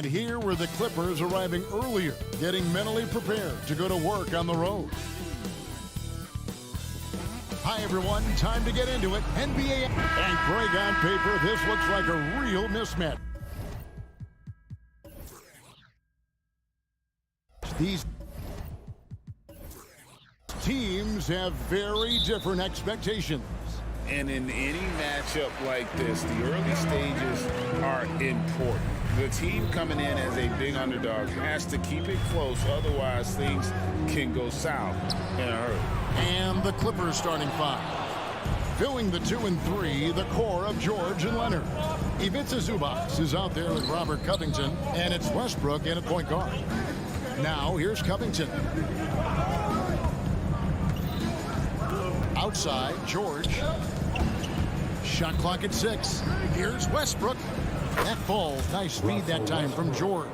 And here were the Clippers arriving earlier, getting mentally prepared to go to work on the road. Hi, everyone. Time to get into it. NBA. And Greg, on paper, this looks like a real mismatch. These teams have very different expectations. And in any matchup like this, the early stages are important. The team coming in as a big underdog has to keep it close, otherwise things can go south in a hurry. And the Clippers starting five. Filling the 2 and 3, the core of George and Leonard. Ivica Zubac is out there with Robert Covington, and it's Westbrook in at point guard. Now here's Covington. Outside, George. Shot clock at 6. Here's Westbrook. That falls. Nice speed that time from George.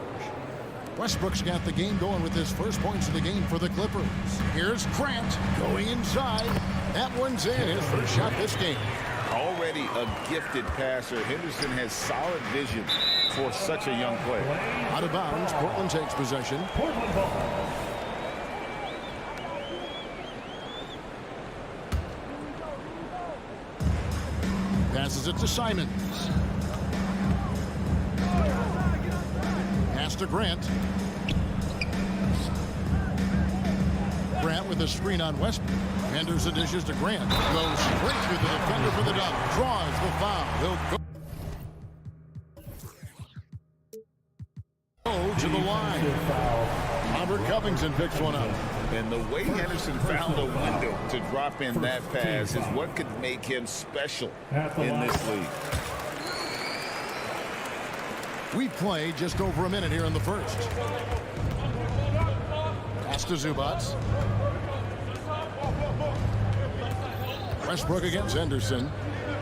Westbrook's got the game going with his first points of the game for the Clippers. Here's Grant going inside. That one's in. His first shot this game. Already a gifted passer, Henderson has solid vision for such a young player. Out of bounds, Portland takes possession. Portland ball. Passes it to Simons. Pass to Grant. Grant with a screen on Westbrook. Henderson dishes to Grant. Goes straight through the defender for the dunk. Draws the foul. He'll go to the line. Robert Covington picks one up. And the way Henderson found a window to drop in that pass is what could make him special in this league. We play just over a minute here in the first. Pass to Zubac. Westbrook against Henderson.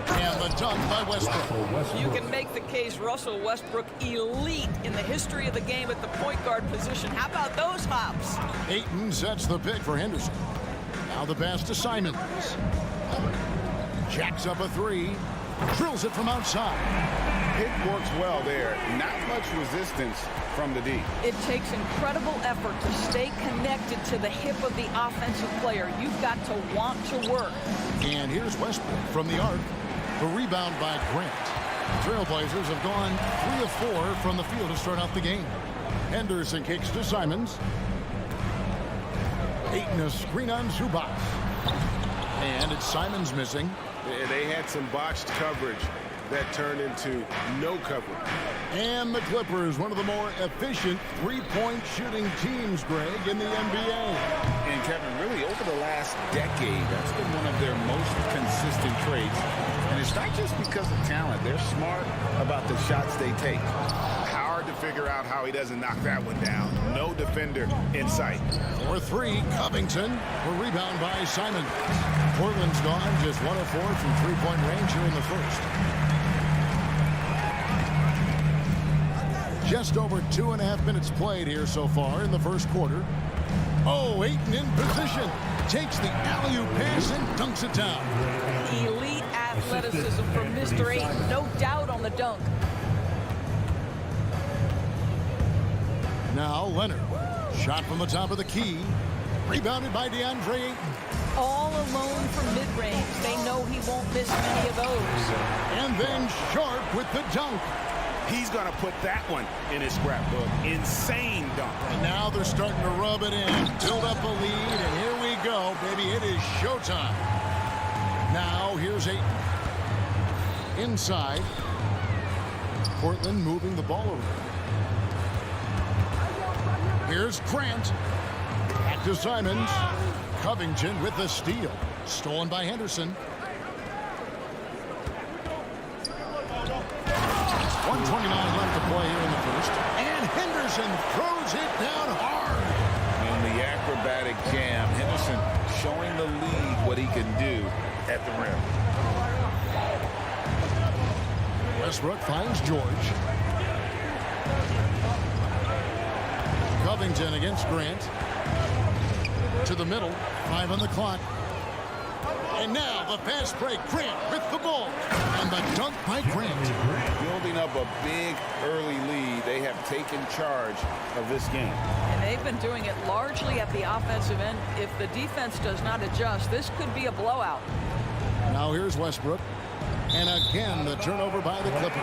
And the dunk by Westbrook. You can make the case Russell Westbrook elite in the history of the game at the point guard position. How about those hops? Ayton sets the pick for Henderson. Now the pass to Simons. Jacks up a 3. Drills it from outside. It works well there. Not much resistance from the D. It takes incredible effort to stay connected to the hip of the offensive player. You've got to want to work. And here's Westbrook from the arc. The rebound by Grant. Trailblazers have gone 3 of 4 from the field to start out the game. Henderson kicks to Simons. Ayton a screen on Zubac. And it's Simons missing. They had some botched coverage that turned into no coverage. And the Clippers, one of the more efficient three-point shooting teams, Greg, in the NBA. And Kevin, really over the last decade, that's been one of their most consistent traits. And it's not just because of talent. They're smart about the shots they take. Hard to figure out how he doesn't knock that one down. No defender in sight. For 3, Covington. A rebound by Simon. Portland's gone just 1 of 4 from three-point range here in the first. Just over 2.5 minutes played here so far in the first quarter. Oh, Ayton in position. Takes the alley-oop pass and dunks it down. Elite athleticism from Mr. Ayton. No doubt on the dunk. Now Leonard. Shot from the top of the key. Rebounded by DeAndre Ayton. All alone from mid-range. They know he won't miss many of those. And then Sharp with the dunk. He's going to put that one in his scrapbook. Insane dunk. And now they're starting to rub it in. Build up a lead, and here we go, baby. It is showtime. Now here's Ayton. Inside. Portland moving the ball over. Here's Grant. Back to Simons. Covington with the steal. Stolen by Henderson. 1:29 left to play here in the first. And Henderson throws it down hard. In the acrobatic jam, Henderson showing the league what he can do at the rim. Westbrook finds George. Covington against Grant. To the middle. 5 on the clock. And now the fast break. Grant with the ball. And the dunk by Grant. Building up a big early lead. They have taken charge of this game. And they've been doing it largely at the offensive end. If the defense does not adjust, this could be a blowout. Now here's Westbrook. And again, the turnover by the Clippers.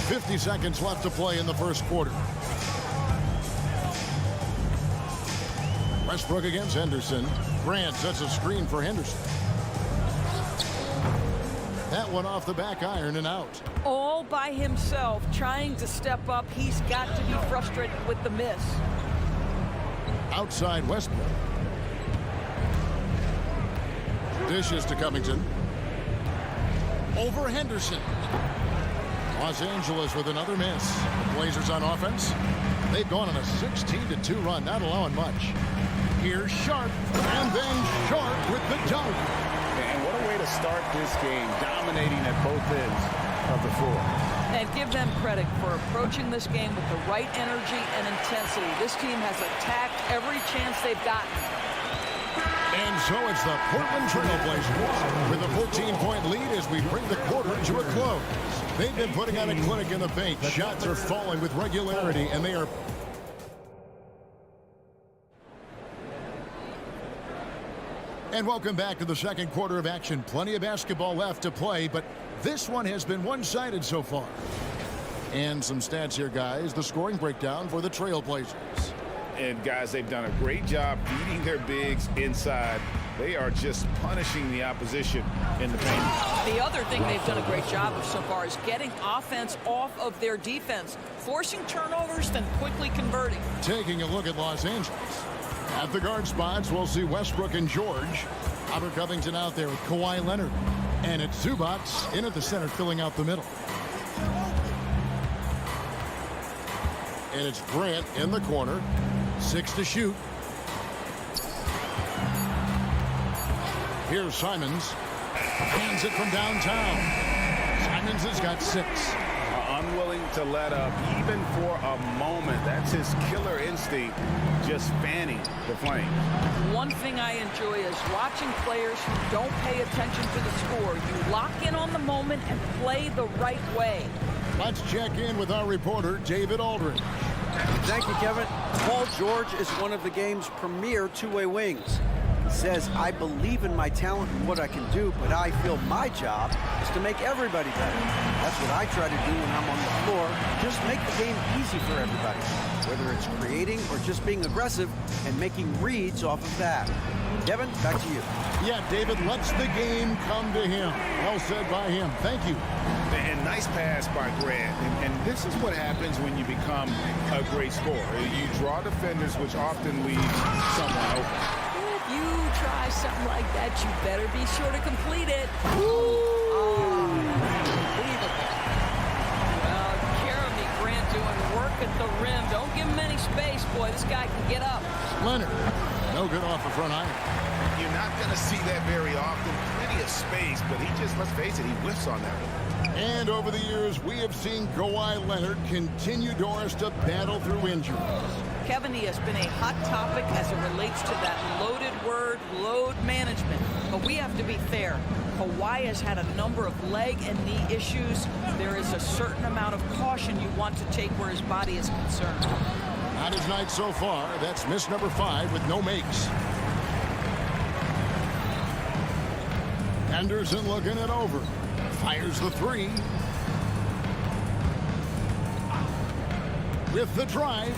50 seconds left to play in the first quarter. Westbrook against Henderson. Grant sets a screen for Henderson. That one off the back iron and out. All by himself, trying to step up. He's got to be frustrated with the miss. Outside Westbrook. Dishes to Covington. Over Henderson. Los Angeles with another miss. The Blazers on offense. They've gone on a 16-2 run, not allowing much. Here's Sharp, and then Sharp with the dunk. And what a way to start this game, dominating at both ends of the floor. And give them credit for approaching this game with the right energy and intensity. This team has attacked every chance they've gotten. And so it's the Portland Trail Blazers with a 14-point lead as we bring the quarter to a close. They've been putting on a clinic in the paint. Shots are falling with regularity, and they are... And welcome back to the second quarter of action. Plenty of basketball left to play, but this one has been one-sided so far. And some stats here, guys. The scoring breakdown for the Trailblazers. And, guys, they've done a great job beating their bigs inside. They are just punishing the opposition in the paint. The other thing they've done a great job of so far is getting offense off of their defense, forcing turnovers, then quickly converting. Taking a look at Los Angeles. At the guard spots, we'll see Westbrook and George. Robert Covington out there with Kawhi Leonard. And it's Zubats in at the center, filling out the middle. And it's Grant in the corner. 6 to shoot. Here's Simons. Hands it from downtown. Simons has got 6. Unwilling to let up even for a moment. That's his killer instinct, just fanning the flame. One thing I enjoy is watching players who don't pay attention to the score. You lock in on the moment and play the right way. Let's check in with our reporter, David Aldridge. Thank you, Kevin. Paul George is one of the game's premier two-way wings. He says, I believe in my talent and what I can do, but I feel my job is to make everybody better. That's what I try to do when I'm on the floor. Just make the game easy for everybody, whether it's creating or just being aggressive and making reads off of that. Kevin, back to you. Yeah, David lets the game come to him. Well said by him. Thank you. And nice pass by Grant. And this is what happens when you become a great scorer. You draw defenders, which often leaves someone open. If you try something like that, you better be sure to complete it. Unbelievable. Well, Jeremy Grant doing work at the rim. Don't give him any space, boy. This guy can get up. Leonard, no good off the front iron. You're not going to see that very often. Plenty of space, but he just, let's face it, he whiffs on that one. And over the years, we have seen Kawhi Leonard continue, Doris, to battle through injuries. Kevin, he has been a hot topic as it relates to that loaded word, load management. But we have to be fair. Kawhi has had a number of leg and knee issues. There is a certain amount of caution you want to take where his body is concerned. Not his night so far. That's miss number 5 with no makes. Anderson looking it over. Fires the 3. With the drive.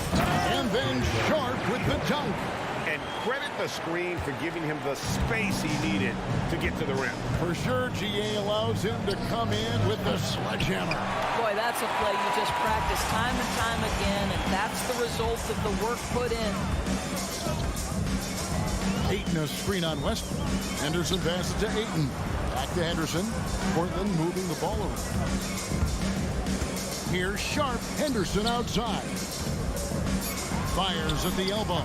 And then Sharp with the dunk. And credit the screen for giving him the space he needed to get to the rim. For sure, GA allows him to come in with the sledgehammer. Boy, that's a play you just practice time and time again, and that's the result of the work put in. Ayton a screen on Westbrook. Henderson passes to Ayton. Back to Henderson. Portland moving the ball around. Here's Sharp. Henderson outside. Fires at the elbow.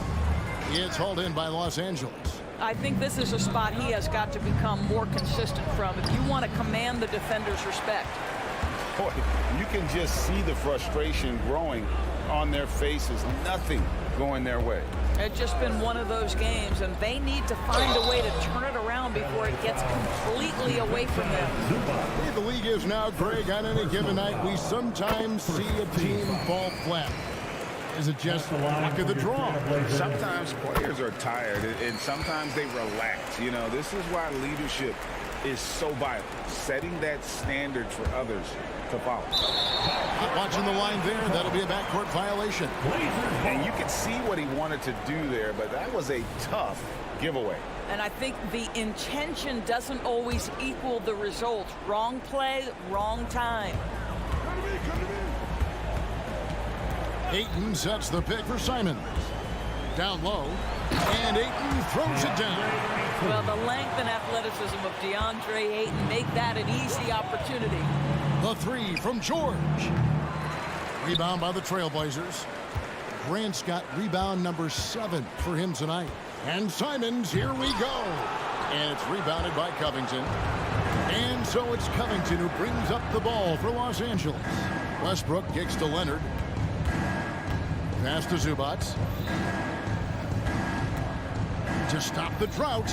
It's hauled in by Los Angeles. I think this is a spot he has got to become more consistent from if you want to command the defender's respect. Boy, you can just see the frustration growing on their faces, nothing going their way. It's just been one of those games, and they need to find a way to turn it around before it gets completely away from them. The league is now, Greg, on any given night, we sometimes see a team fall flat. Is it just luck of the draw? Sometimes players are tired, and sometimes they relax. You know, this is why leadership is so vital, setting that standard for others to follow. Watching the line there, that'll be a backcourt violation. And you can see what he wanted to do there, but that was a tough giveaway. And I think the intention doesn't always equal the result. Wrong play, wrong time. Ayton sets the pick for Simons. Down low, and Ayton throws it down. Well, the length and athleticism of DeAndre Ayton make that an easy opportunity. The three from George. Rebound by the Trailblazers. Grant's got rebound number 7 for him tonight. And Simons, here we go. And it's rebounded by Covington. And so it's Covington who brings up the ball for Los Angeles. Westbrook kicks to Leonard. Pass to Zubac. To stop the drought.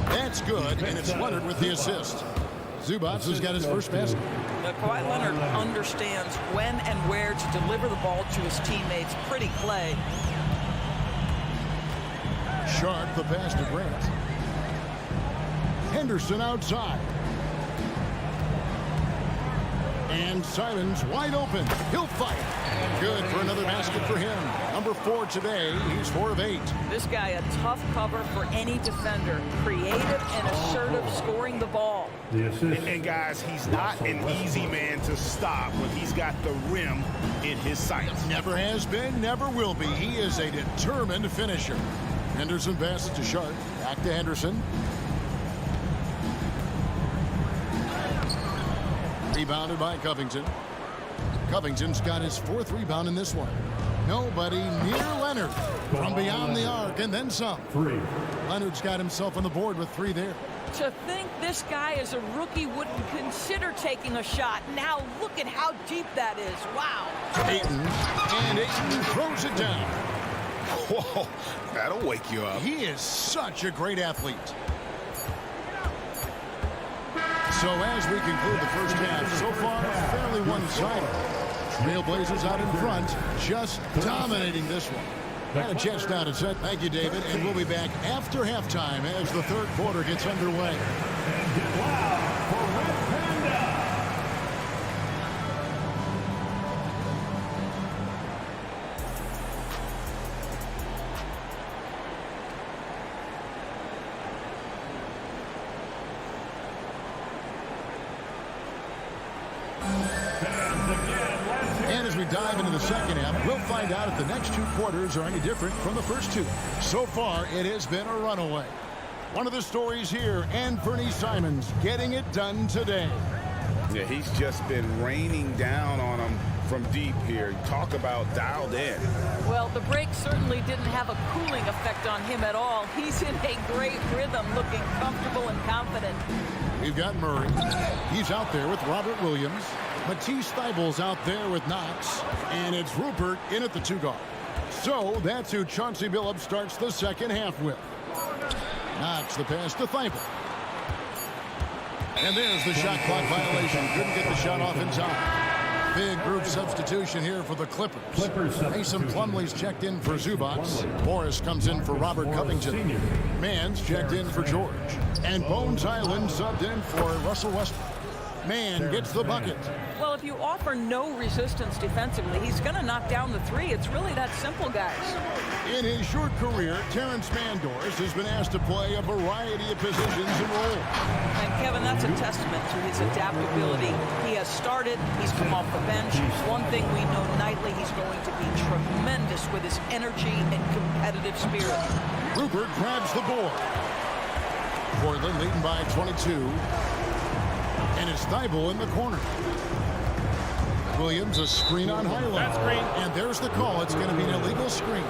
That's good, and it's Leonard with the assist. Zubac has got his first basket. Now, Kawhi Leonard understands when and where to deliver the ball to his teammates. Pretty play. Sharp the pass to Grant. Henderson outside. And Simons wide open. He'll fight. Good for another basket for him. Number 4 today. He's 4 of 8. This guy a tough cover for any defender. Creative and assertive scoring the ball. And guys, he's not an easy man to stop when he's got the rim in his sights. Never has been, never will be. He is a determined finisher. Henderson passes to Sharp. Back to Henderson. Rebounded by Covington. Covington's got his 4th rebound in this one. Nobody near Leonard from beyond the arc, and then some. Leonard's got himself on the board with 3 there. To think this guy as a rookie wouldn't consider taking a shot. Now look at how deep that is. Wow. Ayton, and Ayton throws it down. Whoa, that'll wake you up. He is such a great athlete. So as we conclude the first half, so far fairly one-sided. Trailblazers out in front, just dominating this one. And a chance now to set. Thank you, David. And we'll be back after halftime as the third quarter gets underway. And as we dive into the second half, we'll find out if the next 2 quarters are any different from the first 2. So far, it has been a runaway. One of the stories here, Anthony Simons getting it done today. Yeah, he's just been raining down on him from deep here. Talk about dialed in. Well, the break certainly didn't have a cooling effect on him at all. He's in a great rhythm, looking comfortable and confident. We've got Murray. He's out there with Robert Williams. Matisse Thybulle's out there with Knox. And it's Rupert in at the 2 guard. So that's who Chauncey Billups starts the second half with. Knox the pass to Thybulle. And there's the shot clock violation. Couldn't get the shot off in time. Big group substitution here for the Clippers. Mason Plumlee's checked in for Zubac. Morris comes in for Robert Covington. Mann's checked in for George. And Bones Island subbed in for Russell Westbrook. Mann gets the bucket. Well, if you offer no resistance defensively, he's going to knock down the 3. It's really that simple, guys. In his short career, Terrence Mandors has been asked to play a variety of positions and roles. And, Kevin, that's a testament to his adaptability. He has started. He's come off the bench. One thing we know nightly, he's going to be tremendous with his energy and competitive spirit. Rupert grabs the board. Portland leading by 22. And it's Thybulle in the corner. Williams, a screen on Highland. And there's the call. It's going to be an illegal screen.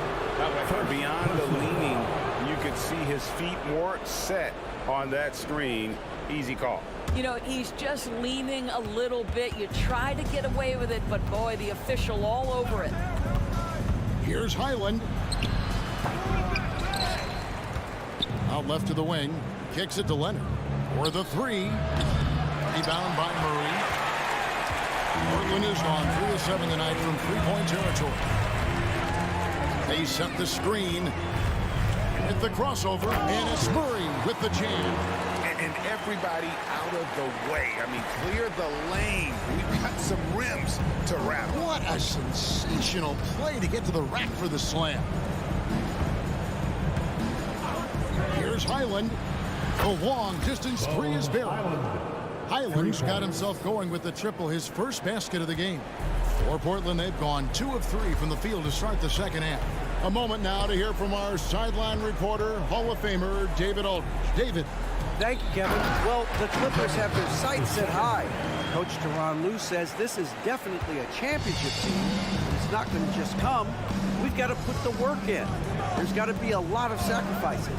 Beyond the leaning, you could see his feet more set on that screen. Easy call. You know, he's just leaning a little bit. You try to get away with it, but boy, the official all over it. Here's Highland. Out left to the wing. Kicks it to Leonard. For the three. Rebound by Murray. Portland is on 3 of 7 tonight from three-point territory. They set the screen. With the crossover. And it's Murray with the jam. And everybody out of the way. I mean, clear the lane. We've got some rims to rattle. What a sensational play to get to the rack for the slam. Here's Highland. The long distance three is buried. Highland's got himself going with the triple, his first basket of the game. For Portland, they've gone 2 of 3 from the field to start the second half. A moment now to hear from our sideline reporter, Hall of Famer David Aldridge. David. Thank you, Kevin. Well, the Clippers have their sights set high. Coach Tyronn Lue says this is definitely a championship team. It's not going to just come. We've got to put the work in. There's got to be a lot of sacrifices.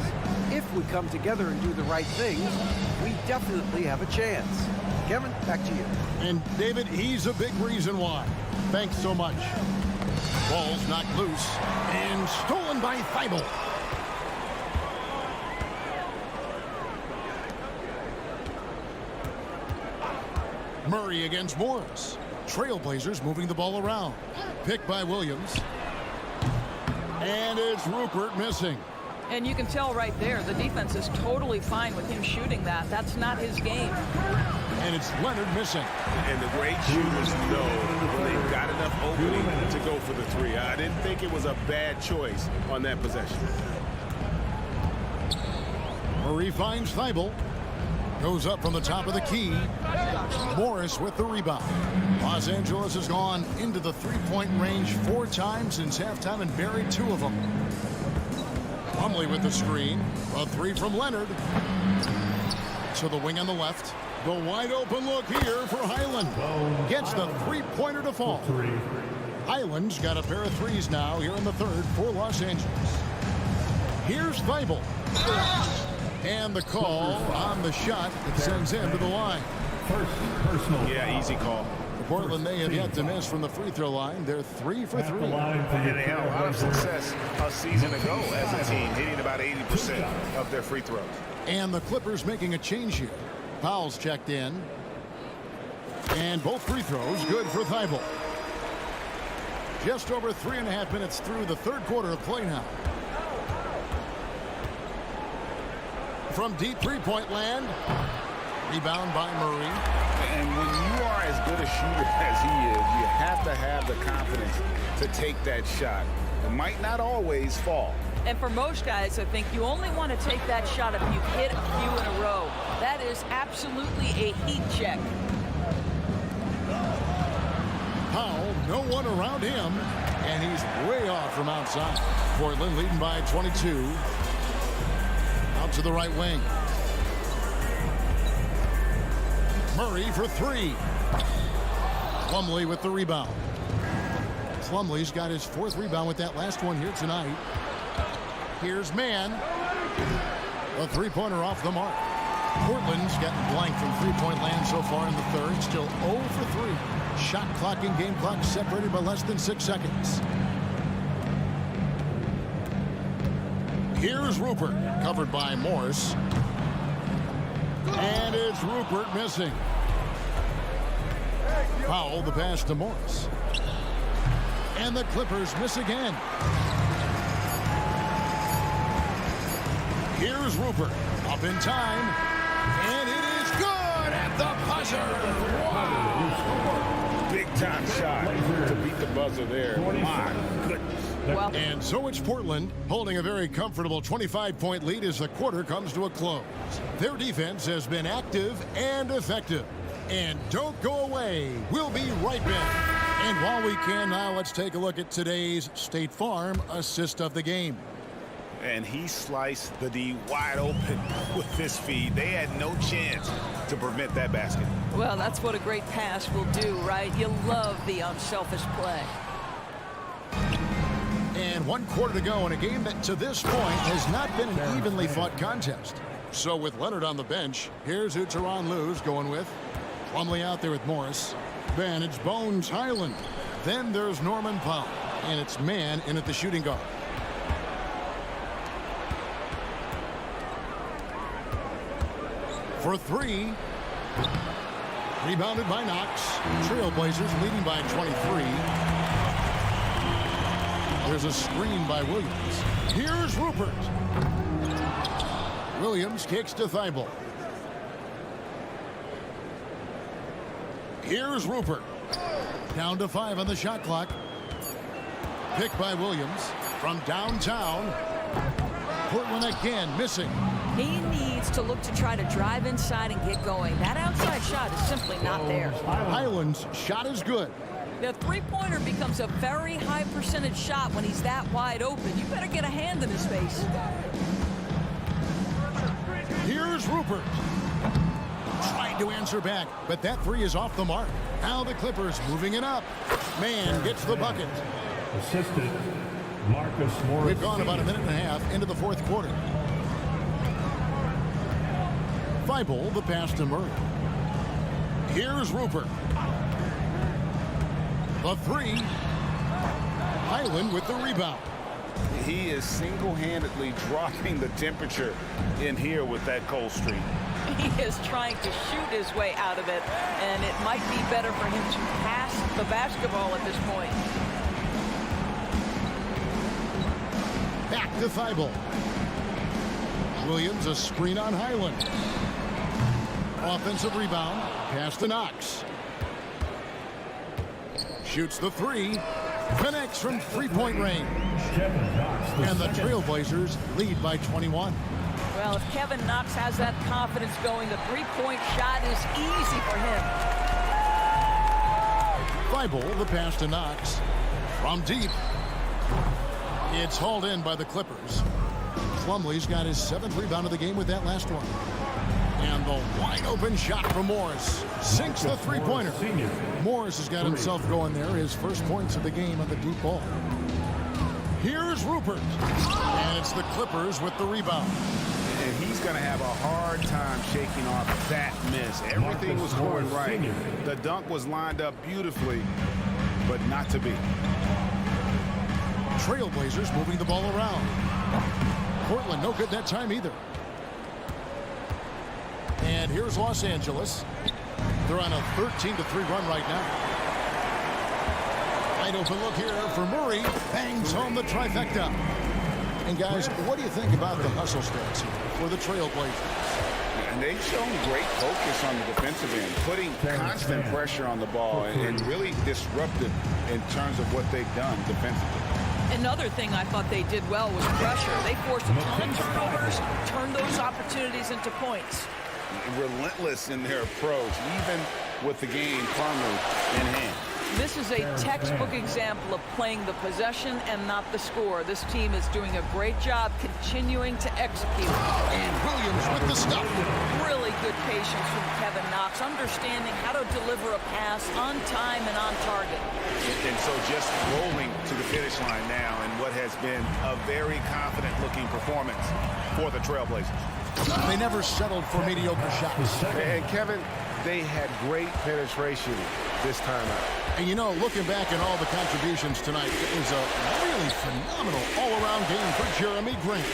If we come together and do the right things, we definitely have a chance. Kevin, back to you. And David, he's a big reason why. Thanks so much. Ball's knocked loose and stolen by Thibault. Murray against Morris. Trailblazers moving the ball around. Picked by Williams. And it's Rupert missing. And you can tell right there, the defense is totally fine with him shooting that. That's not his game. And it's Leonard missing. And the great shooters know when they've got enough opening to go for the three. I didn't think it was a bad choice on that possession. Murray finds Thibault. Goes up from the top of the key. Morris with the rebound. Los Angeles has gone into the three-point range 4 times since halftime and buried 2 of them. Plumlee with the screen. A 3 from Leonard. To the wing on the left. The wide open look here for Highland. Gets the three-pointer to fall. Highland's got a pair of threes now here in the third for Los Angeles. Here's Thibault. And the call on the shot that sends him to the line. Personal. Yeah, easy call. For Portland, they have yet to miss from the free throw line. They're 3 for 3. And they had a lot of success a season ago as a team, hitting about 80% of their free throws. And the Clippers making a change here. Powell's checked in. And both free throws good for Thibault. Just over 3.5 minutes through the third quarter of play now. From deep three-point land. Rebound by Murray. And when you are as good a shooter as he is, you have to have the confidence to take that shot. It might not always fall. And for most guys, I think you only want to take that shot if you hit a few in a row. That is absolutely a heat check. Powell, no one around him, and he's way off from outside. Portland leading by 22. Out to the right wing. Murray for 3. Plumlee with the rebound. Plumlee's got his 4th rebound with that last one here tonight. Here's Mann. A three-pointer off the mark. Portland's gotten blank from three-point land so far in the third. Still 0 for 3. Shot clock and game clock separated by less than 6 seconds. Here's Rupert, covered by Morris. And it's Rupert missing. Powell, the pass to Morris. And the Clippers miss again. Here's Rupert, up in time. And it is good at the buzzer. Wow. Big time shot to beat the buzzer there. My goodness. Well, And so it's Portland holding a very comfortable 25-point lead as the quarter comes to a close. Their defense has been active and effective. And don't go away. We'll be right back. And while we can now, let's take a look at today's State Farm assist of the game. And he sliced the D wide open with his feed. They had no chance to prevent that basket. well, that's what a great pass will do, right? You love the unselfish play. And 1 quarter to go in a game that to this point has not been an evenly fought contest. So with Leonard on the bench, here's who Tyronn Lue's going with. Plumlee out there with Morris. Then it's Bones Highland. Then there's Norman Powell. And it's man in at the shooting guard. For three. Rebounded by Knox. Trailblazers leading by 23. There's a screen by Williams. Here's Rupert. Williams kicks to Thibault. Here's Rupert. Down to 5 on the shot clock. Picked by Williams from downtown. Portland again missing. He needs to look to try to drive inside and get going. That outside shot is simply not there. Highland's shot is good. The three-pointer becomes a very high percentage shot when he's that wide open. You better get a hand in his face. Here's Rupert. Tried to answer back, but that three is off the mark. Now the Clippers moving it up. Man gets the bucket. Assistant Marcus Morris. We've gone about a minute and a half into the fourth quarter. Thibault, the pass to Murray. Here's Rupert. The three. Highland with the rebound. He is single-handedly dropping the temperature in here with that cold streak. He is trying to shoot his way out of it, and it might be better for him to pass the basketball at this point. Back to Thibault. Williams, a screen on Highland. Offensive rebound. Pass to Knox. Shoots the three. Connects from three-point range. And the Trailblazers lead by 21. Well, if Kevin Knox has that confidence going, the three-point shot is easy for him. Thibault, the pass to Knox. From deep. It's hauled in by the Clippers. Plumlee's got his 7th rebound of the game with that last one. And the wide-open shot from Morris. Sinks the three-pointer. Morris has got himself going there. His first points of the game on the deep ball. Here's Rupert. And it's the Clippers with the rebound. And he's going to have a hard time shaking off that miss. Everything was going right. The dunk was lined up beautifully, but not to be. Trailblazers moving the ball around. Portland no good that time either. And here's Los Angeles. They're on a 13-3 run right now. Wide open look here for Murray. Bangs home the trifecta. And guys, what do you think about the hustle stats here for the Trailblazers? And they've shown great focus on the defensive end, putting constant pressure on the ball and really disruptive in terms of what they've done defensively. Another thing I thought they did well was pressure. They forced a ton of turnovers, turned those opportunities into points. Relentless in their approach, even with the game firmly in hand. This is a textbook example of playing the possession and not the score. This team is doing a great job continuing to execute. And Williams with the stuff. Really good patience from Kevin Knox, understanding how to deliver a pass on time and on target. And so just rolling to the finish line now in what has been a very confident-looking performance for the Trailblazers. They never settled for mediocre shots. And Kevin, they had great penetration this time out. And you know, looking back at all the contributions tonight, it was a really phenomenal all-around game for Jeremy Grant.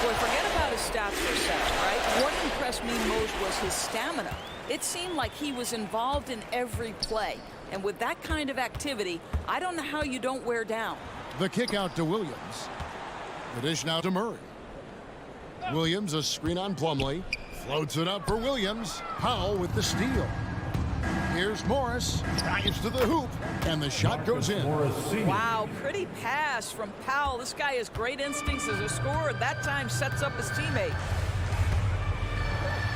Boy, forget about his stats for a second, right? What impressed me most was his stamina. It seemed like he was involved in every play. And with that kind of activity, I don't know how you don't wear down. The kick out to Williams. The dish now to Murray. Williams, a screen on Plumlee. Floats it up for Williams. Powell with the steal. Here's Morris. Drives to the hoop. And the shot goes in. Wow, pretty pass from Powell. This guy has great instincts as a scorer. That time sets up his teammate.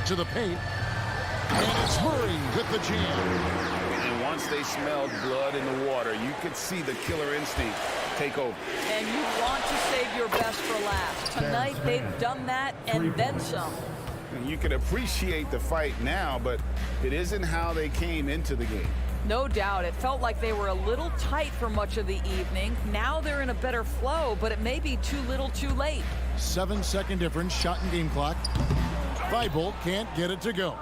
To the paint. And it's Murray with the jam. And once they smelled blood in the water, you could see the killer instinct take over. And you want to save your best for last. Tonight, they've done that and then some. And you can appreciate the fight now, but it isn't how they came into the game. No doubt. It felt like they were a little tight for much of the evening. Now they're in a better flow, but it may be too little too late. 7-second difference, shot and game clock. Thibault can't get it to go.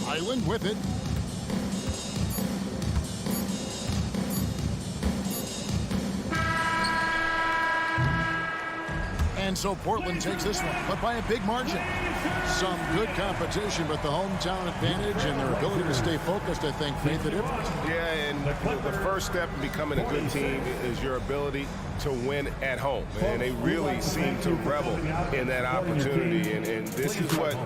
Island with it. And so Portland takes this one, but by a big margin. Some good competition, but the hometown advantage and their ability to stay focused, I think, made the difference. Yeah, and the first step in becoming a good team is your ability to win at home. And they really seem to revel in that opportunity. And this is what...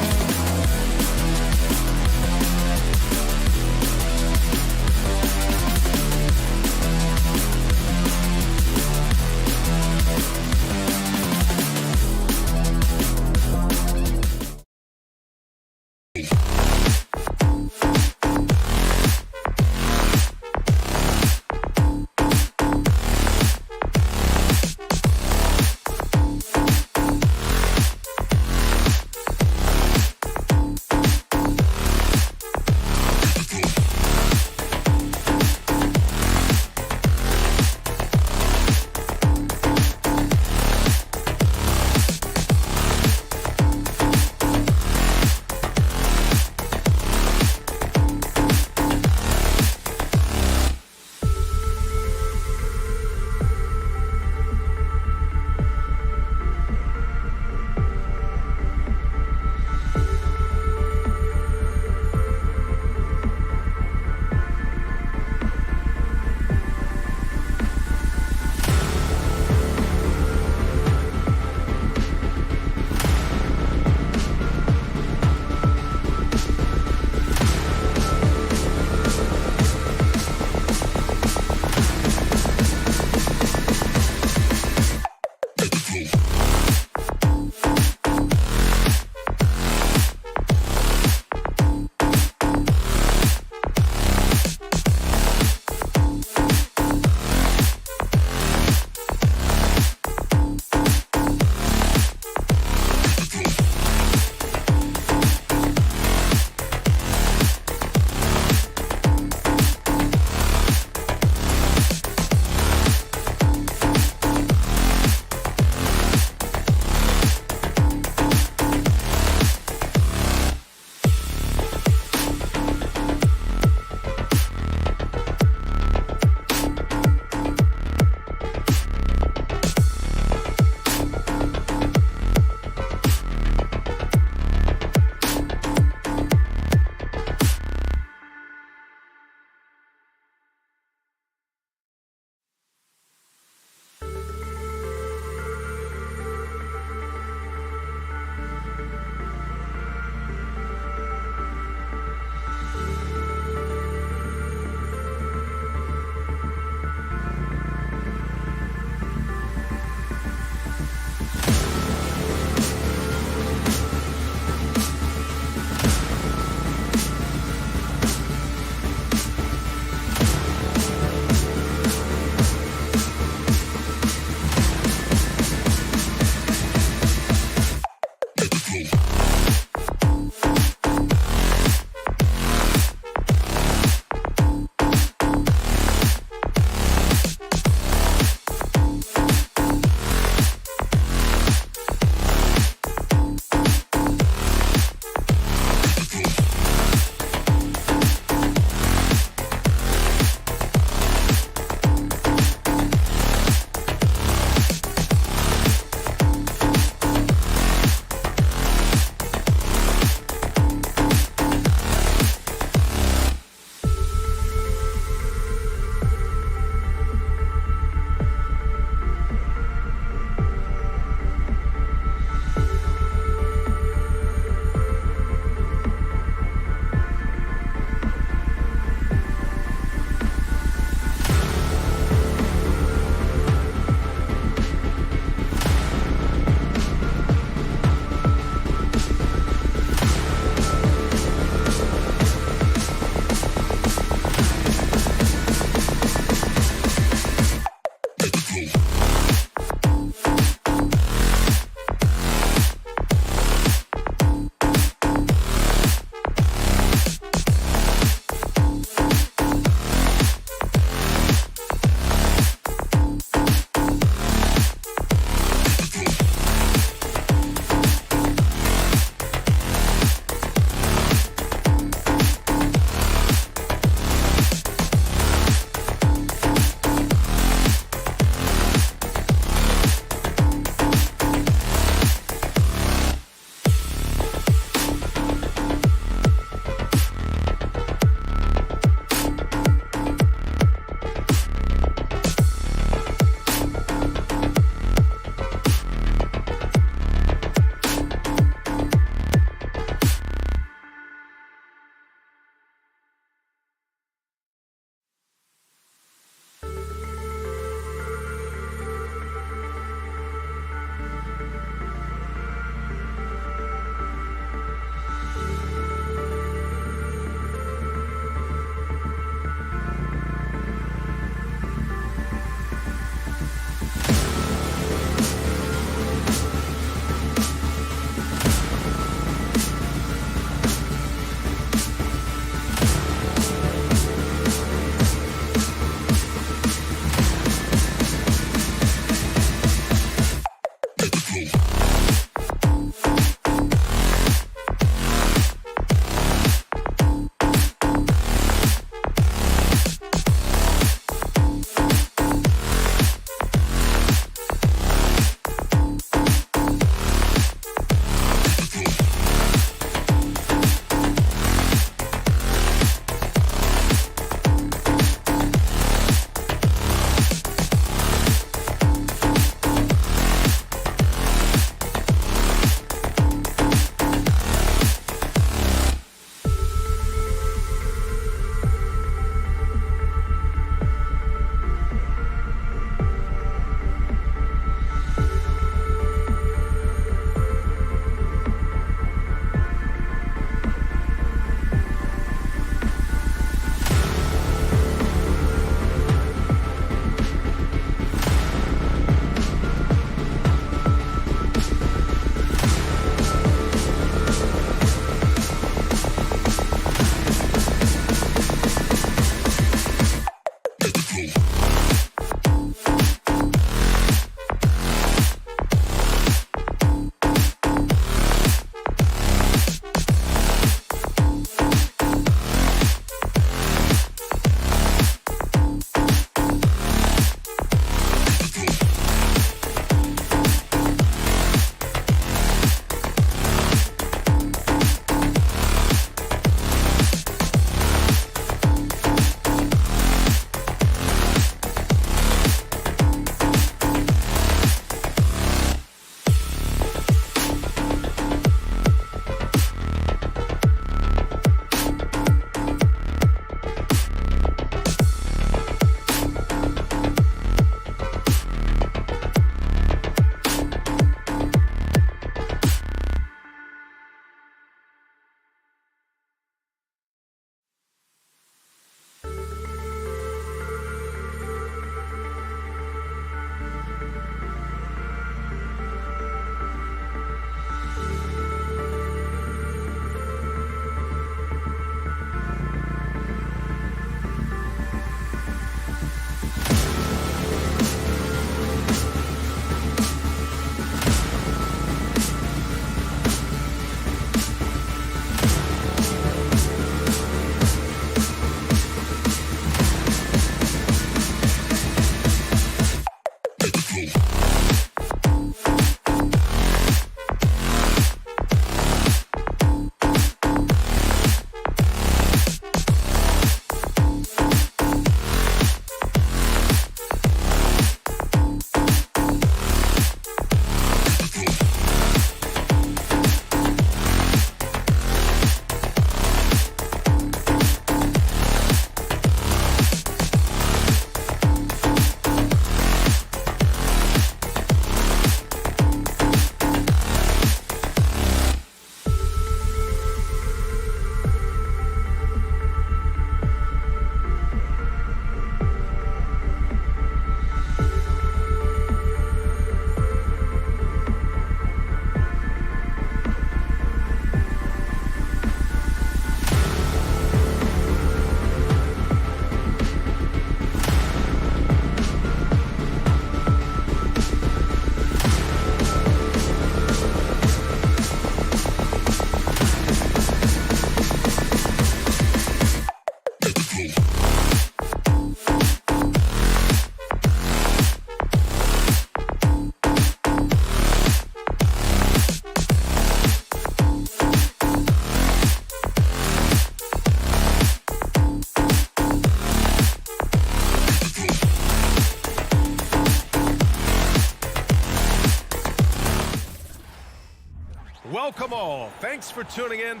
Welcome all. Thanks for tuning in.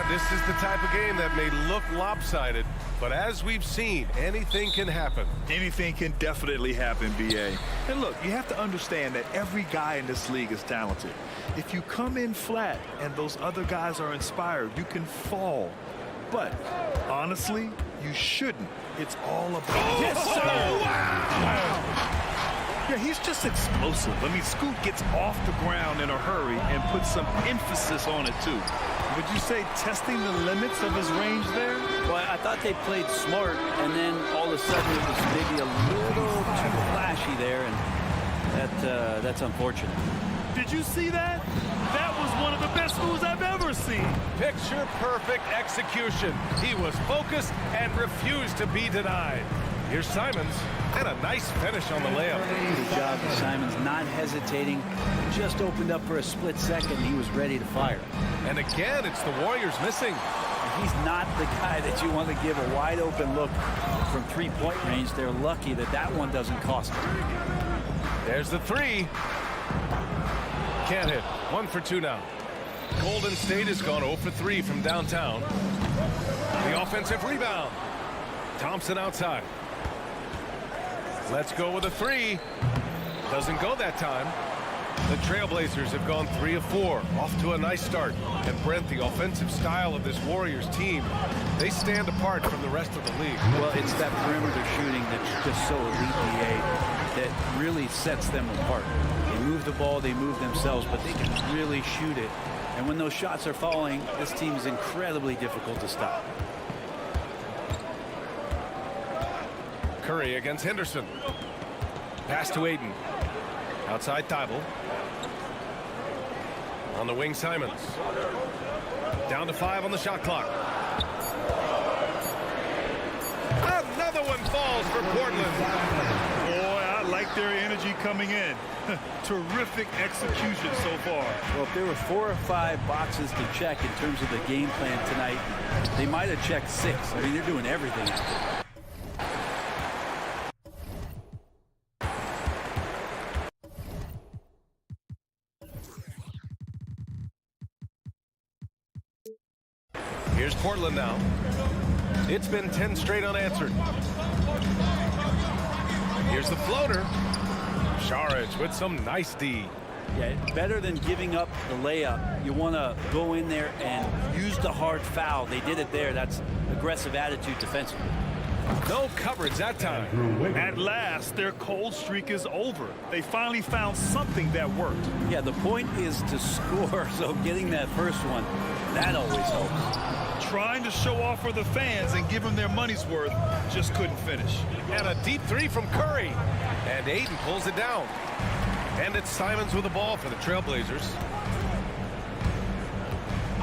This is the type of game that may look lopsided, but as we've seen, anything can happen. Anything can definitely happen, BA. And look, you have to understand that every guy in this league is talented. If you come in flat and those other guys are inspired, you can fall. But honestly, you shouldn't. It's all about... Yes, sir! Wow! Yeah, he's just explosive. I mean, Scoot gets off the ground in a hurry and puts some emphasis on it, too. Would you say testing the limits of his range there? Well, I thought they played smart, and then all of a sudden it was maybe a little too flashy there, and that's unfortunate. Did you see that? That was one of the best moves I've ever seen. Picture perfect execution. He was focused and refused to be denied. Here's Simons, and a nice finish on the layup. Good job, Simons, not hesitating. Just opened up for a split second. He was ready to fire. And again, it's the Warriors missing. He's not the guy that you want to give a wide open look from three-point range. They're lucky that that one doesn't cost them. There's the three. Can't hit. 1 for 2 now. Golden State has gone 0 for 3 from downtown. The offensive rebound. Thompson outside. Let's go with a three. Doesn't go that time. The Trailblazers have gone 3 of 4. Off to a nice start. And Brent, the offensive style of this Warriors team, they stand apart from the rest of the league. Well, it's that perimeter shooting that's just so elite, BA, that really sets them apart. They move the ball, they move themselves, but they can really shoot it. And when those shots are falling, this team is incredibly difficult to stop. Curry against Henderson. Pass to Aiden. Outside Thibault. On the wing, Simons. Down to 5 on the shot clock. Another one falls for Portland. Boy, I like their energy coming in. Terrific execution so far. Well, if there were 4 or 5 boxes to check in terms of the game plan tonight, they might have checked 6. I mean, they're doing everything out there. Here's Portland now. It's been 10 straight unanswered. Here's the floater. Saric with some nice D. Yeah, better than giving up the layup. You want to go in there and use the hard foul. They did it there. That's aggressive attitude defensively. No coverage that time. At last, their cold streak is over. They finally found something that worked. Yeah, the point is to score, so getting that first one, that always helps. Trying to show off for the fans and give them their money's worth, just couldn't finish. And a deep three from Curry. And Ayton pulls it down. And it's Simons with the ball for the Trailblazers.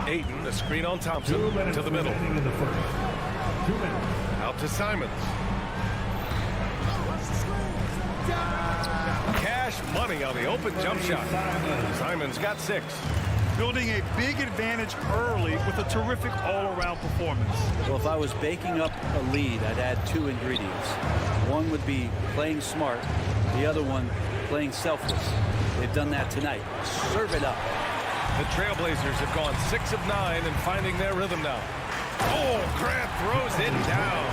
Ayton, a screen on Thompson to the middle. In the first. 2 minutes. Out to Simons. Cash money on the open jump shot. Simons got 6. Building a big advantage early with a terrific all-around performance. Well, if I was baking up a lead, I'd add 2 ingredients. One would be playing smart. The other one, playing selfless. They've done that tonight. Serve it up. The Trailblazers have gone 6 of 9 and finding their rhythm now. Oh, Grant throws it down.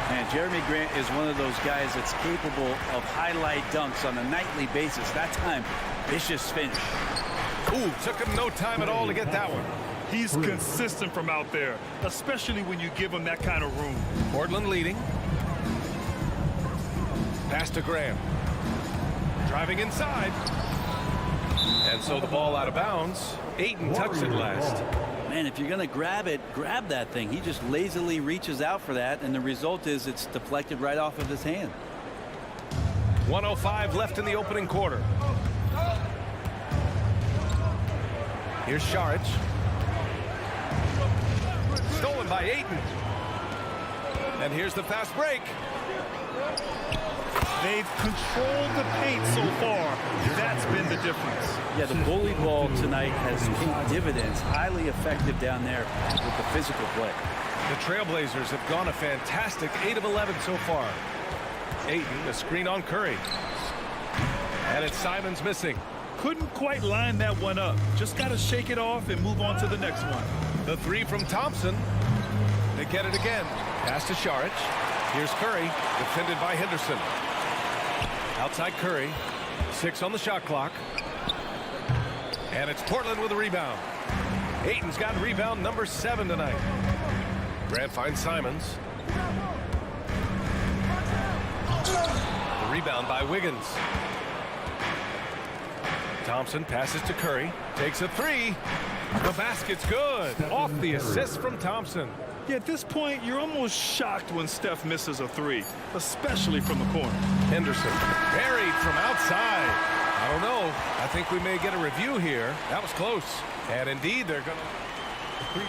And Jeremy Grant is one of those guys that's capable of highlight dunks on a nightly basis. That time, vicious finish. Ooh, took him no time at all to get that one. He's consistent from out there, especially when you give him that kind of room. Portland leading. Pass to Graham. Driving inside. And so the ball out of bounds. Ayton tucks it last. Man, if you're going to grab it, grab that thing. He just lazily reaches out for that, and the result is it's deflected right off of his hand. 1:05 left in the opening quarter. Here's Šarić. Stolen by Ayton. And here's the fast break. They've controlled the paint so far. That's been the difference. Yeah, the bully ball tonight has paid dividends. Highly effective down there with the physical play. The Trailblazers have gone a fantastic 8 of 11 so far. Ayton, a screen on Curry. And it's Simons missing. Couldn't quite line that one up. Just got to shake it off and move on to the next one. The 3 from Thompson. They get it again. Pass to Šarić. Here's Curry, defended by Henderson. Outside Curry. 6 on the shot clock. And it's Portland with a rebound. Ayton's got rebound number 7 tonight. Grant finds Simons. The rebound by Wiggins. Thompson passes to Curry. Takes a 3. The basket's good. Off the assist from Thompson. Yeah, at this point, you're almost shocked when Steph misses a 3, especially from the corner. Henderson buried from outside. I don't know. I think we may get a review here. That was close. And indeed, they're going to...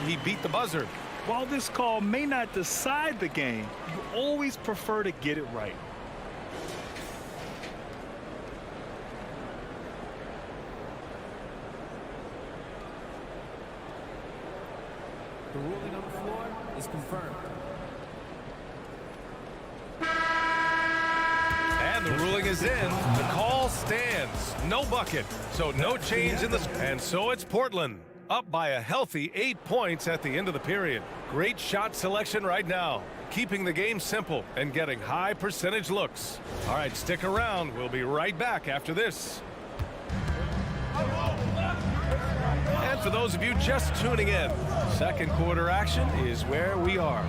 He beat the buzzer. While this call may not decide the game, you always prefer to get it right. The ruling on the floor is confirmed. And the ruling is in. The call stands. No bucket. So no change in the... And so it's Portland. Up by a healthy 8 points at the end of the period. Great shot selection right now. Keeping the game simple and getting high percentage looks. All right, stick around. We'll be right back after this. And for those of you just tuning in, second quarter action is where we are.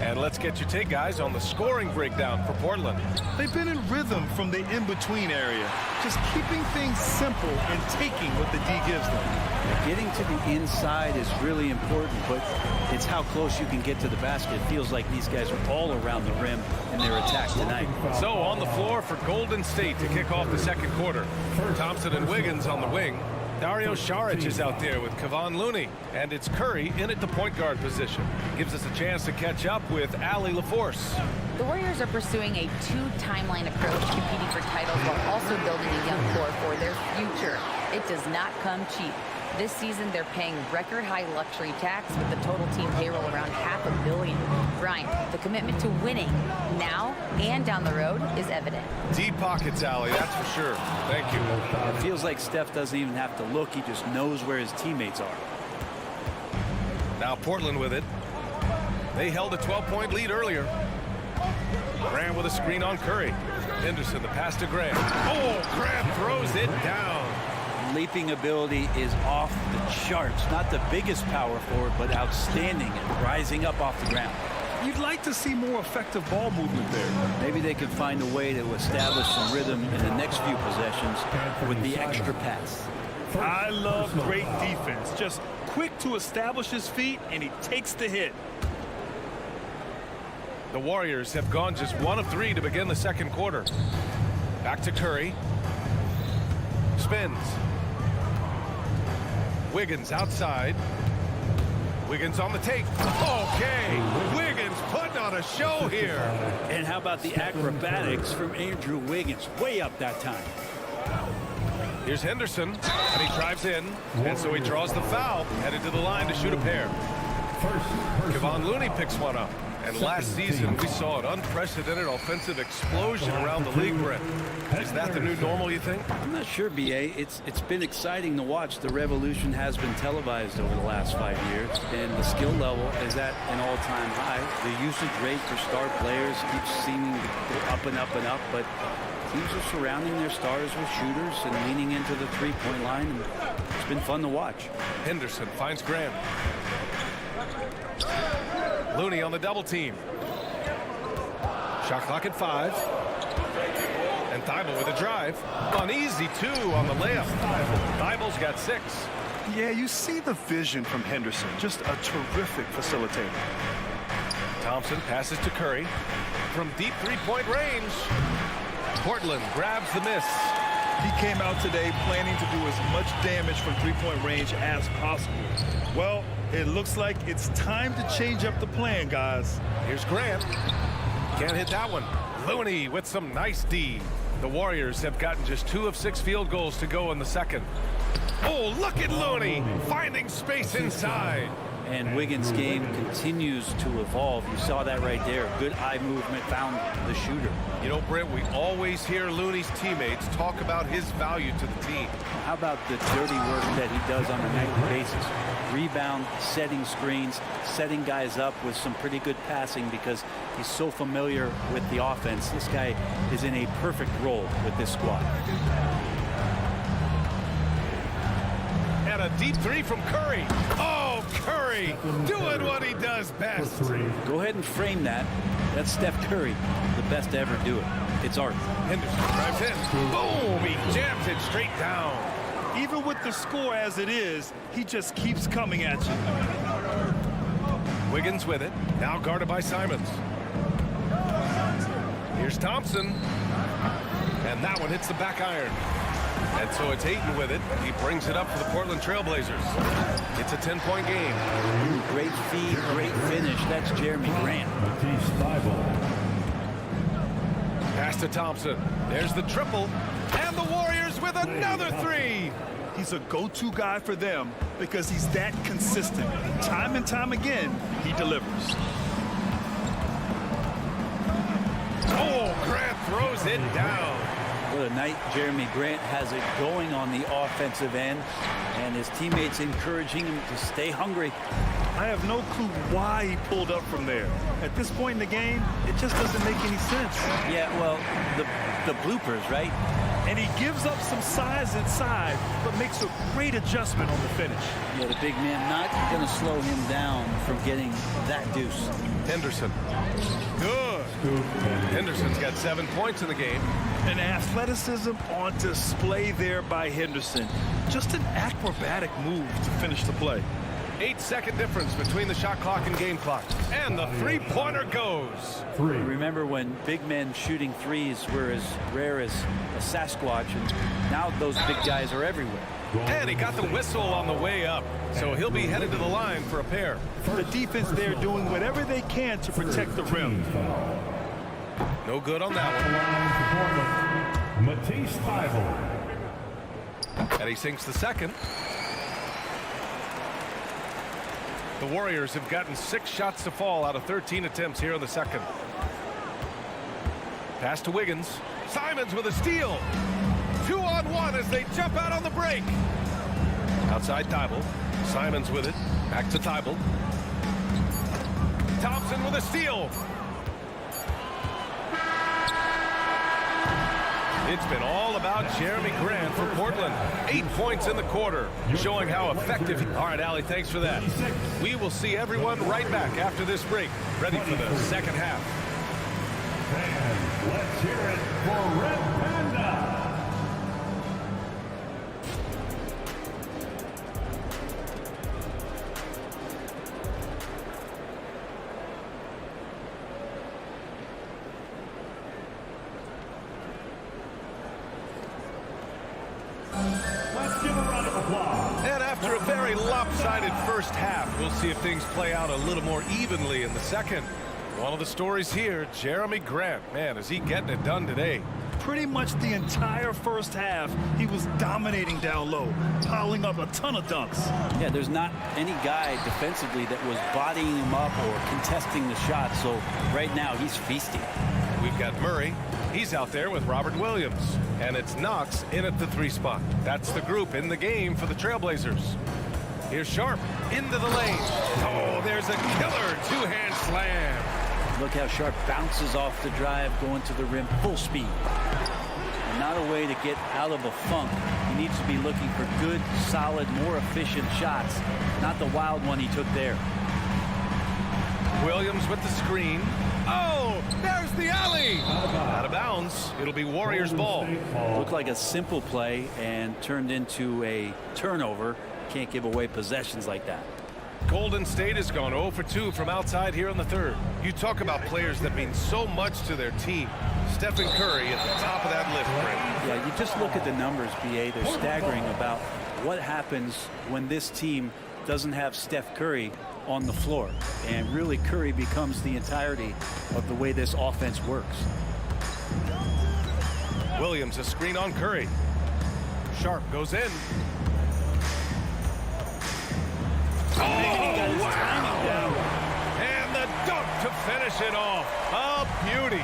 And let's get your take, guys, on the scoring breakdown for Portland. They've been in rhythm from the in-between area, just keeping things simple and taking what the D gives them. Getting to the inside is really important, but it's how close you can get to the basket. It feels like these guys are all around the rim in their attack tonight. So on the floor for Golden State to kick off the second quarter. Thompson and Wiggins on the wing. Dario Šarić is out there with Kevon Looney. And it's Curry in at the point guard position. Gives us a chance to catch up with Allie LaForce. The Warriors are pursuing a 2-timeline approach, competing for titles while also building a young core for their future. It does not come cheap. This season, they're paying record-high luxury tax with the total team payroll around $500 million. Brian, the commitment to winning now and down the road is evident. Deep pockets, Allie, that's for sure. Thank you. It feels like Steph doesn't even have to look. He just knows where his teammates are. Now Portland with it. They held a 12-point lead earlier. Graham with a screen on Curry. Henderson, the pass to Graham. Oh, Graham throws it down. Leaping ability is off the charts. Not the biggest power forward, but outstanding at rising up off the ground. You'd like to see more effective ball movement there. Maybe they can find a way to establish some rhythm in the next few possessions with the extra pass. I love great defense. Just quick quick to establish his feet, and he takes the hit. The Warriors have gone just 1 of 3 to begin the second quarter. Back to Curry. Spins. Wiggins outside. Wiggins on the take. Okay, Wiggins putting on a show here. And how about the acrobatics from Andrew Wiggins? Way up that time. Here's Henderson, and he drives in, and so he draws the foul, headed to the line to shoot a pair. Kevon Looney picks one up. And last season, we saw an unprecedented offensive explosion around the league, Brett. Is that the new normal, you think? I'm not sure, B.A. It's been exciting to watch. The revolution has been televised over the last 5 years, and the skill level is at an all-time high. The usage rate for star players keeps seeming to go up and up and up, but teams are surrounding their stars with shooters and leaning into the three-point line, and it's been fun to watch. Henderson finds Graham. Looney on the double team. Shot clock at 5. And Thibault with a drive. An easy 2 on the layup. Thibault's got 6. Yeah, you see the vision from Henderson. Just a terrific facilitator. Thompson passes to Curry. From deep three-point range. Portland grabs the miss. He came out today planning to do as much damage from three-point range as possible. Well, it looks like it's time to change up the plan, guys. Here's Grant. Can't hit that one. Looney with some nice D. The Warriors have gotten just 2 of 6 field goals to go in the second. Oh, look at Looney finding space inside. And Wiggins' game continues to evolve. You saw that right there. Good eye movement, found the shooter. You know, Brent, we always hear Looney's teammates talk about his value to the team. How about the dirty work that he does on a nightly basis? Rebound, setting screens, setting guys up with some pretty good passing because he's so familiar with the offense. This guy is in a perfect role with this squad. And a deep 3 from Curry. Oh, Curry doing what he does best. Go ahead and frame that. That's Steph Curry, the best to ever do it. It's art. Henderson drives in. Boom! He jams it straight down. Even with the score as it is, he just keeps coming at you. Wiggins with it. Now guarded by Simons. Here's Thompson. And that one hits the back iron. And so it's Ayton with it. He brings it up for the Portland Trailblazers. It's a 10-point game. Great feed, great finish. That's Jeremy Grant. Pass to Thompson. There's the triple. And the Warriors with another 3. He's a go-to guy for them because he's that consistent. Time and time again, he delivers. Oh, Grant throws it down. What a night Jeremy Grant has it going on the offensive end, and his teammates encouraging him to stay hungry. I have no clue why he pulled up from there. At this point in the game, it just doesn't make any sense. Yeah, well, the bloopers, right? And he gives up some size inside, but makes a great adjustment on the finish. Yeah, the big man not going to slow him down from getting that deuce. Henderson. Good. Henderson's got 7 points in the game. An athleticism on display there by Henderson. Just an acrobatic move to finish the play. 8-second difference between the shot clock and game clock. And the three-pointer goes. Remember when big men shooting threes were as rare as a Sasquatch, and now those big guys are everywhere. And he got the whistle on the way up, so he'll be headed to the line for a pair. The defense there doing whatever they can to protect the rim. No good on that one. Matisse Thybulle. And he sinks the second. The Warriors have gotten 6 shots to fall out of 13 attempts here in the second. Pass to Wiggins. Simons with a steal. 2-on-1 as they jump out on the break. Outside Thibault. Simons with it. Back to Thibault. Thompson with a steal. It's been all about Jeremy Grant for Portland. 8 points in the quarter, showing how effective. All right, Allie, thanks for that. We will see everyone right back after this break, ready for the second half. And let's hear it for Red Panda. And after a very lopsided first half, we'll see if things play out a little more evenly in the second. One of the stories here, Jeremy Grant. Man, is he getting it done today? Pretty much the entire first half, he was dominating down low, piling up a ton of dunks. Yeah, there's not any guy defensively that was bodying him up or contesting the shot, so right now he's feasting. We've got Murray. He's out there with Robert Williams. And it's Knox in at the 3 spot. That's the group in the game for the Trailblazers. Here's Sharp into the lane. Oh, there's a killer two-hand slam. Look how Sharp bounces off the drive, going to the rim full speed. And not a way to get out of a funk. He needs to be looking for good, solid, more efficient shots, not the wild one he took there. Williams with the screen. Oh, there's the alley. Out of bounds. It'll be Warriors ball. Looked like a simple play and turned into a turnover. Can't give away possessions like that. Golden State has gone 0 for 2 from outside here in the third. You talk about players that mean so much to their team. Stephen Curry at the top of that list, Brent. Yeah, you just look at the numbers, BA. They're staggering about what happens when this team doesn't have Steph Curry on the floor. And really, Curry becomes the entirety of the way this offense works. Williams, a screen on Curry. Sharp goes in. Oh, wow! And the dunk to finish it off. A beauty.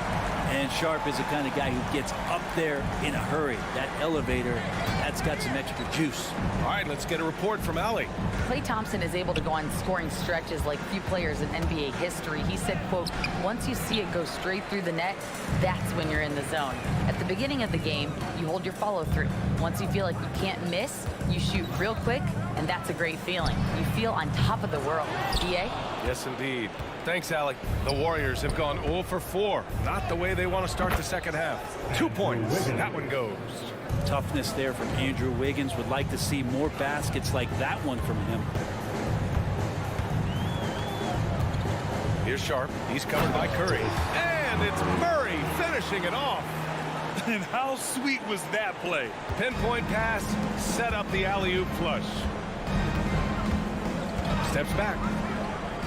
And Sharp is the kind of guy who gets up there in a hurry. That elevator, that's got some extra juice. All right, let's get a report from Allie. Klay Thompson is able to go on scoring stretches like few players in NBA history. He said, quote, once you see it go straight through the net, that's when you're in the zone. At the beginning of the game, you hold your follow through. Once you feel like you can't miss, you shoot real quick, and that's a great feeling. You feel on top of the world. DA? Yes, indeed. Thanks, Alec. The Warriors have gone 0 for 4. Not the way they want to start the second half. 2 points. That one goes. Toughness there from Andrew Wiggins. Would like to see more baskets like that one from him. Here's Sharp. He's covered by Curry. And it's Murray finishing it off. And how sweet was that play? Pinpoint pass, set up the alley-oop flush. Steps back.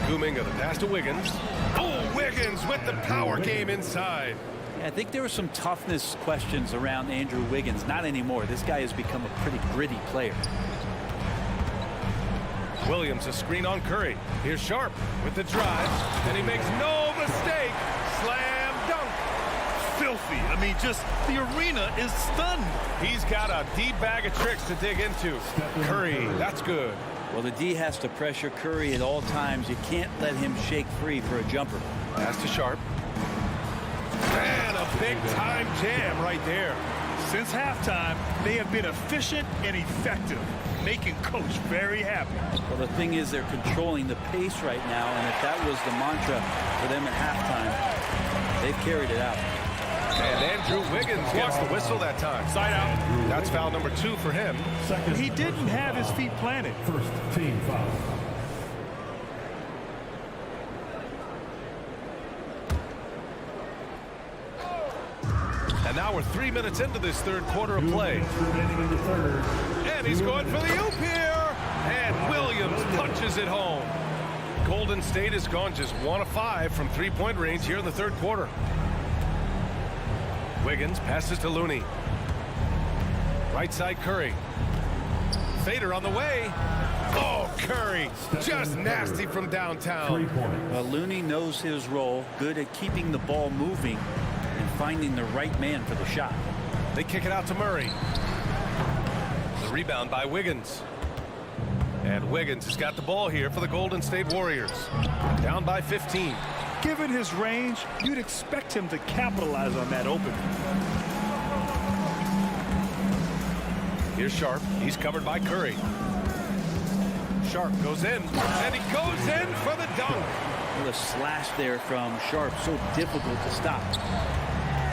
Kuminga, the pass to Wiggins. Oh, Wiggins with the power game inside. Yeah, I think there were some toughness questions around Andrew Wiggins. Not anymore. This guy has become a pretty gritty player. Williams, a screen on Curry. Here's Sharp with the drive, and he makes no mistake. Slam dunk. Filthy. I mean, just the arena is stunned. He's got a deep bag of tricks to dig into. Curry, that's good. Well, the D has to pressure Curry at all times. You can't let him shake free for a jumper. Pass to Sharp. And a big-time jam right there. Since halftime, they have been efficient and effective, making Coach very happy. Well, the thing is, they're controlling the pace right now, and if that was the mantra for them at halftime, they've carried it out. And Andrew Wiggins gets the whistle that time. Side out. That's foul number 2 for him. He didn't have his feet planted. First team foul. And now we're 3 minutes into this third quarter of play. And he's going for the oop here. And Williams punches it home. Golden State has gone just 1 of 5 from three-point range here in the third quarter. Wiggins passes to Looney. Right side Curry. Fader on the way. Oh, Curry, just nasty from downtown. Well, Looney knows his role, good at keeping the ball moving and finding the right man for the shot. They kick it out to Murray. The rebound by Wiggins. And Wiggins has got the ball here for the Golden State Warriors. Down by 15. Given his range, you'd expect him to capitalize on that opening. Here's Sharp. He's covered by Curry. Sharp goes in, and he goes in for the dunk. Well, the slash there from Sharp, so difficult to stop.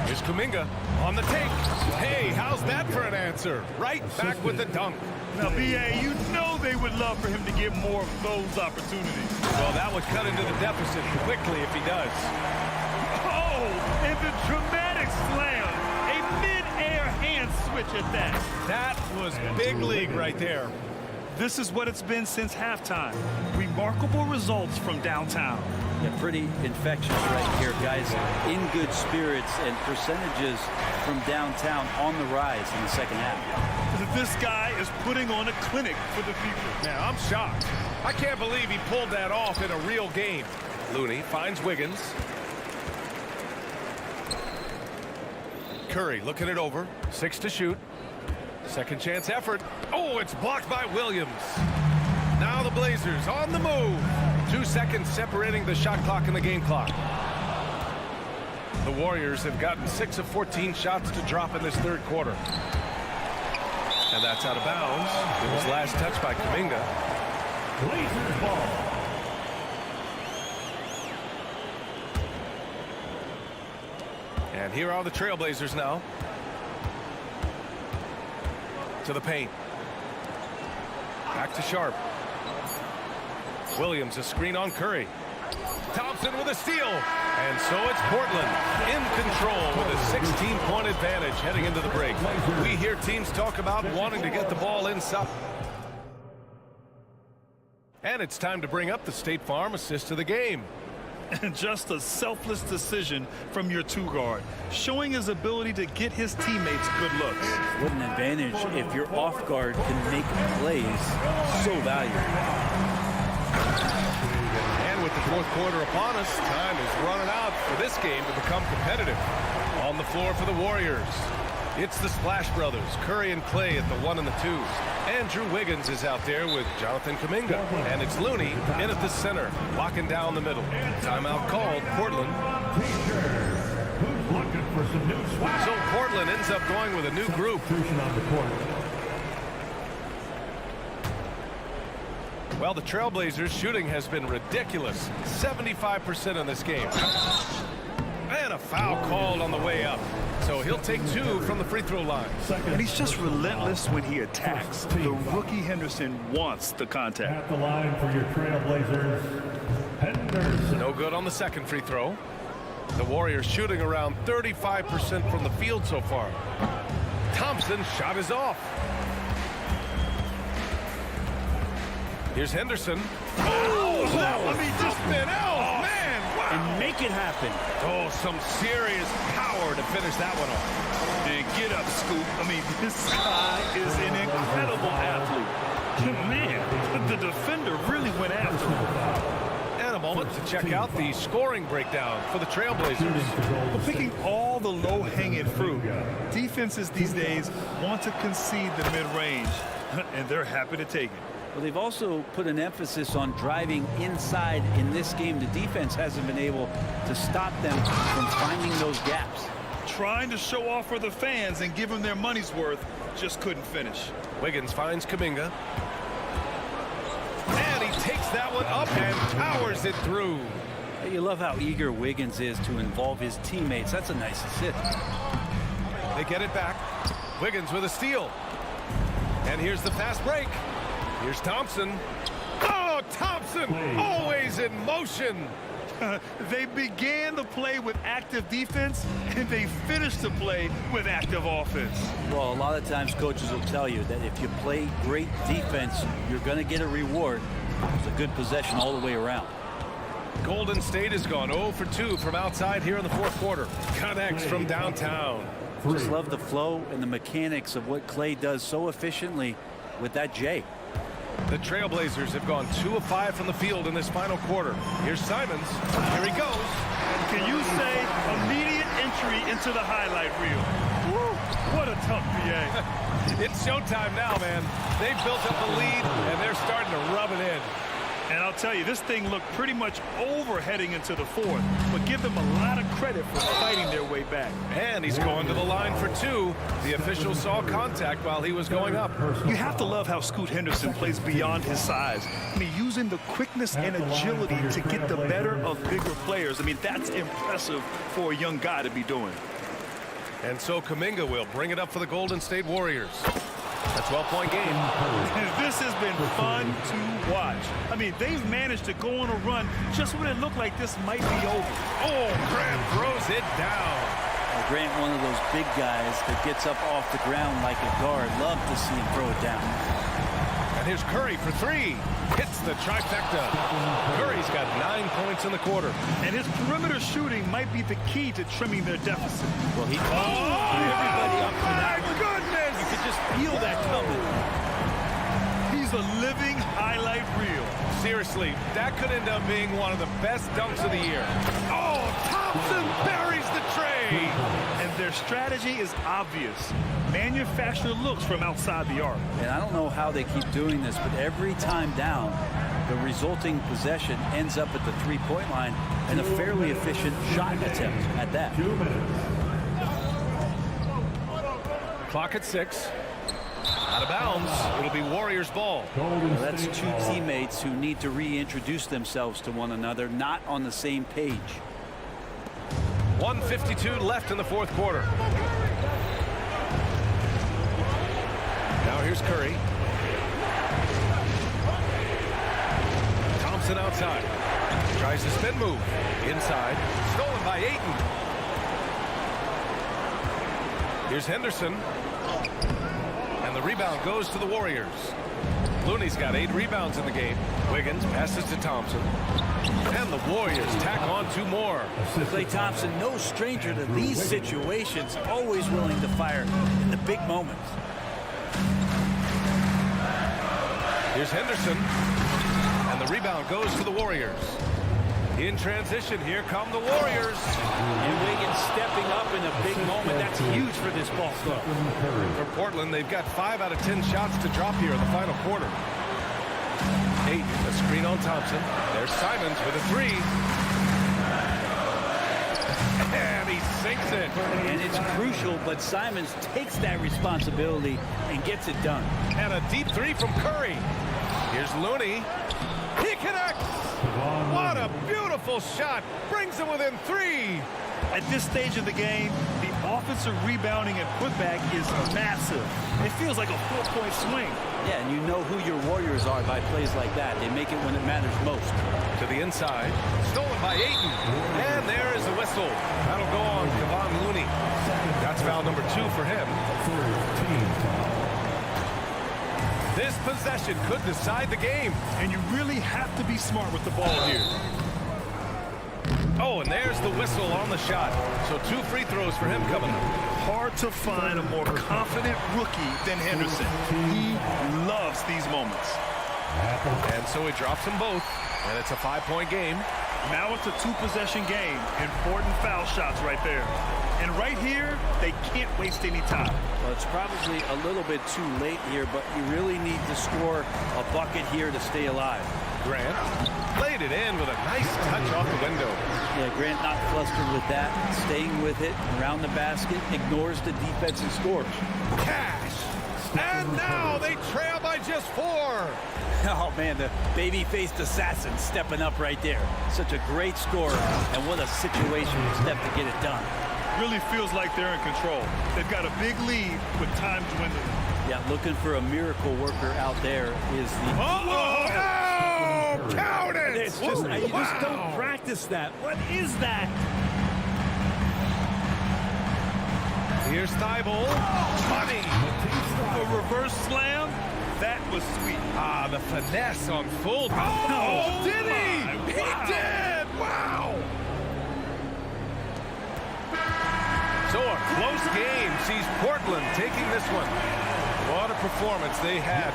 Here's Kuminga on the take. Hey, how's that for an answer? Right back with the dunk. Now, B.A., you know they would love for him to get more of those opportunities. Well, that would cut into the deficit quickly if he does. Oh, and the dramatic slam. A mid-air hand switch at that. That was big league right there. This is what it's been since halftime. Remarkable results from downtown. Yeah, pretty infectious right here, guys. In good spirits and percentages from downtown on the rise in the second half. This guy is putting on a clinic for the people. Man, I'm shocked. I can't believe he pulled that off in a real game. Looney finds Wiggins. Curry looking it over. 6 to shoot. Second chance effort. Oh, it's blocked by Williams. Now the Blazers on the move. 2 seconds separating the shot clock and the game clock. The Warriors have gotten 6 of 14 shots to drop in this third quarter. And that's out of bounds. It was last touched by Kuminga. Blazers ball. And here are the Trailblazers now. To the paint. Back to Sharp. Williams a screen on Curry. Thompson with a steal. And so it's Portland in control with a 16-point advantage heading into the break. We hear teams talk about wanting to get the ball inside. And it's time to bring up the State Farm assist of the game. And just a selfless decision from your two-guard, showing his ability to get his teammates good looks. What an advantage if your off guard can make plays so valuable. And with the fourth quarter upon us, time is running out for this game to become competitive. On the floor for the Warriors, it's the Splash Brothers, Curry and Clay at the 1 and the 2s. Andrew Wiggins is out there with Jonathan Kuminga. And it's Looney in at the center, locking down the middle. Timeout called, Portland. Who's looking for some new swag? So Portland ends up going with a new group. On the court. Well, the Trailblazers' shooting has been ridiculous. 75% in this game. And a foul called on the way up. So he'll take 2 from the free throw line. And he's just relentless when he attacks. The rookie Henderson wants the contact. At the line for your Trailblazers, Henderson. No good on the second free throw. The Warriors shooting around 35% from the field so far. Thompson's shot is off. Here's Henderson. Oh, I mean, just been out, man. Wow. And make it happen. Oh, some serious power to finish that one off. And get up, Scoop. I mean, this guy is an incredible athlete. Man, the defender really went after him. And a moment to check out the scoring breakdown for the Trailblazers. Well, picking all the low-hanging fruit, defenses these days want to concede the mid-range, and they're happy to take it. Well, they've also put an emphasis on driving inside in this game. The defense hasn't been able to stop them from finding those gaps. Trying to show off for the fans and give them their money's worth, just couldn't finish. Wiggins finds Kuminga. And he takes that one up and powers it through. You love how eager Wiggins is to involve his teammates. That's a nice assist. They get it back. Wiggins with a steal. And here's the fast break. Here's Thompson. Oh, Thompson, always in motion. They began the play with active defense, and they finished the play with active offense. Well, a lot of times coaches will tell you that if you play great defense, you're going to get a reward. It's a good possession all the way around. Golden State has gone 0 for 2 from outside here in the fourth quarter. Connects from downtown. Just love the flow and the mechanics of what Clay does so efficiently with that J. The Trailblazers have gone 2 of 5 from the field in this final quarter. Here's Simons. Here he goes. Can you say immediate entry into the highlight reel? Woo, what a tough PA. It's showtime now, man. They've built up a lead, and they're starting to rub it in. And I'll tell you, this thing looked pretty much over heading into the fourth, but give them a lot of credit for fighting their way back. And he's going to the line for 2. The official saw contact while he was going up. You have to love how Scoot Henderson plays beyond his size. I mean, using the quickness and agility to get the better of bigger players. I mean, that's impressive for a young guy to be doing. And so Kuminga will bring it up for the Golden State Warriors. A 12-point game. This has been fun to watch. I mean, they've managed to go on a run just when it looked like this might be over. Oh, Grant throws it down. Grant, one of those big guys that gets up off the ground like a guard. Love to see him throw it down. And here's Curry for three. Hits the trifecta. Curry's got 9 points in the quarter. And his perimeter shooting might be the key to trimming their deficit. Well, he everybody up for that my one. goodness! You could just feel that coming. He's a living highlight reel. Seriously, that could end up being one of the best dunks of the year. Oh, Thompson buries the tray. And their strategy is obvious. Manufacture looks from outside the arc. And I don't know how they keep doing this, but every time down, the resulting possession ends up at the three-point line and a fairly efficient shot attempt at that. 2 minutes. Clock at 6. Out of bounds. It'll be Warriors ball. Well, that's two teammates who need to reintroduce themselves to one another, not on the same page. 1:52 left in the fourth quarter. Now here's Curry. Thompson outside. Tries a spin move. Inside. Stolen by Ayton. Here's Henderson. And the rebound goes to the Warriors. Looney's got 8 rebounds in the game. Wiggins passes to Thompson. And the Warriors tack on 2 more. Klay Thompson, no stranger to these situations, always willing to fire in the big moments. Here's Henderson. And the rebound goes to the Warriors. In transition, here come the Warriors. And Wiggins stepping up in a big moment. That's huge for this ball club. For Portland, they've got 5 out of 10 shots to drop here in the final quarter. 8, a screen on Thompson. There's Simons with a 3. And he sinks it. And it's crucial, but Simons takes that responsibility and gets it done. And a deep 3 from Curry. Here's Looney. He connects. What a beautiful shot. Brings him within 3. At this stage of the game, the offensive rebounding and putback is massive. It feels like a 4-point swing. Yeah, and you know who your Warriors are by plays like that. They make it when it matters most. To the inside. Stolen by Ayton. And there is a whistle. That'll go on Kevon Looney. That's foul number 2 for him. This possession could decide the game. And you really have to be smart with the ball here. Oh, and there's the whistle on the shot. So 2 free throws for him coming up. Hard to find a more confident rookie than Henderson. He loves these moments. And so he drops them both. And it's a 5-point game. Now it's a 2-possession game. Important foul shots right there. And right here, they can't waste any time. Well, it's probably a little bit too late here, but you really need to score a bucket here to stay alive. Grant laid it in with a nice touch off the window. Yeah, Grant not flustered with that, staying with it around the basket, ignores the defense and scores. Cash! And now they trail by just 4. Oh, man, the baby-faced assassin stepping up right there. Such a great scorer, and what a situational step to get it done. Really feels like they're in control. They've got a big lead with time dwindling. Yeah, looking for a miracle worker out there is the... Oh, count it! It's just, you just don't practice that. What is that? Here's Thibault. Money. A reverse slam? That was sweet. Ah, the finesse on full. Oh, did he? He did! Wow! So a close game sees Portland taking this one. What a performance they had.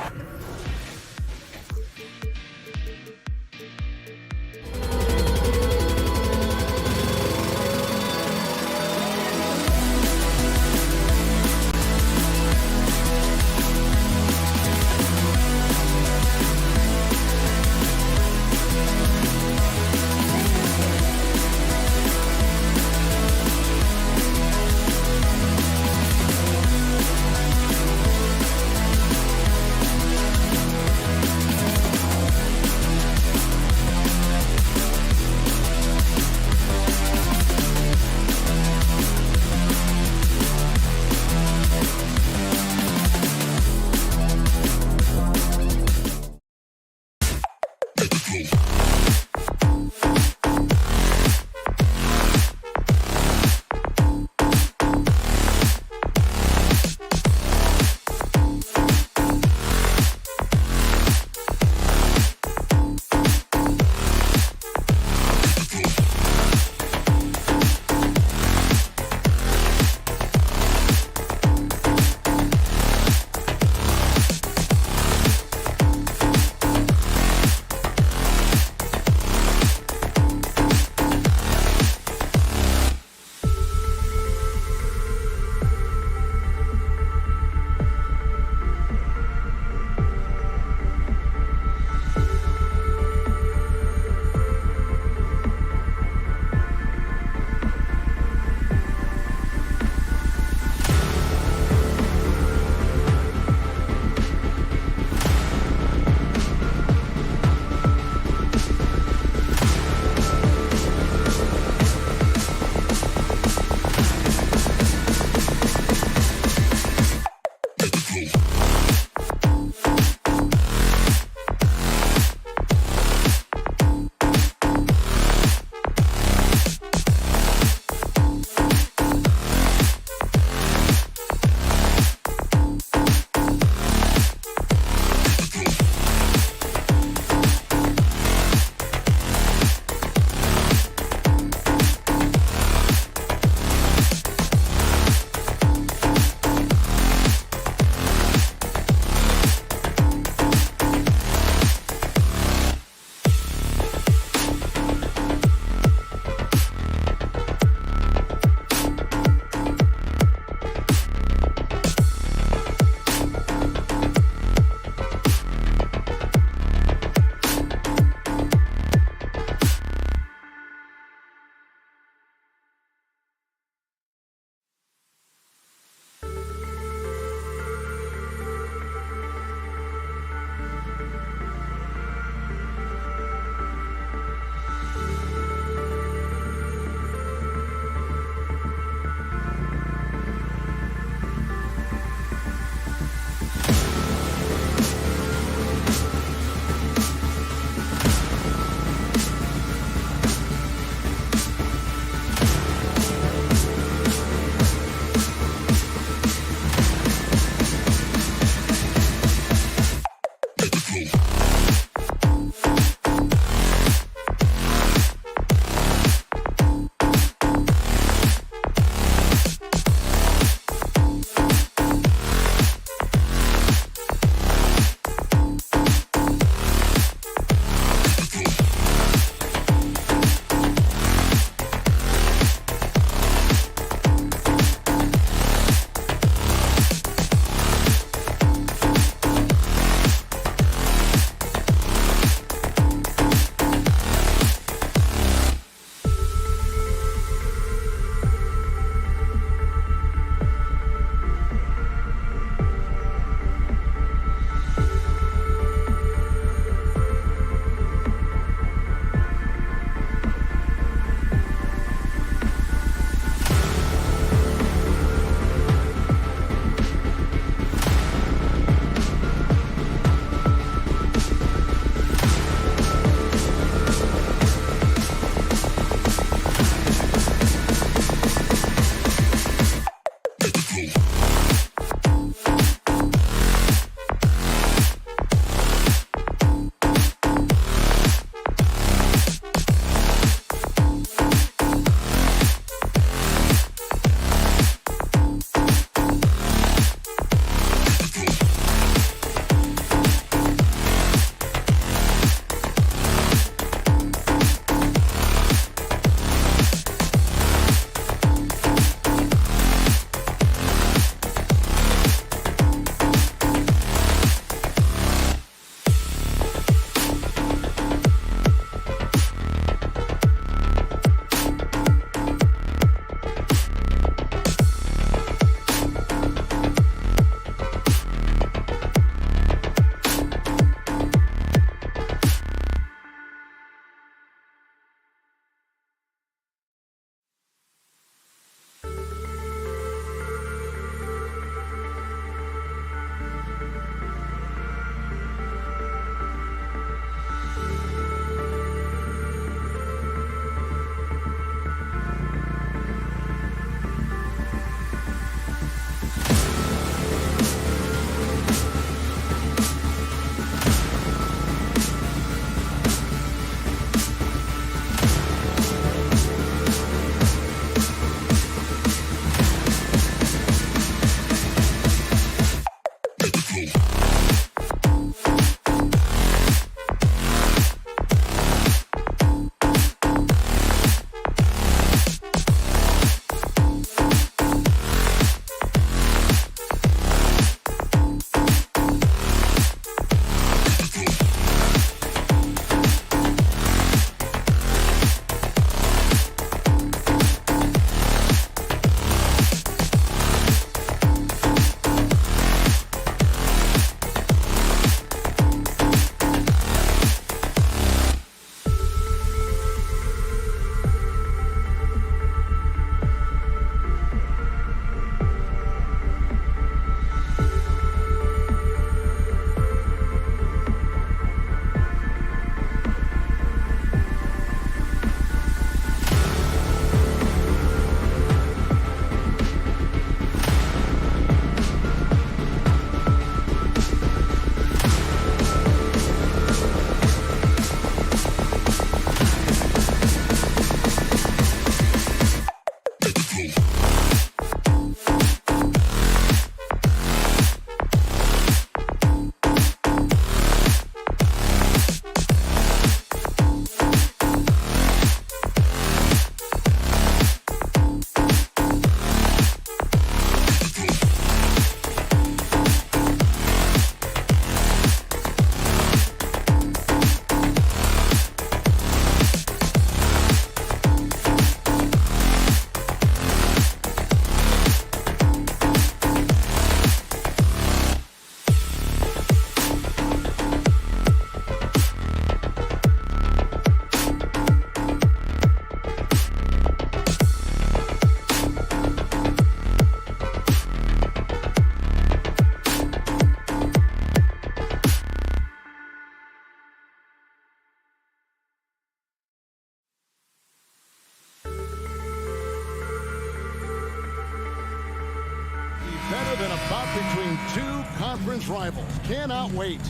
better than a bout between two conference rivals. Cannot wait.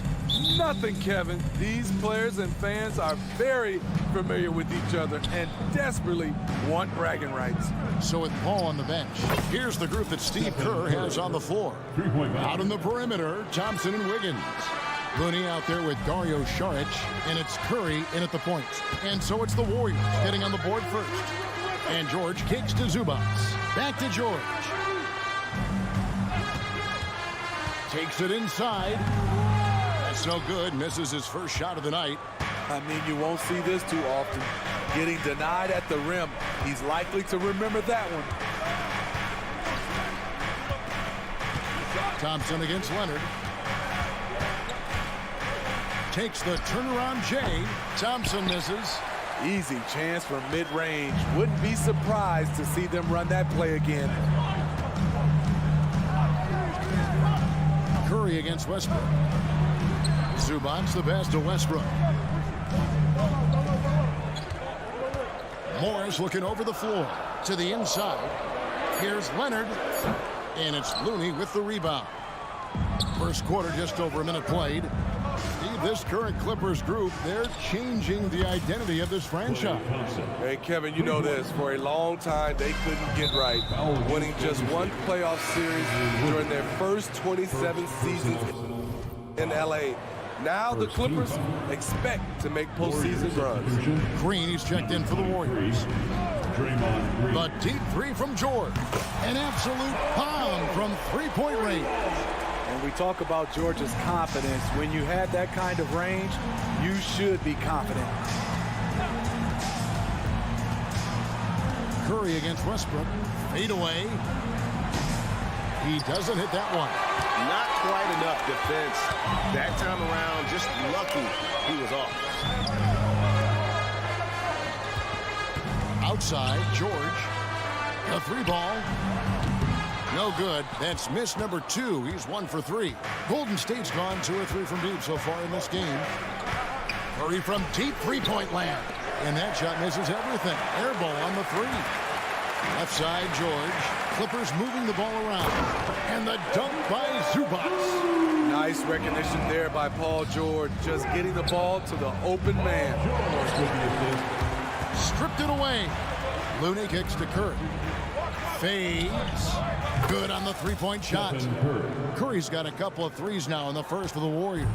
Nothing, Kevin. These players and fans are very familiar with each other and desperately want bragging rights. So with Paul on the bench, here's the group that Steve Kerr has on the floor. Out on the perimeter, Thompson and Wiggins. Looney out there with Dario Saric, and it's Curry in at the point. And so it's the Warriors getting on the board first. And George kicks to Zubats. Back to George. Takes it inside. That's no good. Misses his first shot of the night. I mean, you won't see this too often. Getting denied at the rim. He's likely to remember that one. Thompson against Leonard. Takes the turnaround J. Thompson misses. Easy chance for mid-range. Wouldn't be surprised to see them run that play again. Curry against Westbrook. Zubats the pass to Westbrook. Morris looking over the floor to the inside. Here's Leonard. And it's Looney with the rebound. First quarter, just over a minute played. Steve, this current Clippers group, they're changing the identity of this franchise. Hey, Kevin, you know this. For a long time, they couldn't get right. Winning just one playoff series during their first 27 seasons in LA. Now the Clippers expect to make postseason runs. Green, he's checked in for the Warriors. The deep three from George. An absolute bomb from three-point range. And we talk about George's confidence. When you have that kind of range, you should be confident. Curry against Westbrook. Fade away. He doesn't hit that one. Not quite enough defense. That time around, just lucky he was off. Outside, George. The three ball. No good. That's miss number 2. He's 1 for 3. Golden State's gone 2 or 3 from deep so far in this game. Curry from deep three-point land. And that shot misses everything. Air ball on the 3. Left side, George. Clippers moving the ball around. And the dunk by Zubats. Nice recognition there by Paul George. Just getting the ball to the open man. Stripped it away. Looney kicks to Curry. Fades. Good on the three-point shot. Curry's got a couple of threes now in the first for the Warriors.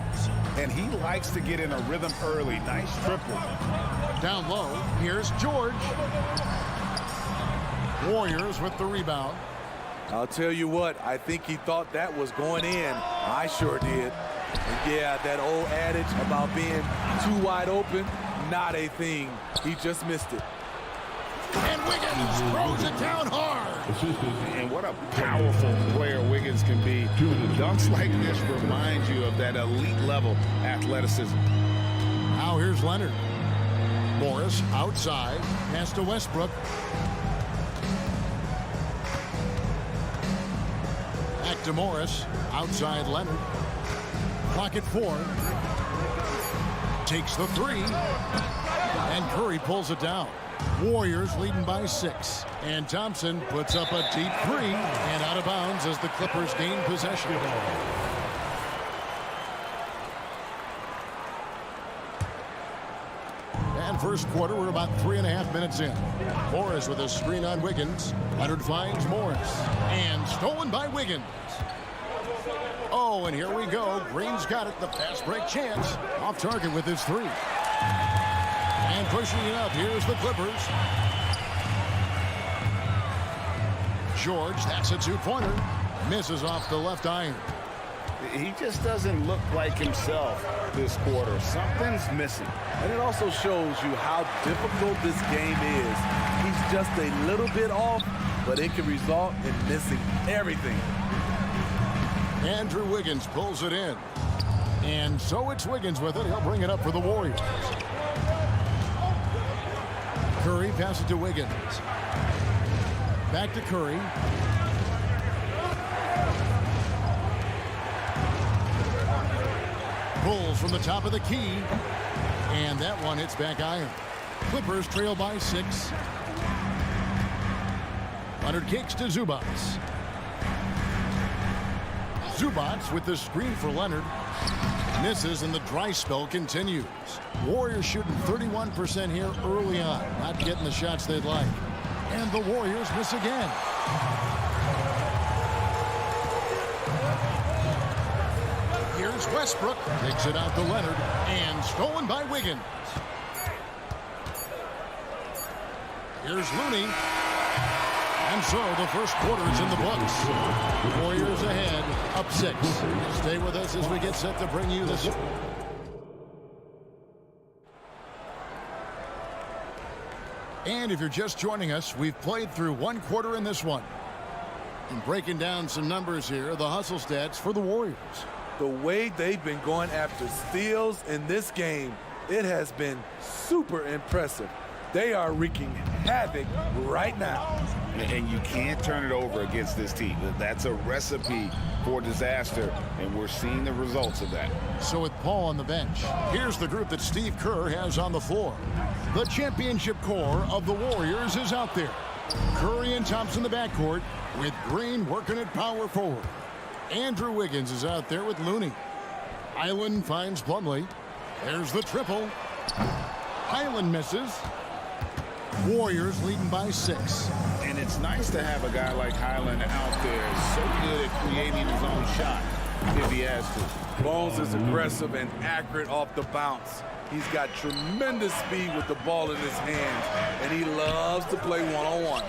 And he likes to get in a rhythm early. Nice triple. Down low, here's George. Warriors with the rebound. I'll tell you what, I think he thought that was going in. I sure did. And yeah, that old adage about being too wide open, not a thing. He just missed it. And Wiggins throws it down hard. And what a powerful player Wiggins can be. Dunks like this remind you of that elite level athleticism. Now here's Leonard. Morris outside. Pass to Westbrook. Back to Morris. Outside Leonard. Clock at 4. Takes the 3. And Curry pulls it down. Warriors leading by 6. And Thompson puts up a deep 3 and out of bounds as the Clippers gain possession. And first quarter, we're about 3.5 minutes in. Morris with a screen on Wiggins. Leonard finds Morris. And stolen by Wiggins. Oh, and here we go. Green's got it. The fast break chance. Off target with his 3. And pushing it up, here's the Clippers. George, that's a 2-pointer. Misses off the left iron. He just doesn't look like himself this quarter. Something's missing. And it also shows you how difficult this game is. He's just a little bit off, but it can result in missing everything. Andrew Wiggins pulls it in. And so it's Wiggins with it. He'll bring it up for the Warriors. Curry passes to Wiggins. Back to Curry. Pulls from the top of the key. And that one hits back iron. Clippers trail by 6. Leonard kicks to Zubats. Zubats with the screen for Leonard. Misses and the dry spell continues. Warriors shooting 31% here early on. Not getting the shots they'd like. And the Warriors miss again. Here's Westbrook. Takes it out to Leonard. And stolen by Wiggins. Here's Looney. And so the first quarter is in the books. Warriors ahead, up 6. Stay with us as we get set to bring you this. And if you're just joining us, we've played through one quarter in this one. And breaking down some numbers here, the hustle stats for the Warriors. The way they've been going after steals in this game, it has been super impressive. They are wreaking havoc right now. And you can't turn it over against this team. That's a recipe for disaster, and we're seeing the results of that. So with Paul on the bench, here's the group that Steve Kerr has on the floor. The championship core of the Warriors is out there. Curry and Thompson in the backcourt, with Green working at power forward. Andrew Wiggins is out there with Looney. Highland finds Plumlee. There's the triple. Highland misses. Warriors leading by 6. And it's nice to have a guy like Highland out there, so good at creating his own shot if he has to. Bones is aggressive and accurate off the bounce. He's got tremendous speed with the ball in his hands, and he loves to play one-on-one.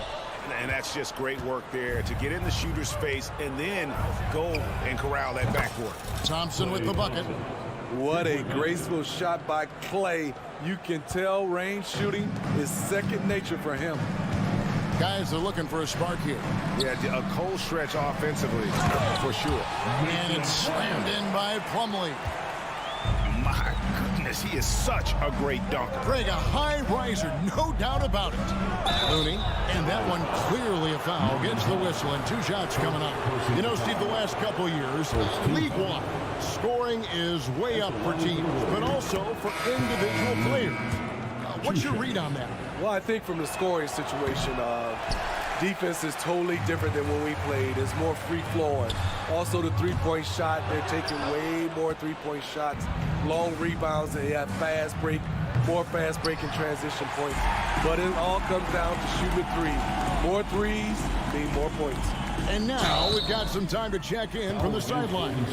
And that's just great work there to get in the shooter's face and then go and corral that backcourt. Thompson with the bucket. What a graceful shot by Clay. You can tell range shooting is second nature for him. Guys are looking for a spark here. Yeah, a cold stretch offensively, for sure. And it's slammed in by Plumlee. My goodness, he is such a great dunker. Greg, a high riser, no doubt about it. Looney, and that one clearly a foul. Gets the whistle, and 2 shots coming up. You know, Steve, the last couple years, league-wide, scoring is way up for teams, but also for individual players. What's your read on that? Well, I think from the scoring situation, defense is totally different than when we played. It's more free-flowing. Also, the three-point shot, they're taking way more three-point shots, long rebounds, and they have fast break, more fast break and transition points. But it all comes down to shooting a 3. More threes mean more points. And now we've got some time to check in from the sidelines.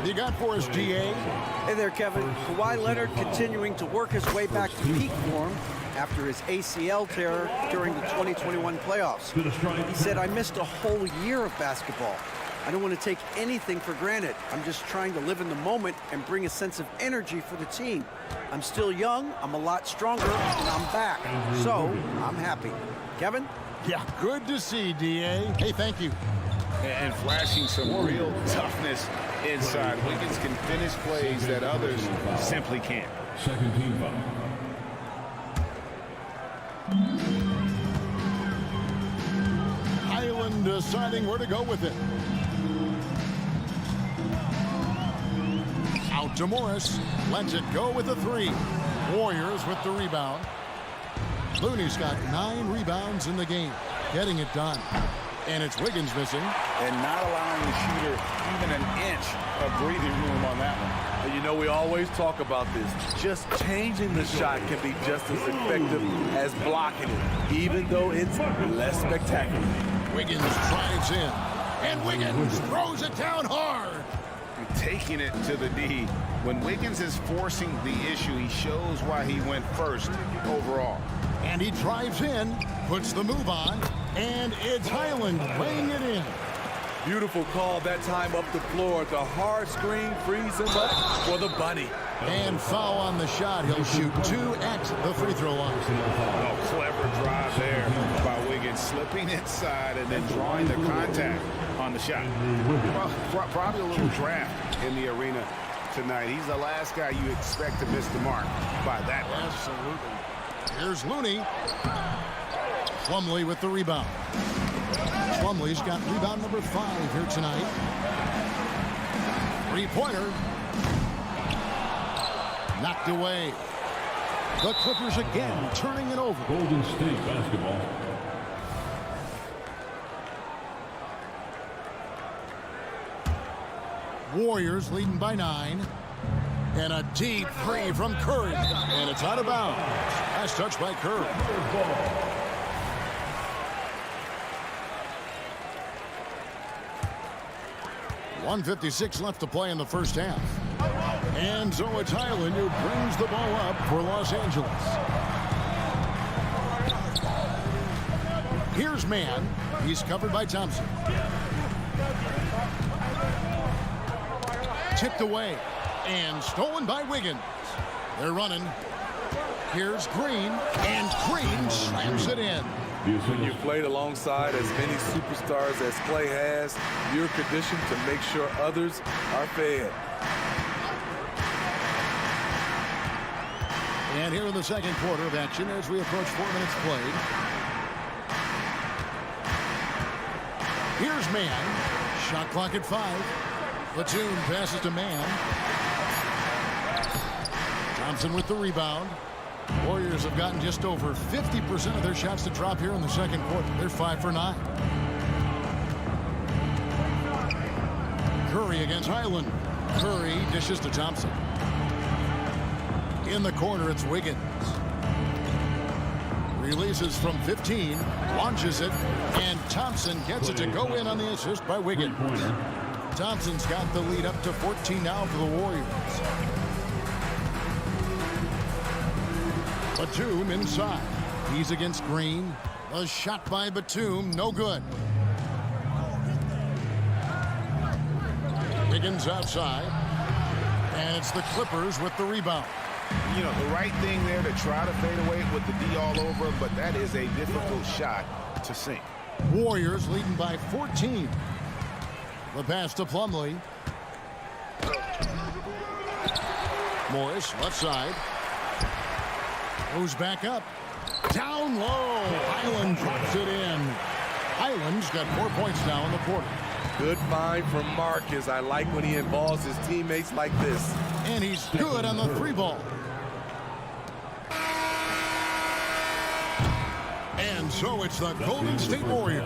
You got for us, GA? Hey there, Kevin. Kawhi Leonard continuing to work his way back to peak form after his ACL tear during the 2021 playoffs. He said, I missed a whole year of basketball. I don't want to take anything for granted. I'm just trying to live in the moment and bring a sense of energy for the team. I'm still young, I'm a lot stronger, and I'm back. So, I'm happy. Kevin? Yeah, good to see, DA. Hey, thank you. And flashing some real toughness inside. Wiggins can finish plays that others simply can't. Second team foul. Highland deciding where to go with it. Out to Morris. Lets it go with the 3. Warriors with the rebound. Looney's got 9 rebounds in the game. Getting it done. And it's Wiggins missing. And not allowing the shooter even an inch of breathing room on that one. And you know, we always talk about this. Just changing the shot can be just as effective as blocking it, even though it's less spectacular. Wiggins drives in. And Wiggins throws it down hard. Taking it to the D. When Wiggins is forcing the issue, he shows why he went first overall. And he drives in, puts the move on, and it's Highland laying it in. Beautiful call that time up the floor. The hard screen frees him up for the bunny. And foul on the shot. He'll shoot 2 at the free throw line. Oh, clever drive there by Wiggins, slipping inside and then drawing the contact on the shot. Well, probably a little draft in the arena tonight. He's the last guy you expect to miss the mark by that much. Absolutely. Here's Looney. Plumlee with the rebound. Plumlee's got rebound number 5 here tonight. 3-pointer. Knocked away. The Clippers again turning it over. Golden State basketball. Warriors leading by 9. And a deep three from Curry. And it's out of bounds. Last touch by Curry. 1:56 left to play in the first half. And so it's Highland who brings the ball up for Los Angeles. Here's Mann. He's covered by Thompson. Tipped away. And stolen by Wiggins. They're running. Here's Green. And Green slams it in. When you played alongside as many superstars as Clay has, you're conditioned to make sure others are fed. And here in the second quarter of action as we approach 4 minutes played. Here's Mann. Shot clock at 5. Platoon passes to Mann. Thompson with the rebound. Warriors have gotten just over 50% of their shots to drop here in the second quarter. They're 5 for 9. Curry against Highland. Curry dishes to Thompson. In the corner, it's Wiggins. Releases from 15, launches it, and Thompson gets it to go in on the assist by Wiggins. Thompson's got the lead up to 14 now for the Warriors. Batum inside. He's against Green. A shot by Batum, no good. Wiggins outside. And it's the Clippers with the rebound. You know, the right thing there to try to fade away with the D all over him, but that is a difficult shot to sink. Warriors leading by 14. The pass to Plumlee. Morris, left side. Goes back up. Down low. Highland drops it in. Highland's got 4 points now in the quarter. Good find from Marcus. I like when he involves his teammates like this. And he's good on the 3 ball. And so it's the Golden State Warriors.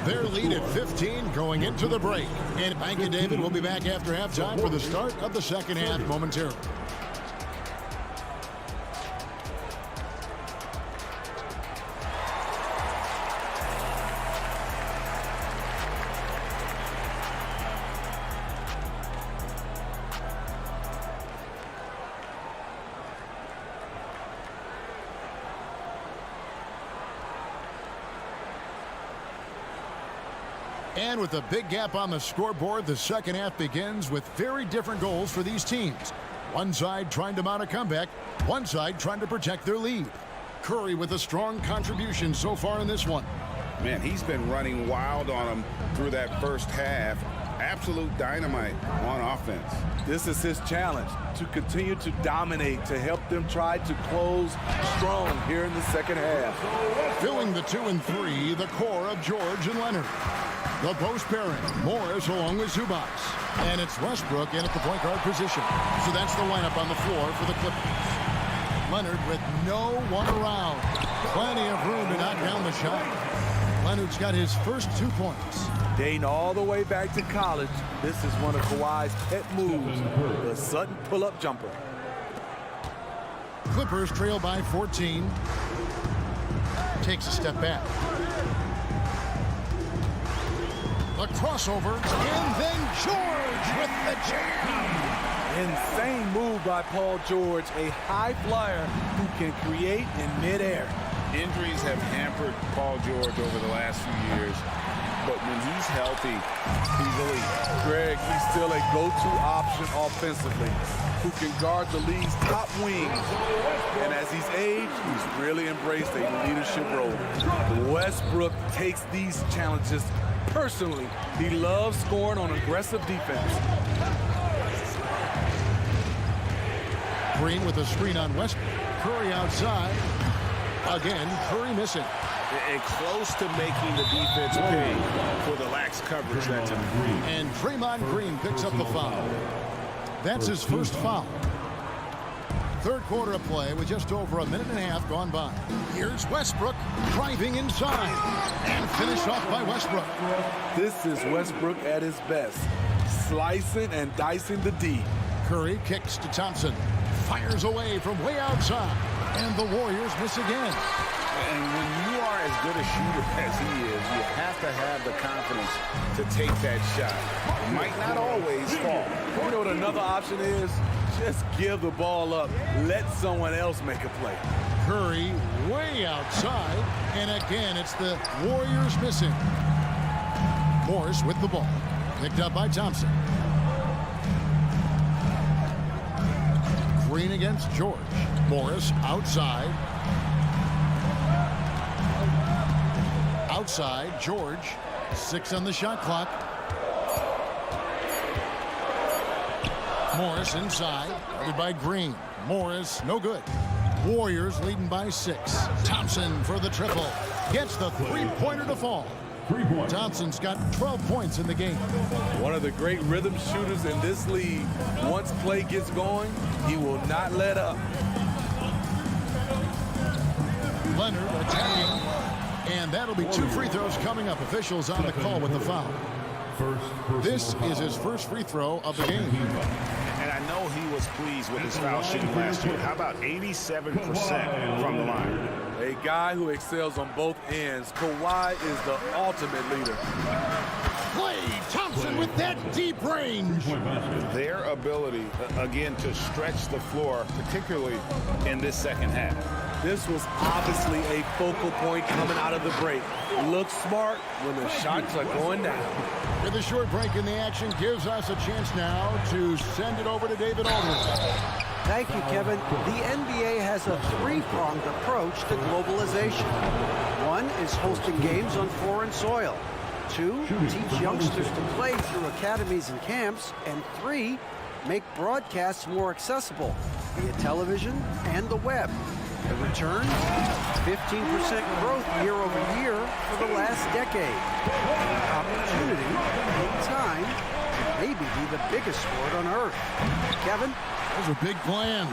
Their lead at 15 going into the break. And thank you, David. We'll be back after halftime for the start of the second half momentarily. And with a big gap on the scoreboard, the second half begins with very different goals for these teams. One side trying to mount a comeback, one side trying to protect their lead. Curry with a strong contribution so far in this one. Man, he's been running wild on him through that first half. Absolute dynamite on offense. This is his challenge, to continue to dominate, to help them try to close strong here in the second half. Filling the 2 and 3, the core of George and Leonard. The post pairing, Morris along with Zubac. And it's Westbrook in at the point guard position. So that's the lineup on the floor for the Clippers. Leonard with no one around. Plenty of room to knock down the shot. Leonard's got his first 2 points. Dating all the way back to college, this is one of Kawhi's pet moves, the sudden pull-up jumper. Clippers trail by 14. Takes a step back. A crossover, and then George with the jam. Insane move by Paul George, a high flyer who can create in midair. Injuries have hampered Paul George over the last few years, but when he's healthy, he's elite. Greg, he's still a go-to option offensively, who can guard the league's top wings. And as he's aged, he's really embraced a leadership role. Westbrook takes these challenges personally. He loves scoring on aggressive defense. Green with a screen on Westbrook. Curry outside. Again, Curry missing. And close to making the defense pay for the lax coverage that time. And Draymond Green picks up the foul. That's his first foul. Third quarter of play with just over a minute and a half gone by. Here's Westbrook driving inside and finished off by Westbrook. This is Westbrook at his best. slicing and dicing the D. Curry kicks to Thompson. Fires away from way outside. And the Warriors miss again. And when you are as good a shooter as he is, you have to have the confidence to take that shot. It might not always fall. You know what another option is? Just give the ball up. Let someone else make a play. Curry way outside. And again, it's the Warriors missing. Morris with the ball. Picked up by Thompson. Green against George. Morris outside. Outside, George. 6 on the shot clock. Morris inside. Guarded by Green. Morris, no good. Warriors leading by 6. Thompson for the triple. Gets the three-pointer to fall. Thompson's got 12 points in the game. One of the great rhythm shooters in this league. Once play gets going, he will not let up. Leonard attacking. And that'll be 2 free throws coming up. Officials on the call with the foul. This is his first free throw of the game. And I know he was pleased with his foul shooting last year. How about 87% from the line? A guy who excels on both ends. Kawhi is the ultimate leader. Klay Thompson with that deep range. Their ability, again, to stretch the floor, particularly in this second half. This was obviously a focal point coming out of the break. Looks smart when the shots are going down. With a short break in the action, gives us a chance now to send it over to David Aldridge. Thank you, Kevin. The NBA has a three-pronged approach to globalization. 1 is hosting games on foreign soil. 2, teach youngsters to play through academies and camps. And 3, make broadcasts more accessible via television and the web. The return, 15% growth year over year for the last decade. Opportunity, in time, to maybe be the biggest sport on earth. Kevin? Those are big plans.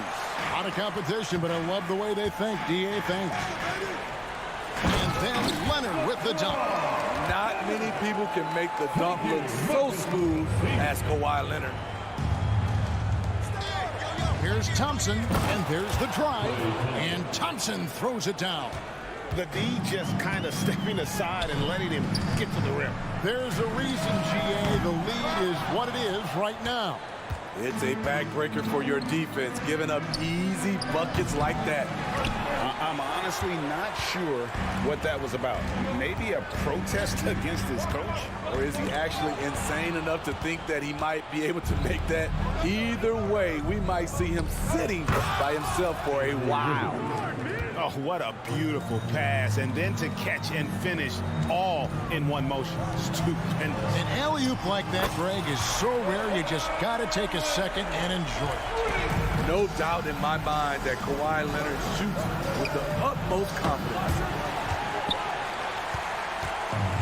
Out of competition, but I love the way they think. D.A., thanks. And then Leonard with the dunk. Not many people can make the dunk look so smooth as Kawhi Leonard. Here's Thompson, and there's the drive. And Thompson throws it down. The D just kind of stepping aside and letting him get to the rim. There's a reason, G.A., the lead is what it is right now. It's a backbreaker for your defense, giving up easy buckets like that. I'm honestly not sure what that was about. Maybe a protest against his coach? Or is he actually insane enough to think that he might be able to make that? Either way, we might see him sitting by himself for a while. Oh, what a beautiful pass. And then to catch and finish all in one motion. Stupendous. An alley-oop like that, Greg, is so rare you just got to take a second and enjoy it. No doubt in my mind that Kawhi Leonard shoots with the utmost confidence.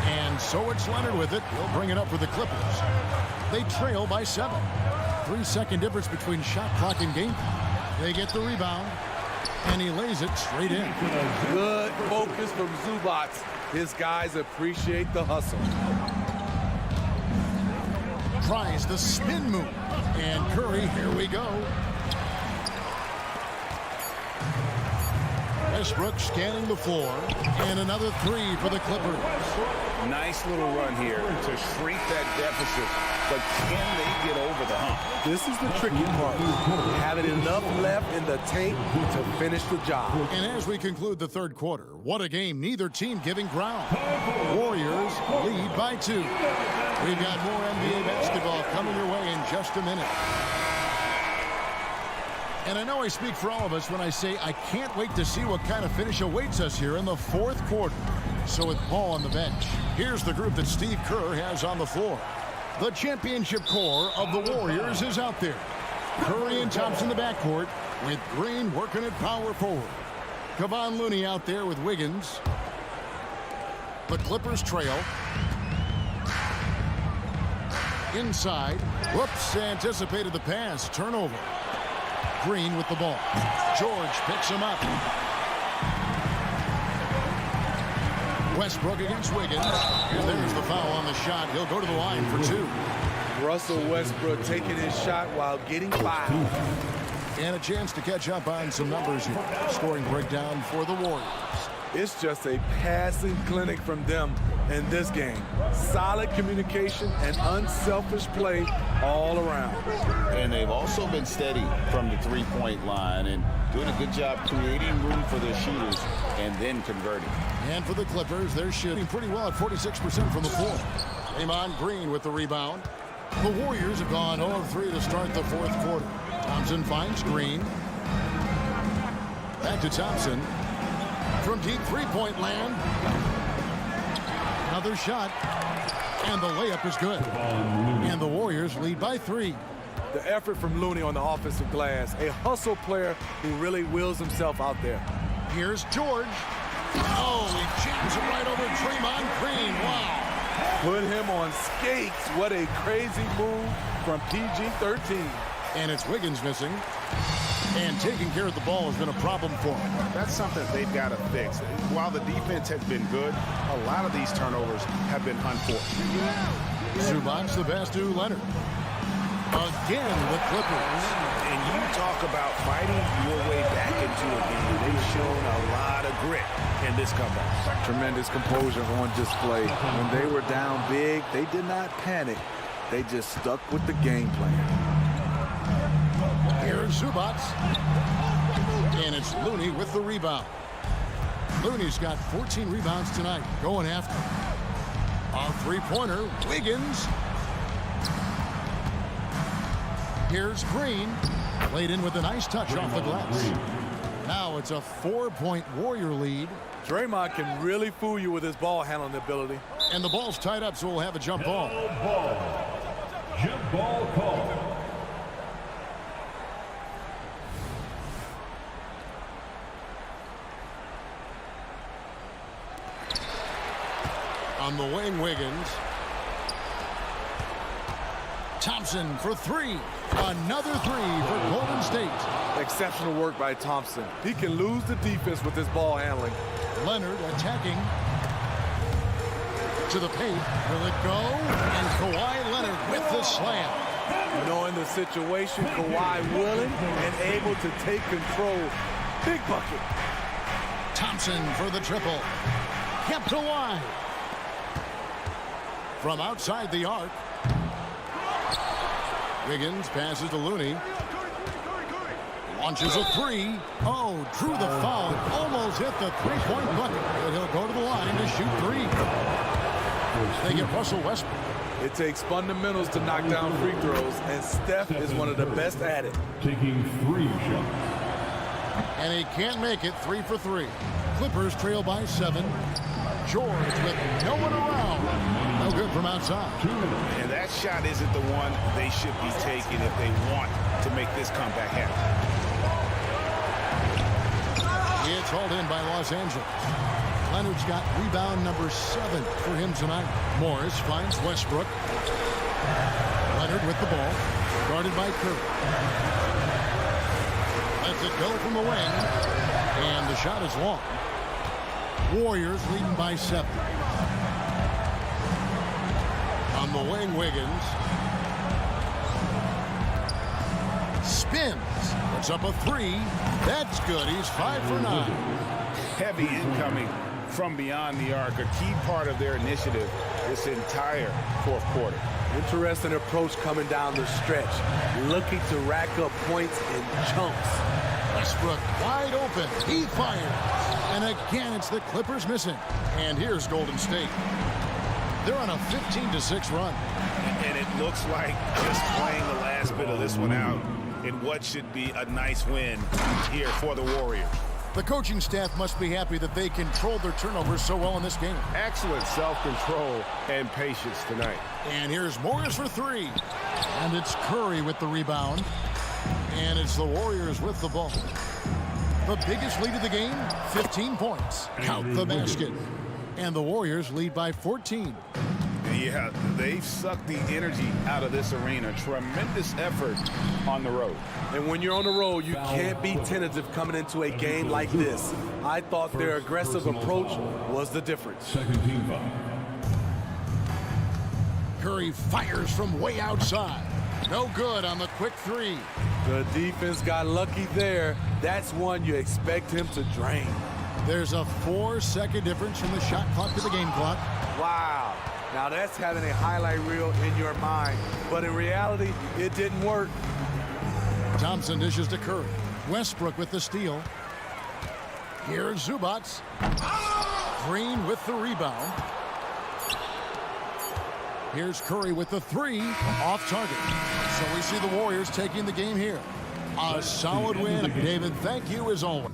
And so it's Leonard with it. He'll bring it up for the Clippers. They trail by 7. 3-second difference between shot clock and game. They get the rebound. And he lays it straight in. Good focus from Zubac. His guys appreciate the hustle. Tries the spin move. And Curry, here we go. Westbrook scanning the floor. And another 3 for the Clippers. Nice little run here to shrink that deficit. But can they get over the hump? This is the tricky part. Having enough left in the tank to finish the job. And as we conclude the third quarter, what a game. Neither team giving ground. Warriors lead by 2. We've got more NBA basketball coming your way in just a minute. And I know I speak for all of us when I say I can't wait to see what kind of finish awaits us here in the fourth quarter. So with Paul on the bench, here's the group that Steve Kerr has on the floor. The championship core of the Warriors is out there. Curry and Thompson in the backcourt with Green working at power forward. Kevon Looney out there with Wiggins. The Clippers trail. Inside. Whoops, anticipated the pass. Turnover. Green with the ball. George picks him up. Westbrook against Wiggins. And there's the foul on the shot. He'll go to the line for 2. Russell Westbrook taking his shot while getting fouled. And a chance to catch up on some numbers here. Scoring breakdown for the Warriors. It's just a passing clinic from them in this game. Solid communication and unselfish play all around. And they've also been steady from the three-point line and doing a good job creating room for their shooters and then converting. And for the Clippers, they're shooting pretty well at 46% from the floor. Draymond Green with the rebound. The Warriors have gone 0-3 to start the fourth quarter. Thompson finds Green. Back to Thompson. From deep three-point land. Another shot. And the layup is good. And the Warriors lead by 3. The effort from Looney on the offensive glass. A hustle player who really wills himself out there. Here's George. Oh, he jams it right over Draymond Green. Wow. Put him on skates. What a crazy move from PG-13. And it's Wiggins missing. And taking care of the ball has been a problem for him. That's something they've got to fix. While the defense has been good, a lot of these turnovers have been unfortunate. Zubac the pass to Leonard. Again with Clippers. And you talk about fighting your way back into a game. They've shown a lot of grit in this comeback. Tremendous composure on display. When they were down big, they did not panic. They just stuck with the game plan. Here's Zubac. And it's Looney with the rebound. Looney's got 14 rebounds tonight. Going after. A three-pointer. Wiggins. Here's Green. Laid in with a nice touch off the glass. Now it's a 4-point Warrior lead. Draymond can really fool you with his ball handling ability. And the ball's tied up, so we'll have a jump ball. Jump ball call. On the wing, Wiggins. Thompson for 3. Another 3 for Golden State. Exceptional work by Thompson. He can lose the defense with his ball handling. Leonard attacking. To the paint. Will it go? And Kawhi Leonard with the slam. Knowing the situation, Kawhi willing and able to take control. Big bucket. Thompson for the triple. Kept alive. From outside the arc. Wiggins passes to Looney. Launches a 3. Oh, drew the foul. Almost hit the three-point bucket. But he'll go to the line to shoot 3. They get Russell Westbrook. It takes fundamentals to knock down free throws, and Steph is one of the best at it. Taking 3 shots. And he can't make it. 3 for 3. Clippers trail by 7. George with no one around. No good from outside. And that shot isn't the one they should be taking if they want to make this comeback happen. It's hauled in by Los Angeles. Leonard's got rebound number 7 for him tonight. Morris finds Westbrook. Leonard with the ball. Guarded by Curry. Lets it go from the wing. And the shot is long. Warriors leading by 7. On the wing, Wiggins. Spins. Puts up a 3. That's good. He's 5 for 9. Heavy incoming from beyond the arc. A key part of their initiative this entire fourth quarter. Interesting approach coming down the stretch. Looking to rack up points in chunks. Westbrook wide open. He fires. And again, it's the Clippers missing. And here's Golden State. They're on a 15-6 run. And it looks like just playing the last bit of this one out in what should be a nice win here for the Warriors. The coaching staff must be happy that they controlled their turnovers so well in this game. Excellent self-control and patience tonight. And here's Morris for 3. And it's Curry with the rebound. And it's the Warriors with the ball. The biggest lead of the game, 15 points. Count the basket. And the Warriors lead by 14. Yeah, they've sucked the energy out of this arena. Tremendous effort on the road. And when you're on the road, you can't be tentative coming into a game like this. I thought their aggressive approach was the difference. Second team foul. Curry fires from way outside. No good on the quick three. The defense got lucky there. That's one you expect him to drain. There's a 4-second difference from the shot clock to the game clock. Wow. Now that's having a highlight reel in your mind. But in reality, it didn't work. Thompson dishes to Curry. Westbrook with the steal. Here's Zubats. Green with the rebound. Here's Curry with the three. Off target. So we see the Warriors taking the game here. A solid win. David, thank you as always.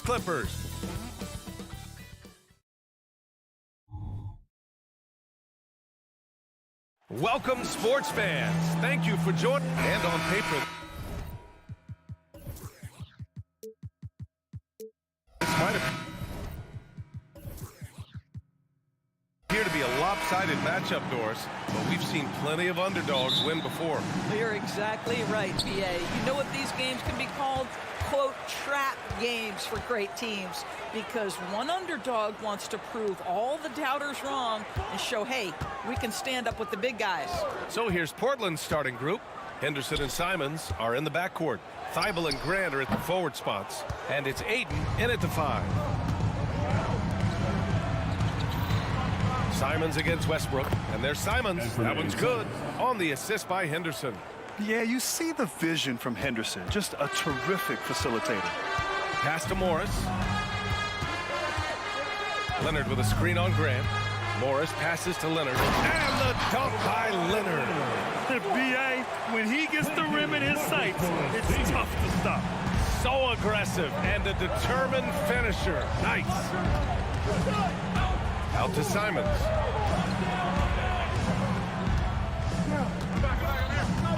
Clippers. Welcome, sports fans. Thank you for joining. And on paper, this might appear to be a lopsided matchup, Doris, but we've seen plenty of underdogs win before. You're exactly right, BA. You know what these games can be called? Quote, trap games for great teams, because one underdog wants to prove all the doubters wrong and show, hey, we can stand up with the big guys. So here's Portland's starting group. Henderson and Simons are in the backcourt. Thibault and Grant are at the forward spots. And it's Ayton in at the 5. Simons against Westbrook. And there's Simons. That one's good. On the assist by Henderson. Yeah, you see the vision from Henderson. Just a terrific facilitator. Pass to Morris. Leonard with a screen on Grant. Morris passes to Leonard. And the dunk by Leonard. The BA, when he gets the rim in his sights, it's tough to stop. So aggressive and a determined finisher. Nice. Out to Simons.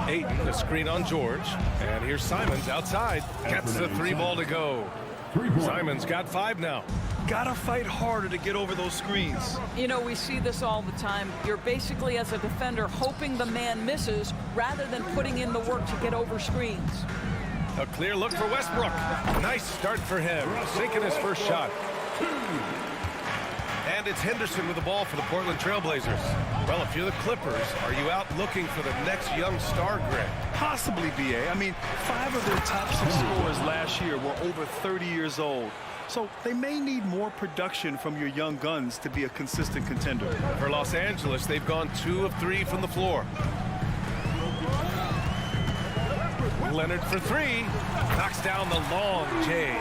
Ayton, the screen on George. And here's Simons outside. Gets the 3 ball to go. Simons got 5 now. Gotta fight harder to get over those screens. You know, we see this all the time. You're basically, as a defender, hoping the man misses rather than putting in the work to get over screens. A clear look for Westbrook. Nice start for him. Sinking his first shot. And it's Henderson with the ball for the Portland Trailblazers. Well, if you're the Clippers, are you out looking for the next young star, Grant? Possibly, BA. I mean, 5 of their top 6 scorers last year were over 30 years old. So they may need more production from your young guns to be a consistent contender. For Los Angeles, they've gone 2 of 3 from the floor. Leonard for 3. Knocks down the long J.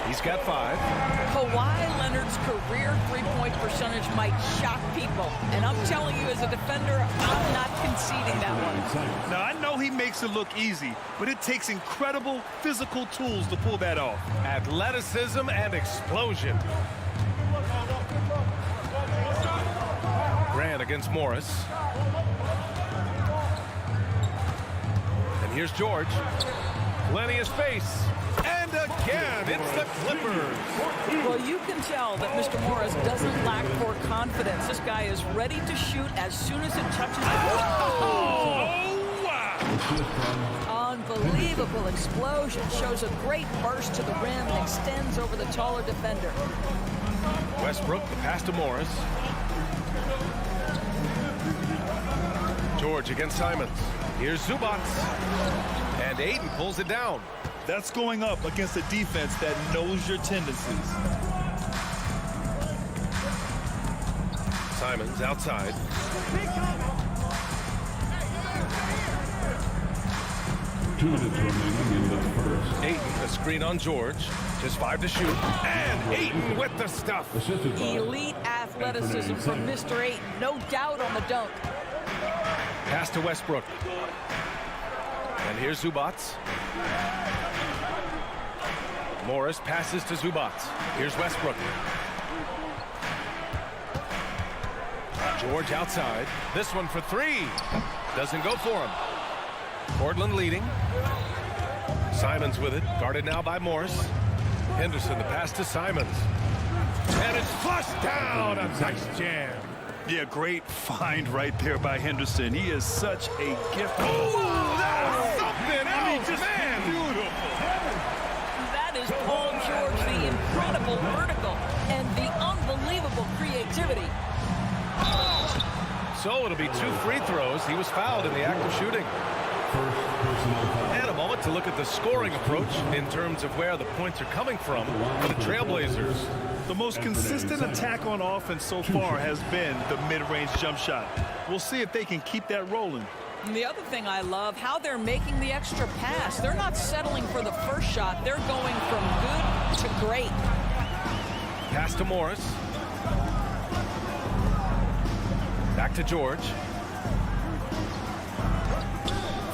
He's got 5. Kawhi Leonard's career three-point percentage might shock people. And I'm telling you, as a defender, I'm not conceding that one. Now, I know he makes it look easy, but it takes incredible physical tools to pull that off. Athleticism and explosion. Grant against Morris. And here's George. Plenty of space. And again, it's the Clippers. Well, you can tell that Mr. Morris doesn't lack for confidence. This guy is ready to shoot as soon as it touches the Unbelievable explosion. Shows a great burst to the rim and extends over the taller defender. Westbrook, the pass to Morris. George against Simons. Here's Zubac. And Ayton pulls it down. That's going up against a defense that knows your tendencies. Simons outside. Ayton, a screen on George. Just 5 to shoot. And Ayton with the stuff. Elite athleticism from Mr. Ayton. No doubt on the dunk. Pass to Westbrook. And here's Zubac. Morris passes to Zubac. Here's Westbrook. George outside. This one for 3. Doesn't go for him. Portland leading. Simons with it. Guarded now by Morris. Henderson, the pass to Simons. And it's flushed down. A nice jam. Yeah, great find right there by Henderson. He is such a gift. Oh, that's something else, man. Beautiful. That is Paul George, the incredible vertical and the unbelievable creativity. So it'll be 2 free throws. He was fouled in the act of shooting. And a moment to look at the scoring approach in terms of where the points are coming from for the Trailblazers. The most consistent attack on offense so far has been the mid-range jump shot. We'll see if they can keep that rolling. And the other thing I love, how they're making the extra pass. They're not settling for the first shot. They're going from good to great. Pass to Morris. Back to George.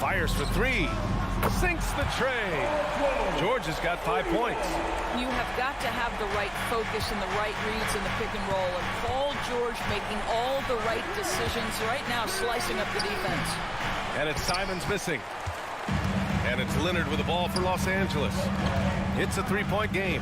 Fires for 3. Sinks the tray. George has got 5 points. You have got to have the right focus and the right reads in the pick and roll. And Paul George making all the right decisions right now, slicing up the defense. And it's Simons missing. And it's Leonard with the ball for Los Angeles. It's a 3-point game.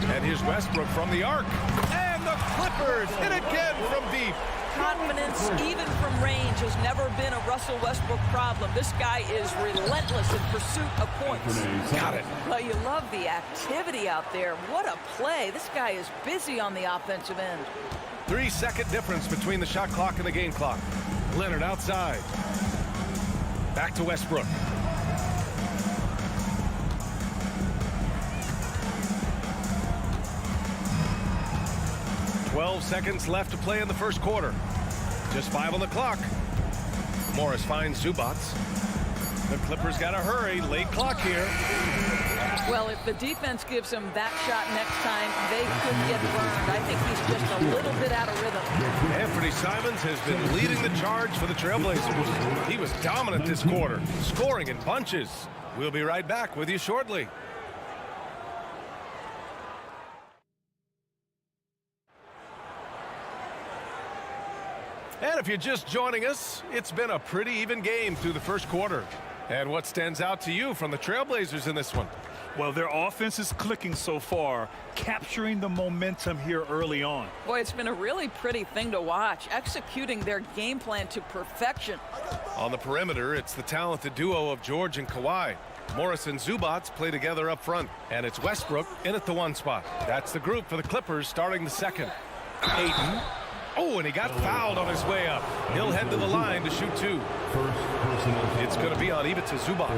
And here's Westbrook from the arc. And the Clippers hit again from deep. Confidence, even from range, has never been a Russell Westbrook problem. This guy is relentless in pursuit of points. Got it. Well, you love the activity out there. What a play. This guy is busy on the offensive end. 3-second difference between the shot clock and the game clock. Leonard outside. Back to Westbrook. 12 seconds left to play in the first quarter. Just 5 on the clock. Morris finds Zubac. The Clippers got to hurry. Late clock here. Well, if the defense gives him that shot next time, they could get burned. I think he's just a little bit out of rhythm. Anthony Simons has been leading the charge for the Trailblazers. He was dominant this quarter, scoring in bunches. We'll be right back with you shortly. And if you're just joining us, it's been a pretty even game through the first quarter. And what stands out to you from the Trailblazers in this one? Well, their offense is clicking so far, capturing the momentum here early on. Boy, it's been a really pretty thing to watch, executing their game plan to perfection. On the perimeter, it's the talented duo of George and Kawhi. Morris and Zubac play together up front, and it's Westbrook in at the 1 spot. That's the group for the Clippers starting the second. Ayton. Oh, and he got fouled on his way up. He'll head to the line to shoot 2. It's going to be on Ivica Zubac.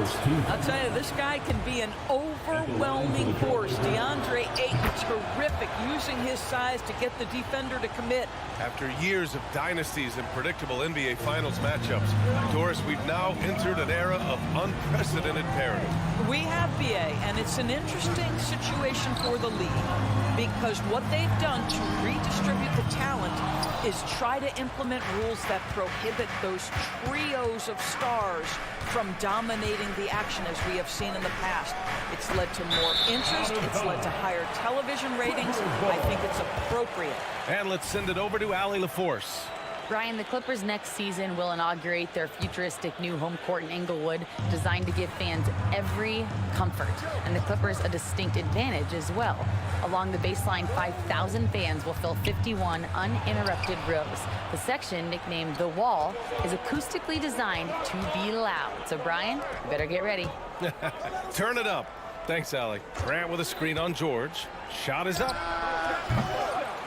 I'll tell you, this guy can be an overwhelming force. DeAndre Ayton, terrific, using his size to get the defender to commit. After years of dynasties and predictable NBA Finals matchups, Doris, we've now entered an era of unprecedented parity. We have, BA, and it's an interesting situation for the league because what they've done to redistribute the talent is try to implement rules that prohibit those trios of stars from dominating the action as we have seen in the past. It's led to more interest. It's led to higher television ratings. I think it's appropriate. And let's send it over to Allie LaForce. Brian, the Clippers next season will inaugurate their futuristic new home court in Inglewood, designed to give fans every comfort, and the Clippers a distinct advantage as well. Along the baseline, 5,000 fans will fill 51 uninterrupted rows. The section, nicknamed The Wall, is acoustically designed to be loud. So, Brian, you better get ready. Turn it up. Thanks, Allie. Grant with a screen on George. Shot is up.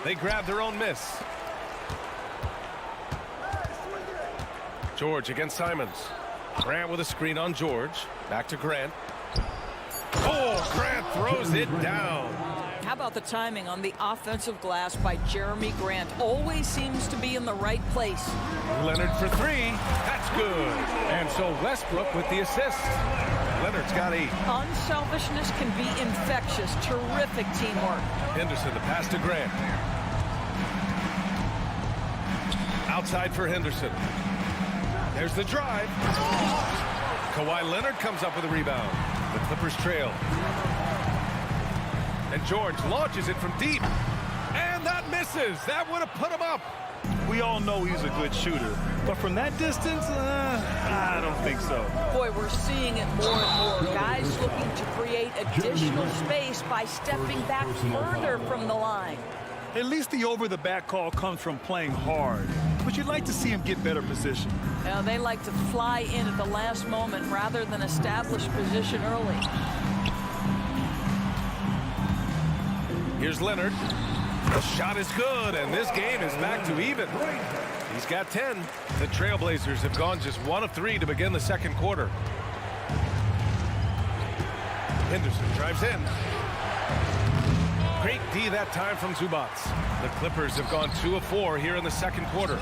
They grab their own miss. George against Simons. Grant with a screen on George. Back to Grant. Oh, Grant throws it down. How about the timing on the offensive glass by Jeremy Grant? Always seems to be in the right place. Leonard for 3. That's good. And so Westbrook with the assist. Leonard's got 8. Unselfishness can be infectious. Terrific teamwork. Henderson, the pass to Grant. Outside for Henderson. There's the drive. Kawhi Leonard comes up with a rebound. The Clippers trail. And George launches it from deep. And that misses. That would have put him up. We all know he's a good shooter, but from that distance, I don't think so. Boy, we're seeing it more and more. Guys looking to create additional space by stepping back further from the line. At least the over-the-back call comes from playing hard, but you'd like to see him get better position. Now, they like to fly in at the last moment rather than establish position early. Here's Leonard. The shot is good, and this game is back to even. He's got 10. The Trailblazers have gone just 1 of 3 to begin the second quarter. Henderson drives in. Great D that time from Zubac. The Clippers have gone 2 of 4 here in the second quarter.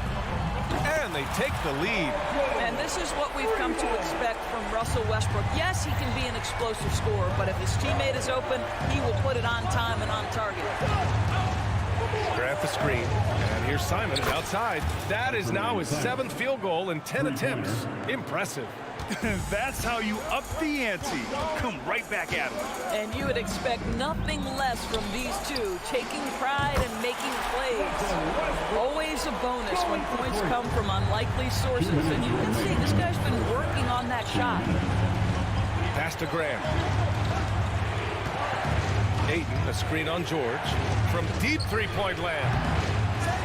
And they take the lead. And this is what we've come to expect from Russell Westbrook. Yes, he can be an explosive scorer, but if his teammate is open, he will put it on time and on target. Grant the screen. And here's Simons outside. That is now his 7th field goal in 10 attempts. Impressive. That's how you up the ante. Come right back at him. And you would expect nothing less from these two, taking pride and making plays. Always a bonus when points come from unlikely sources. And you can see this guy's been working on that shot. Pass to Grant. Ayton, a screen on George. From deep three-point land.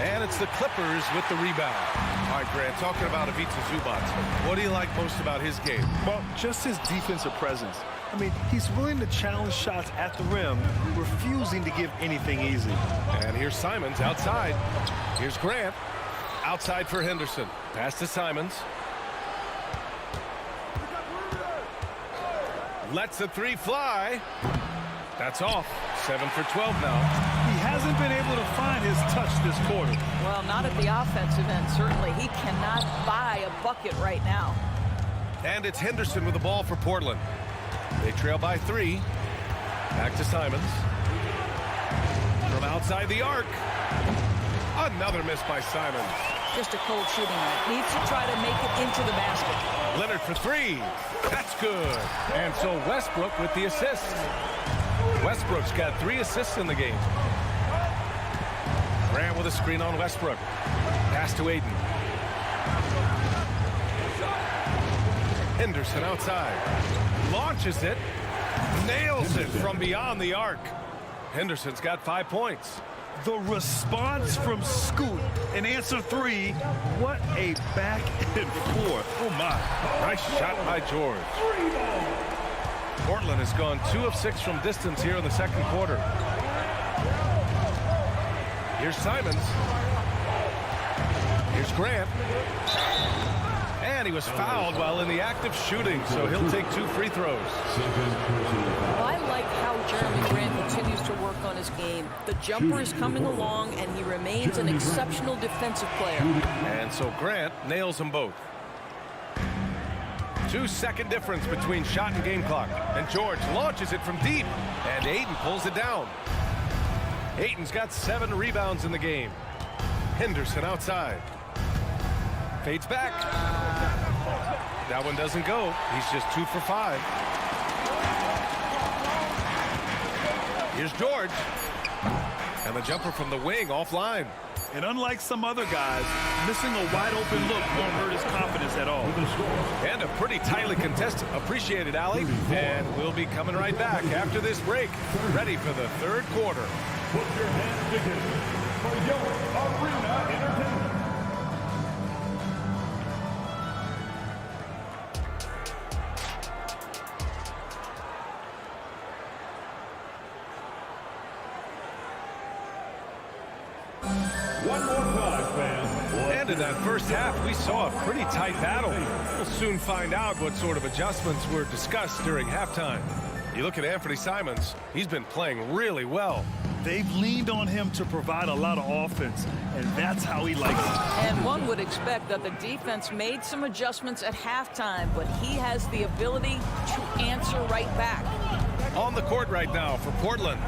And it's the Clippers with the rebound. All right, Grant, talking about Ivica Zubac, what do you like most about his game? Well, just his defensive presence. I mean, he's willing to challenge shots at the rim, refusing to give anything easy. And here's Simons outside. Here's Grant. Outside for Henderson. Pass to Simons. Lets the three fly. That's off. 7 for 12 now. He hasn't been able to find his touch this quarter. Well, not at the offensive end, certainly. He cannot buy a bucket right now. And it's Henderson with the ball for Portland. They trail by 3. Back to Simons. From outside the arc. Another miss by Simons. Just a cold shooting night. Needs to try to make it into the basket. Leonard for 3. That's good. And so Westbrook with the assist. Westbrook's got 3 assists in the game. Grant with a screen on Westbrook. Pass to Ayton. Henderson outside. Launches it. Nails it from beyond the arc. Henderson's got 5 points. The response from Scoot in answer 3. What a back and forth. Oh, my. Nice shot by George. Portland has gone 2 of 6 from distance here in the second quarter. Here's Simons. Here's Grant. And he was fouled while in the act of shooting, so he'll take 2 free throws. Well, I like how Jeremy Grant continues to work on his game. The jumper is coming along, and he remains an exceptional defensive player. And so Grant nails them both. 2-second difference between shot and game clock. And George launches it from deep. And Ayton pulls it down. Ayton's got 7 rebounds in the game. Henderson outside. Fades back. That one doesn't go. He's just 2 for 5. Here's George. And the jumper from the wing offline. And unlike some other guys, missing a wide-open look won't hurt his confidence at all. And a pretty tightly contested. Appreciate it, Allie. And we'll be coming right back after this break. Ready for the third quarter. Put your hands together for your arena entertainment. One more time, fans. And in that first half, we saw a pretty tight battle. We'll soon find out what sort of adjustments were discussed during halftime. You look at Anthony Simons, he's been playing really well. They've leaned on him to provide a lot of offense, and that's how he likes it. And one would expect that the defense made some adjustments at halftime, but he has the ability to answer right back. On the court right now for Portland,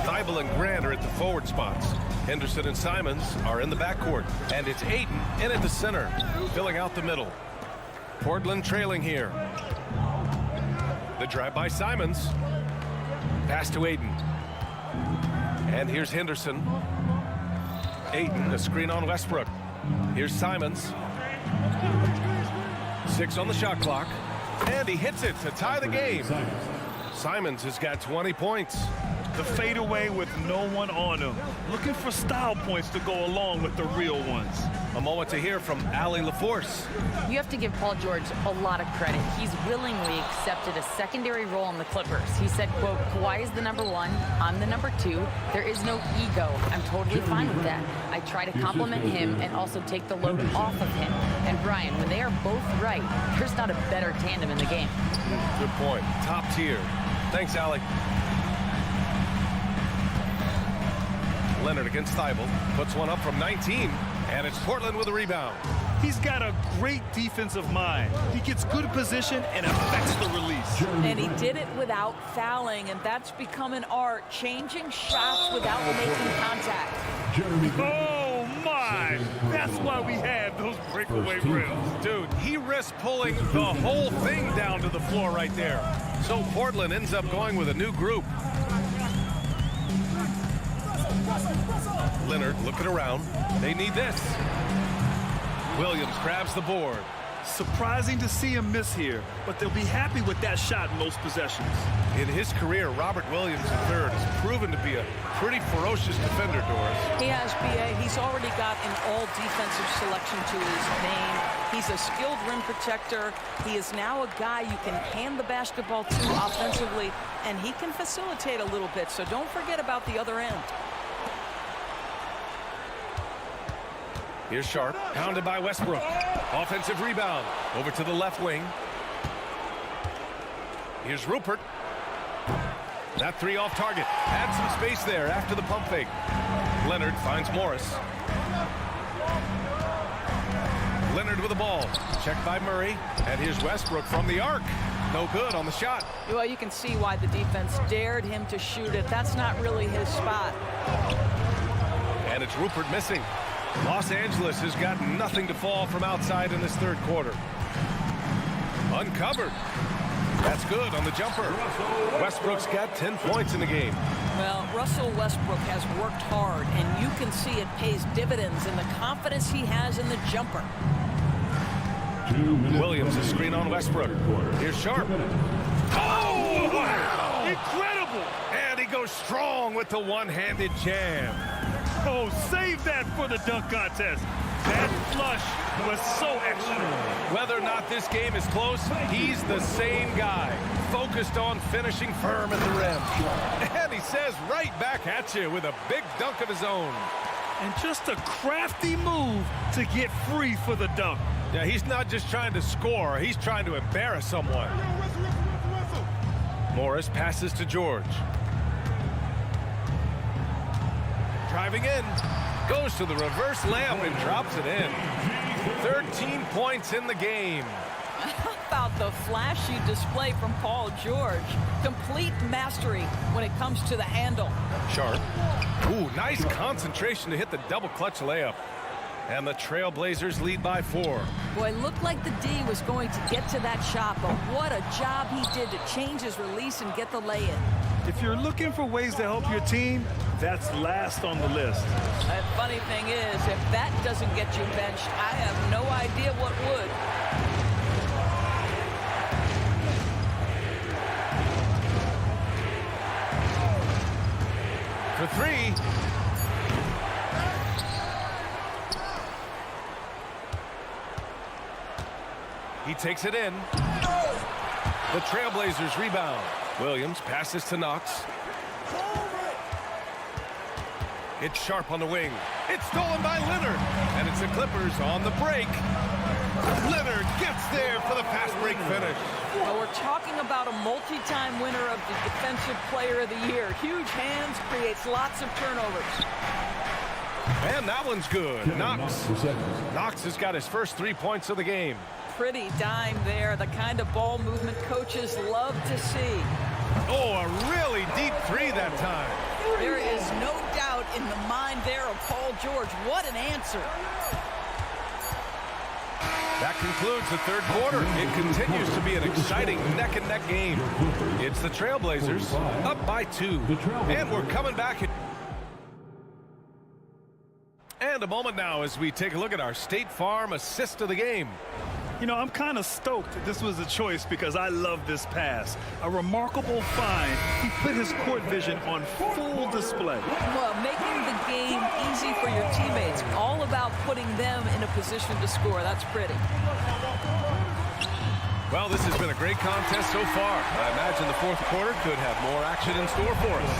Thibault and Grant are at the forward spots. Henderson and Simons are in the backcourt, and it's Ayton in at the center, filling out the middle. Portland trailing here. The drive by Simons. Pass to Ayton. And here's Henderson. Ayton, a screen on Westbrook. Here's Simons. 6 on the shot clock. And he hits it to tie the game. Simons has got 20 points. The fadeaway with no one on him. Looking for style points to go along with the real ones. A moment to hear from Allie LaForce. You have to give Paul George a lot of credit. He's willingly accepted a secondary role in the Clippers. He said, quote, Kawhi is the number 1, I'm the number 2. There is no ego. I'm totally fine with that. I try to compliment him and also take the load off of him. And Brian, when they are both right, there's not a better tandem in the game. Good point. Top tier. Thanks, Allie. Leonard against Thibault. Puts one up from 19. And it's Portland with a rebound. He's got a great defensive mind. He gets good position and affects the release. And he did it without fouling, and that's become an art, changing shots without making contact. Oh, my! That's why we have those breakaway rims. Dude, he risks pulling the whole thing down to the floor right there. So Portland ends up going with a new group. Leonard looking around. They need this. Williams grabs the board. Surprising to see him miss here, but they'll be happy with that shot in most possessions. In his career, Robert Williams III has proven to be a pretty ferocious defender, Doris. He has, B.A. He's already got an all-defensive selection to his name. He's a skilled rim protector. He is now a guy you can hand the basketball to offensively, and he can facilitate a little bit, so don't forget about the other end. Here's Sharp, pounded by Westbrook. Offensive rebound, over to the left wing. Here's Rupert. That three off target. Had some space there after the pump fake. Leonard finds Morris. Leonard with the ball. Checked by Murray. And here's Westbrook from the arc. No good on the shot. Well, you can see why the defense dared him to shoot it. That's not really his spot. And it's Rupert missing. Los Angeles has got nothing to fall from outside in this third quarter. Uncovered. That's good on the jumper. Westbrook's got 10 points in the game. Well, Russell Westbrook has worked hard, and you can see it pays dividends in the confidence he has in the jumper. Williams is screen on Westbrook. Here's Sharp. Oh, wow! Incredible! And he goes strong with the one-handed jam. Oh, save that for the dunk contest. That flush was so extra. Whether or not this game is close, he's the same guy, focused on finishing firm at the rim. And he says right back at you with a big dunk of his own. And just a crafty move to get free for the dunk. Yeah, he's not just trying to score, he's trying to embarrass someone. Morris passes to George. Driving in, goes to the reverse layup and drops it in. 13 points in the game. How about the flashy display from Paul George? Complete mastery when it comes to the handle. Sharp. Ooh, nice concentration to hit the double clutch layup. And the Trailblazers lead by 4. Boy, it looked like the D was going to get to that shot, but what a job he did to change his release and get the lay-in. If you're looking for ways to help your team, that's last on the list. The funny thing is, if that doesn't get you benched, I have no idea what would. For 3. He takes it in. The Trailblazers rebound. Williams passes to Knox. It's Sharp on the wing. It's stolen by Leonard. And it's the Clippers on the break. Leonard gets there for the fast break finish. Well, we're talking about a multi-time winner of the Defensive Player of the Year. Huge hands, creates lots of turnovers. And that one's good. Knox has got his first 3 points of the game. Pretty dime there, the kind of ball movement coaches love to see. Oh, a really deep 3 that time. There is no doubt in the mind there of Paul George. What an answer. That concludes the third quarter. It continues to be an exciting neck-and-neck game. It's the Trailblazers up by 2. And we're coming back. And a moment now as we take a look at our State Farm assist of the game. You know, I'm kind of stoked this was a choice because I love this pass. A remarkable find. He put his court vision on full display. Well, making the game easy for your teammates. All about putting them in a position to score. That's pretty. Well, this has been a great contest so far. I imagine the fourth quarter could have more action in store for us.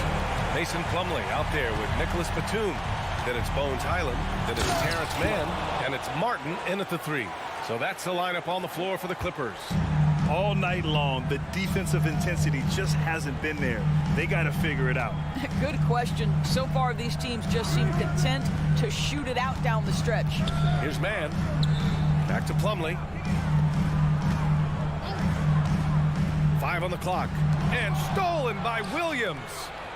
Mason Plumlee out there with Nicholas Batum. Then it's Bones Highland. Then it's Terrence Mann. And it's Martin in at the 3. So that's the lineup on the floor for the Clippers. All night long, the defensive intensity just hasn't been there. They got to figure it out. Good question. So far, these teams just seem content to shoot it out down the stretch. Here's Mann. Back to Plumlee. 5 on the clock. And stolen by Williams.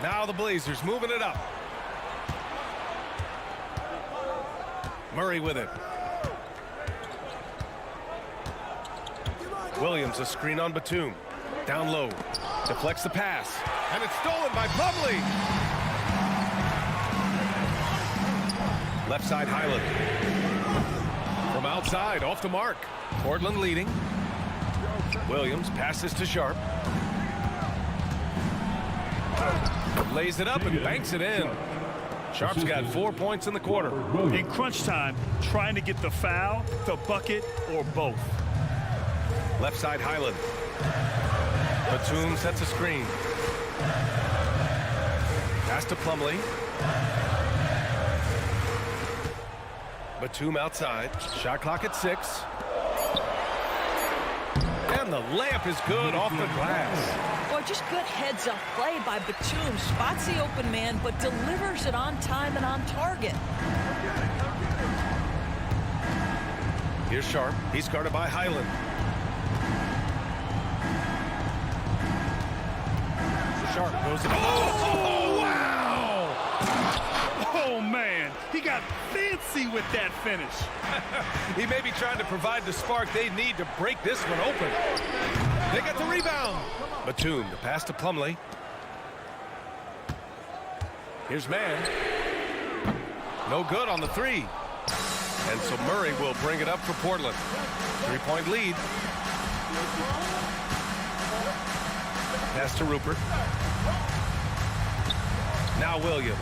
Now the Blazers moving it up. Murray with it. Williams, a screen on Batum. Down low. Deflects the pass. And it's stolen by Plumlee. Left side, Highland. From outside, off the mark. Portland leading. Williams passes to Sharp. Lays it up and banks it in. Sharp's got 4 points in the quarter. In crunch time, trying to get the foul, the bucket, or both. Left side, Highland. Batum sets a screen. Pass to Plumlee. Batum outside. Shot clock at 6. And the layup is good off the glass. Boy, just good heads-up play by Batum. Spots the open man, but delivers it on time and on target. Here's Sharp. He's guarded by Highland. Sharp goes to... Oh, wow! Oh, man. He got fancy with that finish. He may be trying to provide the spark they need to break this one open. They got the rebound. Batum, the pass to Plumlee. Here's man. No good on the 3. And so Murray will bring it up for Portland. 3-point lead. Pass to Rupert. Now Williams.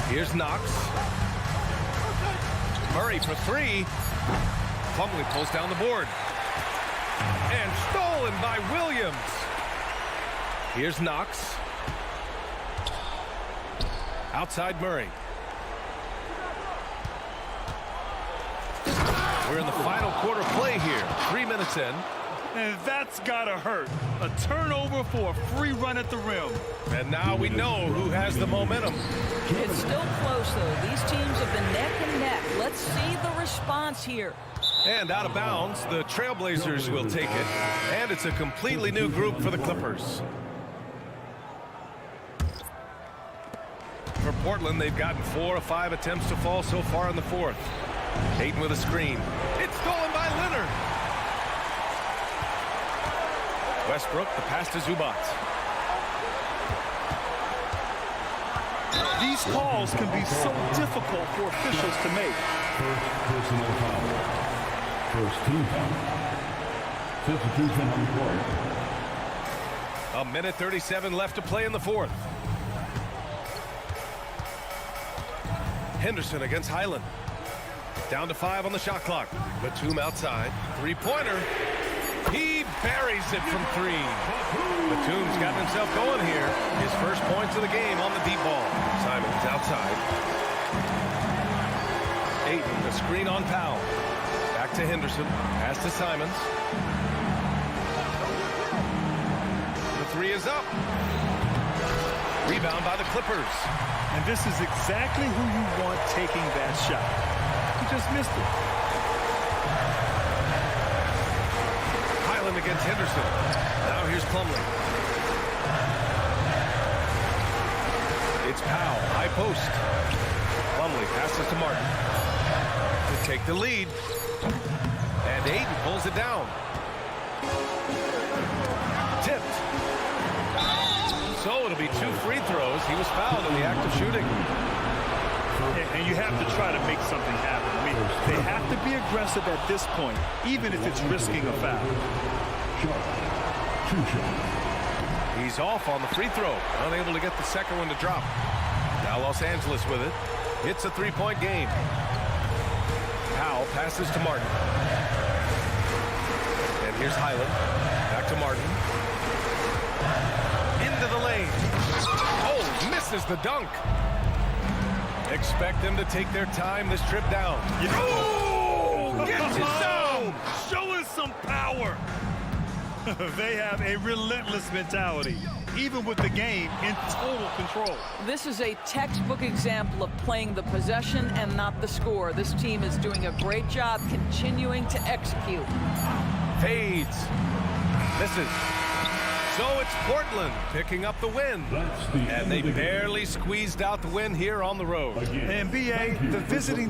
Here's Knox. Murray for 3. Plumlee pulls down the board. And stolen by Williams. Here's Knox. Outside Murray. We're in the final quarter play here. 3 minutes in. And that's gotta hurt. A turnover for a free run at the rim. And now we know who has the momentum. It's still close, though. These teams have been neck and neck. Let's see the response here. And out of bounds, the Trailblazers will take it. And it's a completely new group for the Clippers. For Portland, they've gotten 4 of 5 attempts to fall so far in the 4th. Ayton with a screen. It's stolen by Leonard. Westbrook, the pass to Zubac. These calls can be so difficult for officials to make. First personal foul. First team foul. Substitution on the court. A minute 37 left to play in the 4th. Henderson against Highland. Down to 5 on the shot clock. Batum outside. 3-pointer. He buries it from 3. Batum's gotten himself going here. His first points of the game on the deep ball. Simons outside. Ayton, the screen on Powell. Back to Henderson. Pass to Simons. The 3 is up. Rebound by the Clippers. And this is exactly who you want taking that shot. He just missed it. Highland against Henderson. Now here's Plumlee. It's Powell, high post. Plumlee passes to Martin to take the lead. And Ayton pulls it down. Tipped. So it'll be 2 free throws. He was fouled in the act of shooting. And you have to try to make something happen. I mean, they have to be aggressive at this point, even if it's risking a foul. He's off on the free throw. Unable to get the second one to drop. Now Los Angeles with it. It's a 3-point game. Powell passes to Martin. And here's Highland. Back to Martin. Into the lane. Oh, misses the dunk. Expect them to take their time this trip down. Oh! Gets it down! Show us some power. They have a relentless mentality, even with the game in total control. This is a textbook example of playing the possession and not the score. This team is doing a great job continuing to execute. Fades. Misses. So it's Portland picking up the win. And they barely squeezed out the win here on the road. And BA, the visiting...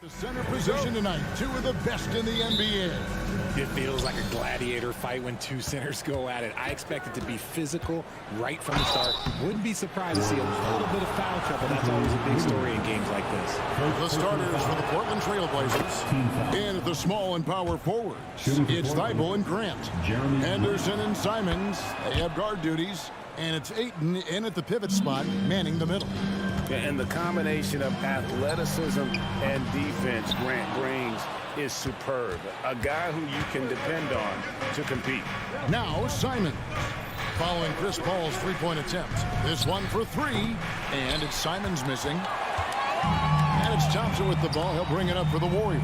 The center position tonight, two of the best in the NBA. It feels like a gladiator fight when two centers go at it. I expect it to be physical right from the start. Wouldn't be surprised to see a little bit of foul trouble. That's always a big story in games like this. The starters for the Portland Trailblazers. In at the small and power forwards, it's Thibault and Grant. Henderson and Simons, they have guard duties. And it's Ayton in at the pivot spot, manning the middle. And the combination of athleticism and defense Grant brings is superb. A guy who you can depend on to compete. Now Simons, following Chris Paul's three-point attempt. This one for three, and it's Simons missing. And it's Thompson with the ball. He'll bring it up for the Warriors.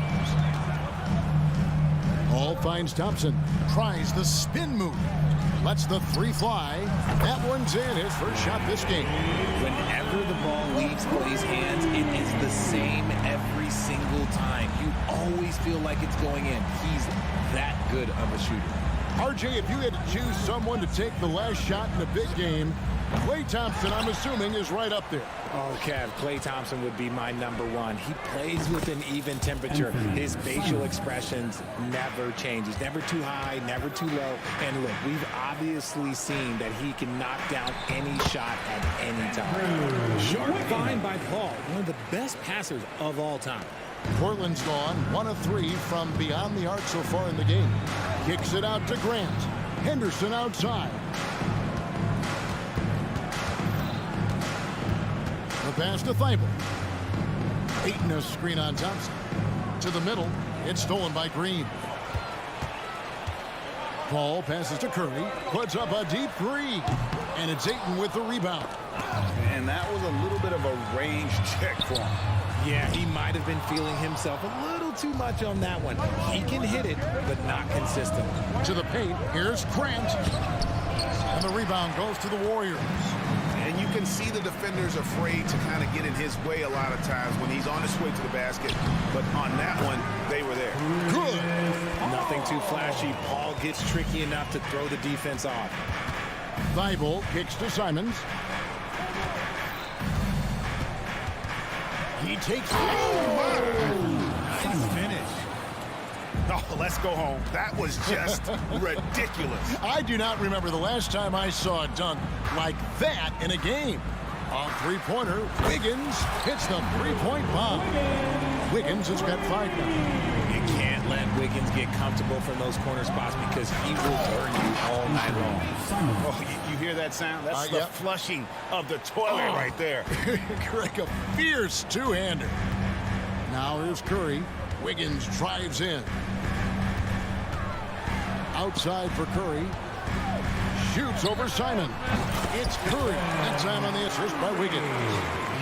Paul finds Thompson, tries the spin move. Lets the three fly. That one's in, his first shot this game. Whenever the ball leaves Clay's hands, it is the same every single time. You always feel like it's going in. He's that good of a shooter. RJ, if you had to choose someone to take the last shot in a big game, Klay Thompson, I'm assuming, is right up there. Oh, Kev, Klay Thompson would be my number one. He plays with an even temperature. His facial expressions never change. He's never too high, never too low. And look, we've obviously seen that he can knock down any shot at any time. Sharp find by Paul, one of the best passers of all time. Portland's gone 1 of 3 from beyond the arc so far in the game. Kicks it out to Grant. Henderson outside. The pass to Thibault. Ayton a screen on Thompson. To the middle. It's stolen by Green. Paul passes to Curry. Puts up a deep three. And it's Ayton with the rebound. And that was a little bit of a range check for him. Yeah, he might have been feeling himself a little too much on that one. He can hit it, but not consistent. To the paint. Here's Grant. And the rebound goes to the Warriors. And you can see the defenders afraid to kind of get in his way a lot of times when he's on his way to the basket. But on that one, they were there. Good. Nothing too flashy. Paul gets tricky enough to throw the defense off. Thibault kicks to Simons. He takes it. Nice finish. Oh, let's go home. That was just ridiculous. I do not remember the last time I saw a dunk like that in a game. On three-pointer, Wiggins hits the three-point bomb. Wiggins has got 5 now. You can't let Wiggins get comfortable from those corner spots because he will burn you all night long. Oh, you hear that sound? That's the flushing of the toilet right there. Greg, a fierce two-hander. Now here's Curry. Wiggins drives in. Outside for Curry. Shoots over Simon. It's Curry. That time on the assist by Wiggins.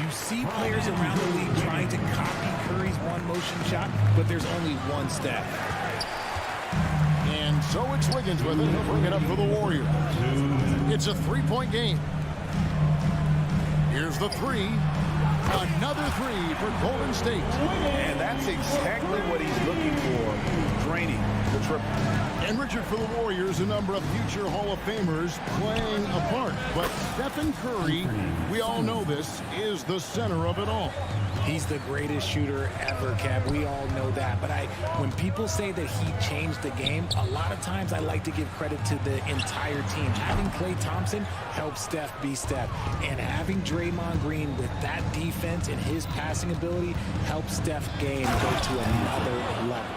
You see players around the league trying to copy Curry's one-motion shot, but there's only one step. And so it's Wiggins with it. He'll bring it up for the Warriors. It's a three-point game. Here's the three. Another three for Golden State. And that's exactly what he's looking for. Draining the triple. And Richard, for the Warriors, a number of future Hall of Famers playing a part. But Stephen Curry, we all know this, is the center of it all. He's the greatest shooter ever, Kev. We all know that. But when people say that he changed the game, a lot of times I like to give credit to the entire team. Having Klay Thompson helps Steph be Steph. And having Draymond Green with that defense and his passing ability helps Steph's game go to another level.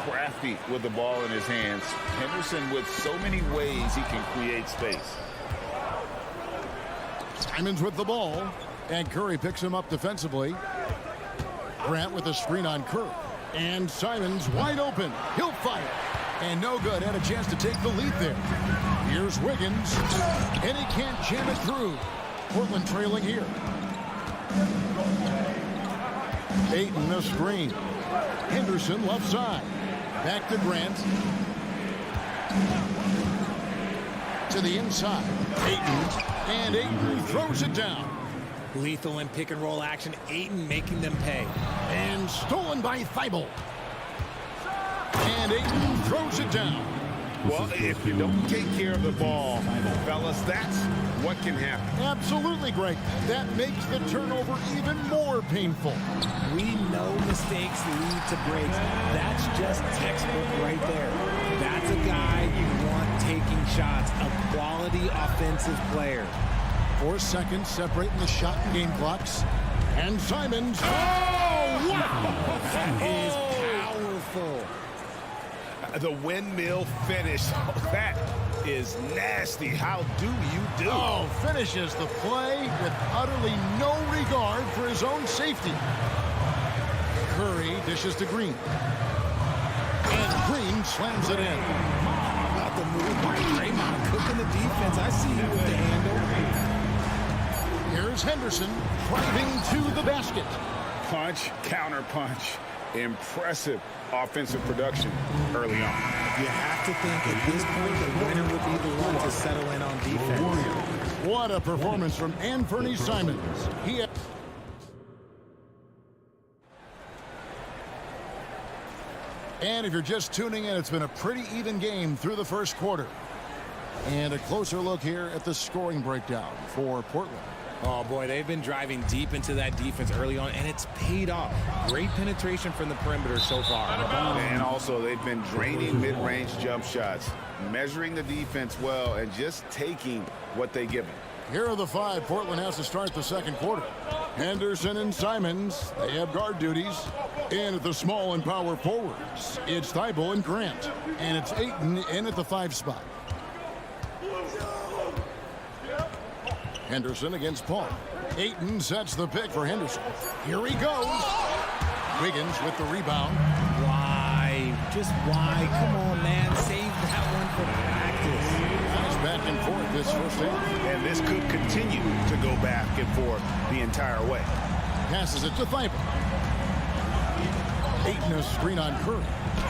Crafty with the ball in his hands. Henderson with so many ways he can create space. Simons with the ball. And Curry picks him up defensively. Grant with a screen on Curry. And Simons wide open. He'll fire. And no good. Had a chance to take the lead there. Here's Wiggins. And he can't jam it through. Portland trailing here. Ayton the screen. Henderson left side. Back to Grant. To the inside. Ayton. And Ayton throws it down. Lethal in pick and roll action. Ayton making them pay. And stolen by Thibault. And Ayton throws it down. Well, if you don't take care of the ball, fellas, that's what can happen. Absolutely, Greg. That makes the turnover even more painful. We know mistakes lead to breaks. That's just textbook right there. That's a guy you want taking shots, a quality offensive player. 4 seconds separating the shot and game clocks. And Simons. Oh, wow! That is powerful. The windmill finish. That is nasty. How do you do? Oh, finishes the play with utterly no regard for his own safety. Curry dishes to Green. And Green slams it in. About the move by Draymond cooking the defense. I see you with the handle. Here's Henderson driving to the basket. Punch, counter punch. Impressive offensive production early on. You have to think at this point the winner would be the one to settle in on defense. What a performance from Anthony Simons. And if you're just tuning in, it's been a pretty even game through the first quarter. And a closer look here at the scoring breakdown for Portland. Oh, boy, they've been driving deep into that defense early on, and it's paid off. Great penetration from the perimeter so far. And also, they've been draining mid-range jump shots, measuring the defense well, and just taking what they give them. Here are the 5 Portland has to start the second quarter. Henderson and Simons, they have guard duties. And at the small and power forwards, it's Thibault and Grant. And it's Ayton in at the 5 spot. Henderson against Paul. Ayton sets the pick for Henderson. Here he goes. Wiggins with the rebound. Why? Just why? Come on, man. Save that one for practice. Nice back and forth this first half. And this could continue to go back and forth the entire way. Passes it to Thibault. Ayton a screen on Curry.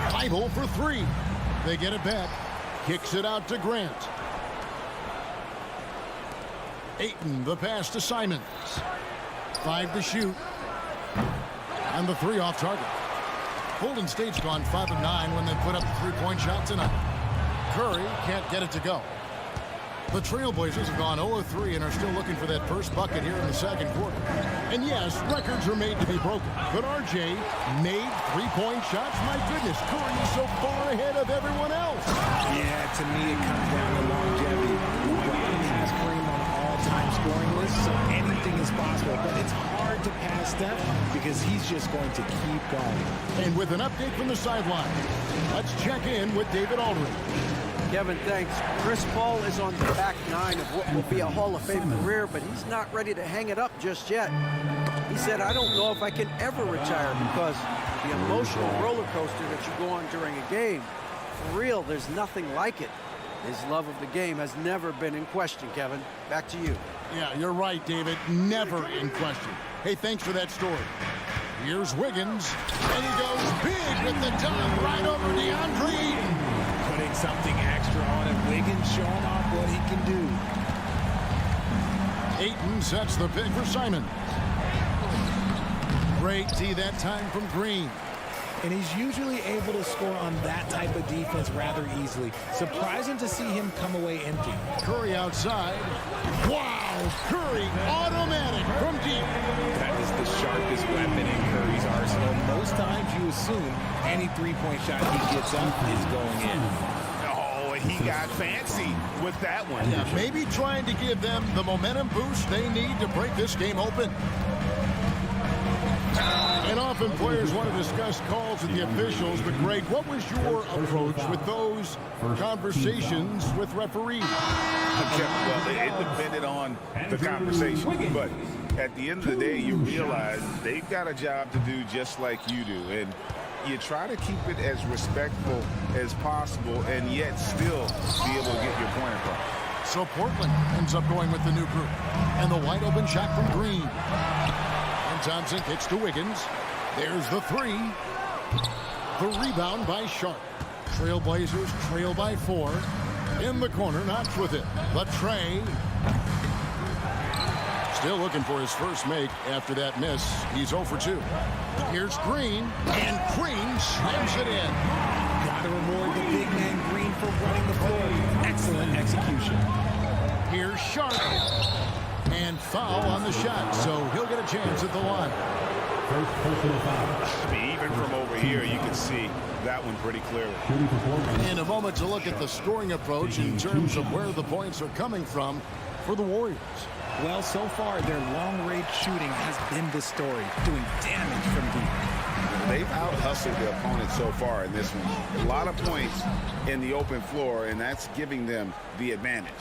Thibault for 3. They get it back. Kicks it out to Grant. Ayton, the pass to Simons. 5 to shoot. And the 3 off target. Golden State's gone 5 of 9 when they put up the 3-point shot tonight. Curry can't get it to go. The Trailblazers have gone 0 of 3 and are still looking for that first bucket here in the second quarter. And yes, records are made to be broken. But RJ made 3-point shots. My goodness, Curry is so far ahead of everyone else. Yeah, to me it comes down to longevity. LeBron has Kareem on an all-time scoring list, so anything is possible. But it's hard to pass Steph because he's just going to keep going. And with an update from the sideline, let's check in with David Aldridge. Kevin, thanks. Chris Paul is on the back 9 of what will be a Hall of Fame career, but he's not ready to hang it up just yet. He said, I don't know if I can ever retire because the emotional roller coaster that you go on during a game, for real, there's nothing like it. His love of the game has never been in question, Kevin. Back to you. Yeah, you're right, David. Never in question. Hey, thanks for that story. Here's Wiggins, and he goes big with the dunk right over DeAndre Ayton. Putting something extra on it. Wiggins showing off what he can do. Ayton sets the pick for Simon. Great D that time from Green. And he's usually able to score on that type of defense rather easily. Surprising to see him come away empty. Curry outside. Wow! Curry automatic from deep. That is the sharpest weapon in Curry's arsenal. Most times you assume any 3-point shot he gets up is going in. Oh, he got fancy with that one. Yeah, maybe trying to give them the momentum boost they need to break this game open. And often players want to discuss calls with the officials, but Greg, what was your approach with those conversations with referees? Well, it depended on the conversation, but at the end of the day, you realize they've got a job to do just like you do, and you try to keep it as respectful as possible and yet still be able to get your point across. So Portland ends up going with the new group, and the wide open shot from Green. Thompson kicks to Wiggins. There's the 3. The rebound by Sharp. Trailblazers trail by 4. In the corner, Knox with it. The tray. Still looking for his first make after that miss. He's 0 for 2. Here's Green, and Green slams it in. Got to reward the big man Green for running the floor. Excellent execution. Here's Sharp. And foul on the shot, so he'll get a chance at the line. First personal foul. I mean, even from over here, you can see that one pretty clearly. In a moment to look at the scoring approach in terms of where the points are coming from for the Warriors. Well, so far, their long-range shooting has been the story, doing damage from deep. They've out-hustled the opponent so far in this one. A lot of points in the open floor, and that's giving them the advantage.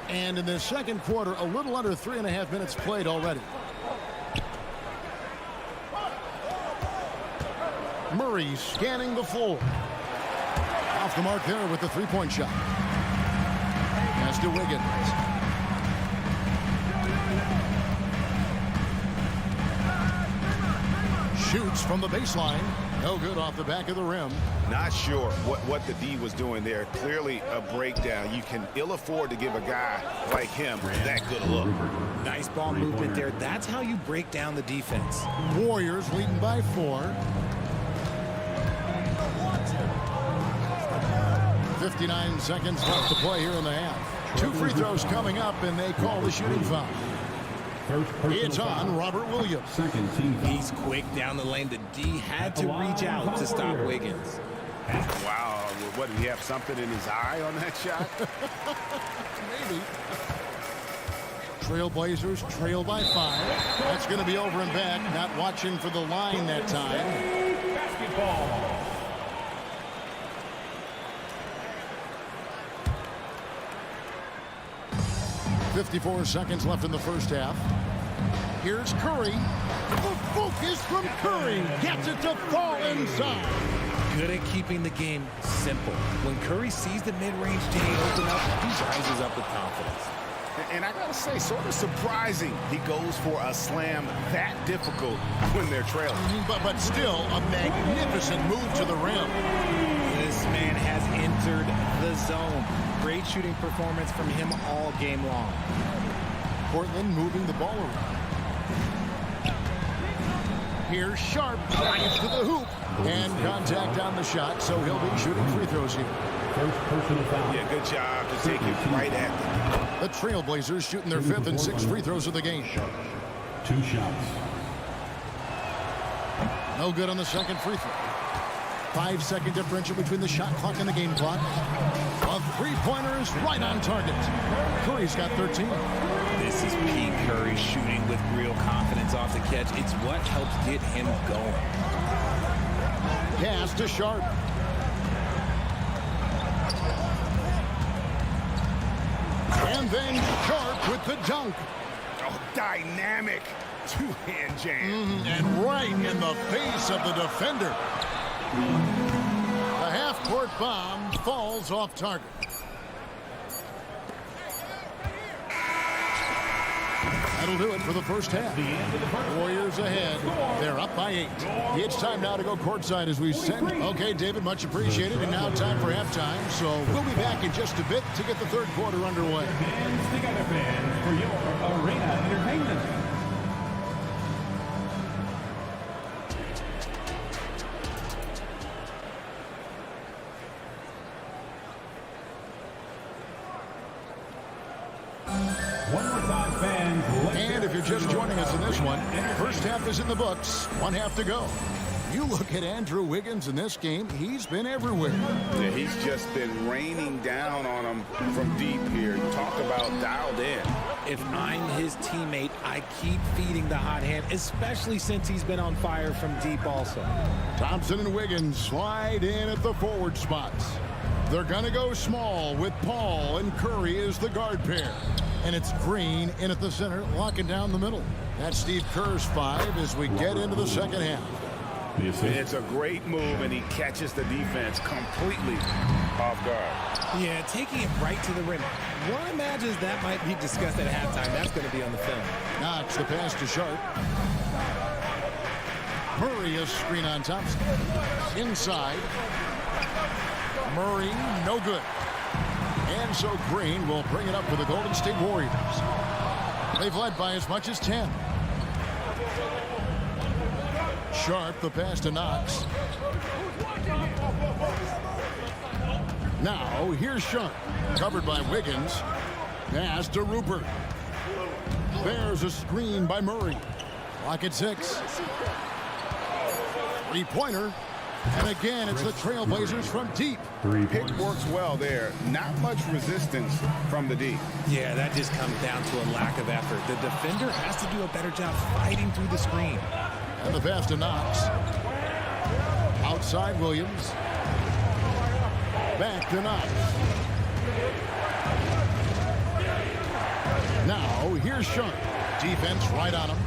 And in the second quarter, a little under 3.5 minutes played already. Murray scanning the floor. Off the mark there with the three-point shot. Pass to Wiggins. Shoots from the baseline. No good off the back of the rim. Not sure what the D was doing there. Clearly a breakdown. You can ill afford to give a guy like him that good a look. Nice ball movement there. That's how you break down the defense. Warriors leading by 4. 59 seconds left to play here in the half. 2 free throws coming up, and they call the shooting foul. It's on Robert Williams. He's quick down the lane. The D had to reach out to stop Wiggins. Wow. What, did he have something in his eye on that shot? Maybe. Trailblazers trail by 5. That's going to be over and back. Not watching for the line that time. Basketball. .54 seconds left in the first half. Here's Curry. The focus from Curry. Gets it to fall inside. Good at keeping the game simple. When Curry sees the mid-range game open up, he rises up with confidence. And I gotta say, sort of surprising he goes for a slam that difficult when they're trailing. But still a magnificent move to the rim. This man has entered the zone. Great shooting performance from him all game long. Portland moving the ball around. Here's Sharp. Drives to the hoop. And contact on the shot, so he'll be shooting free throws here. First personal foul. Yeah, good job to take it right at them. The Trailblazers shooting their 5th and 6th free throws of the game. 2 shots. No good on the second free throw. 5-second differential between the shot clock and the game clock. A three-pointer is right on target. Curry's got 13. This is Pete Curry shooting with real confidence off the catch. It's what helps get him going. Pass to Sharp. And then Sharp with the dunk. Oh, dynamic two-hand jam. And right in the face of the defender. The half-court bomb falls off target. That'll do it for the first half. Warriors ahead. They're up by 8. It's time now to go courtside as we send. Okay, David, much appreciated. And now time for halftime. So we'll be back in just a bit to get the third quarter underway. Fans together, fans, for your arena entertainment. And if you're just joining us in this one, first half is in the books. 1 half to go. You look at Andrew Wiggins in this game, he's been everywhere. Yeah, he's just been raining down on him from deep here. Talk about dialed in. If I'm his teammate, I keep feeding the hot hand, especially since he's been on fire from deep also. Thompson and Wiggins slide in at the forward spots. They're going to go small with Paul and Curry as the guard pair. And it's Green in at the center, locking down the middle. That's Steve Kerr's 5 as we get into the second half. It's a great move, and he catches the defense completely off guard. Yeah, taking it right to the rim. One imagines that might be discussed at halftime. That's going to be on the film. Knocks the pass to Sharp. Murray a screen on Thompson. Inside. Murray, no good. And so Green will bring it up for the Golden State Warriors. They've led by as much as 10. Sharp, the pass to Knox. Now, here's Sharp. Covered by Wiggins. Pass to Rupert. There's a screen by Murray. Clock at 6. Three-pointer. And again, it's the Trailblazers from deep. Pick works well there. Not much resistance from the D. Yeah, that just comes down to a lack of effort. The defender has to do a better job fighting through the screen. And the pass to Knox. Outside Williams. Back to Knox. Now, here's Sharp. Defense right on him.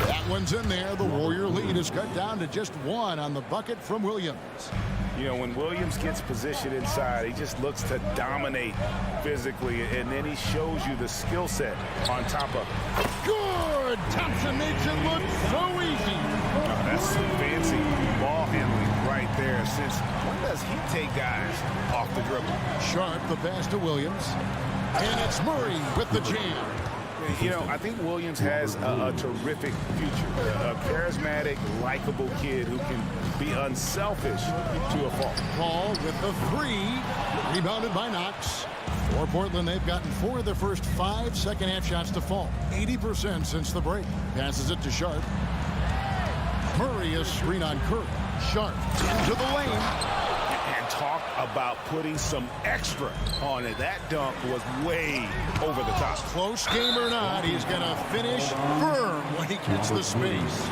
That one's in there. The Warrior lead is cut down to just 1 on the bucket from Williams. You know, when Williams gets positioned inside, he just looks to dominate physically, and then he shows you the skill set on top of it. Good! Thompson makes it look so easy. Oh, that's some fancy ball handling right there. Since when does he take guys off the dribble? Sharp, the pass to Williams. And it's Murray with the jam. You know, I think Williams has a terrific future. A charismatic, likable kid who can be unselfish to a fault. Paul with the 3. Rebounded by Knox. For Portland, they've gotten 4 of their first 5 second-half shots to fall. 80% since the break. Passes it to Sharp. Murray a screen on Curry. Sharp into the lane. And talk about putting some extra on it. That dunk was way over the top. Close game or not, he's going to finish firm when he gets the space.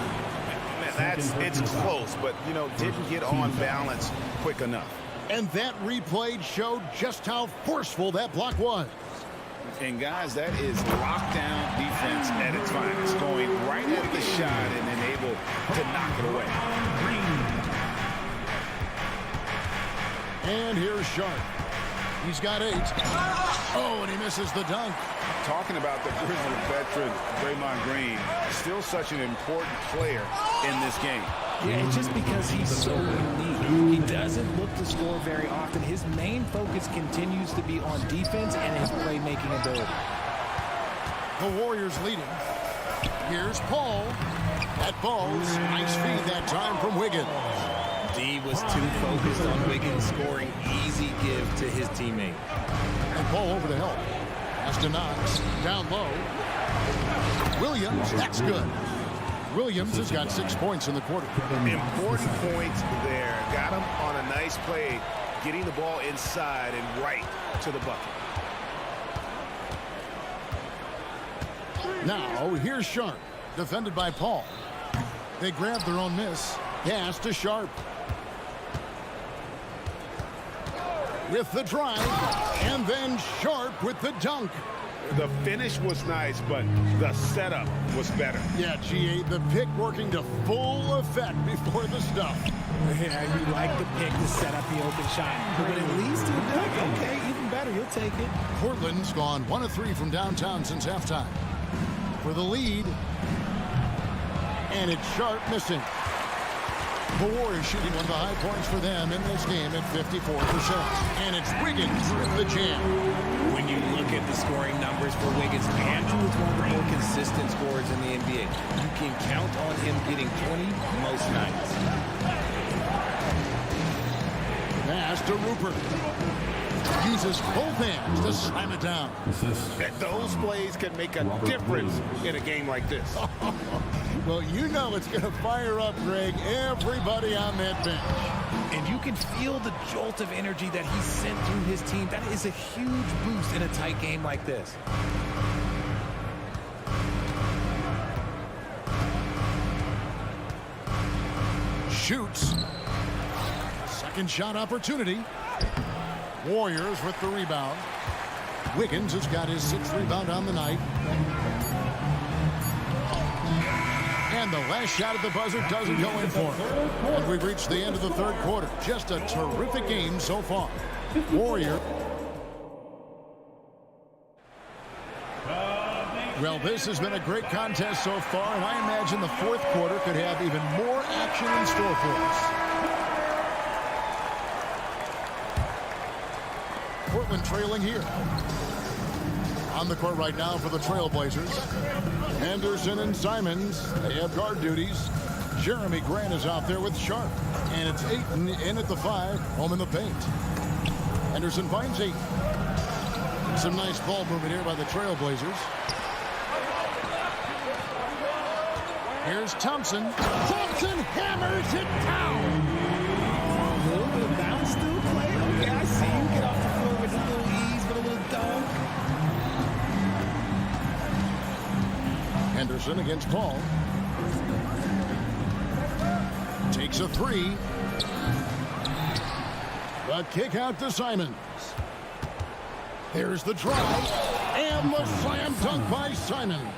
Man, it's close, but, you know, didn't get on balance quick enough. And that replay showed just how forceful that block was. And, guys, that is lockdown defense at its finest. Going right at the shot and then able to knock it away. And here's Sharp. He's got 8. Oh, and he misses the dunk. Talking about the Grizzlies veteran, Draymond Green, still such an important player in this game. Yeah, it's just because he's so unique. He doesn't look to score very often. His main focus continues to be on defense and his playmaking ability. The Warriors leading. Here's Paul. That ball's nice feed that time from Wiggins. D was too focused on Wiggins scoring easy give to his teammate. And Paul over to help. Pass to Knox. Down low. Williams, that's good. Williams has got 6 points in the quarter. Important points there. Got him on a nice play, getting the ball inside and right to the bucket. Now, here's Sharp. Defended by Paul. They grab their own miss. Pass to Sharp. With the drive, and then Sharp with the dunk. The finish was nice, but the setup was better. Yeah, G8, the pick working to full effect before the stuff. Yeah, you like the pick to set up the open shot. But when it leads to the dunk, okay, even better, you'll take it. Portland's gone 1 of 3 from downtown since halftime. For the lead, and it's Sharp missing. The Warriors shooting one of the high points for them in this game at 54%. And it's Wiggins with the jam. When you look at the scoring numbers for Wiggins, Andrew is one of the more consistent scorers in the NBA. You can count on him getting 20 most nights. Pass to Rupert. Uses both hands to slam it down. Those plays can make a difference in a game like this. Well, you know it's going to fire up, Greg, everybody on that bench. And you can feel the jolt of energy that he sent through his team. That is a huge boost in a tight game like this. Shoots. Second shot opportunity. Warriors with the rebound. Wiggins has got his 6th rebound on the night. And the last shot at the buzzer doesn't go in for him. And we've reached the end of the 3rd quarter. Just a terrific game so far. Warrior. Well, this has been a great contest so far, and I imagine the 4th quarter could have even more action in store for us. Portland trailing here. On the court right now for the Trailblazers. Anderson and Simons, they have guard duties. Jeremy Grant is out there with Sharp. And it's Ayton in at the 5, home in the paint. Henderson finds 8. Some nice ball movement here by the Trailblazers. Here's Thompson. Thompson hammers it down. A little bit of bounce through play. Okay, I see you get off the floor with a little ease, with a little dunk. Henderson against Paul. Takes a 3. The kick out to Simons. Here's the drive. And the slam dunk by Simons.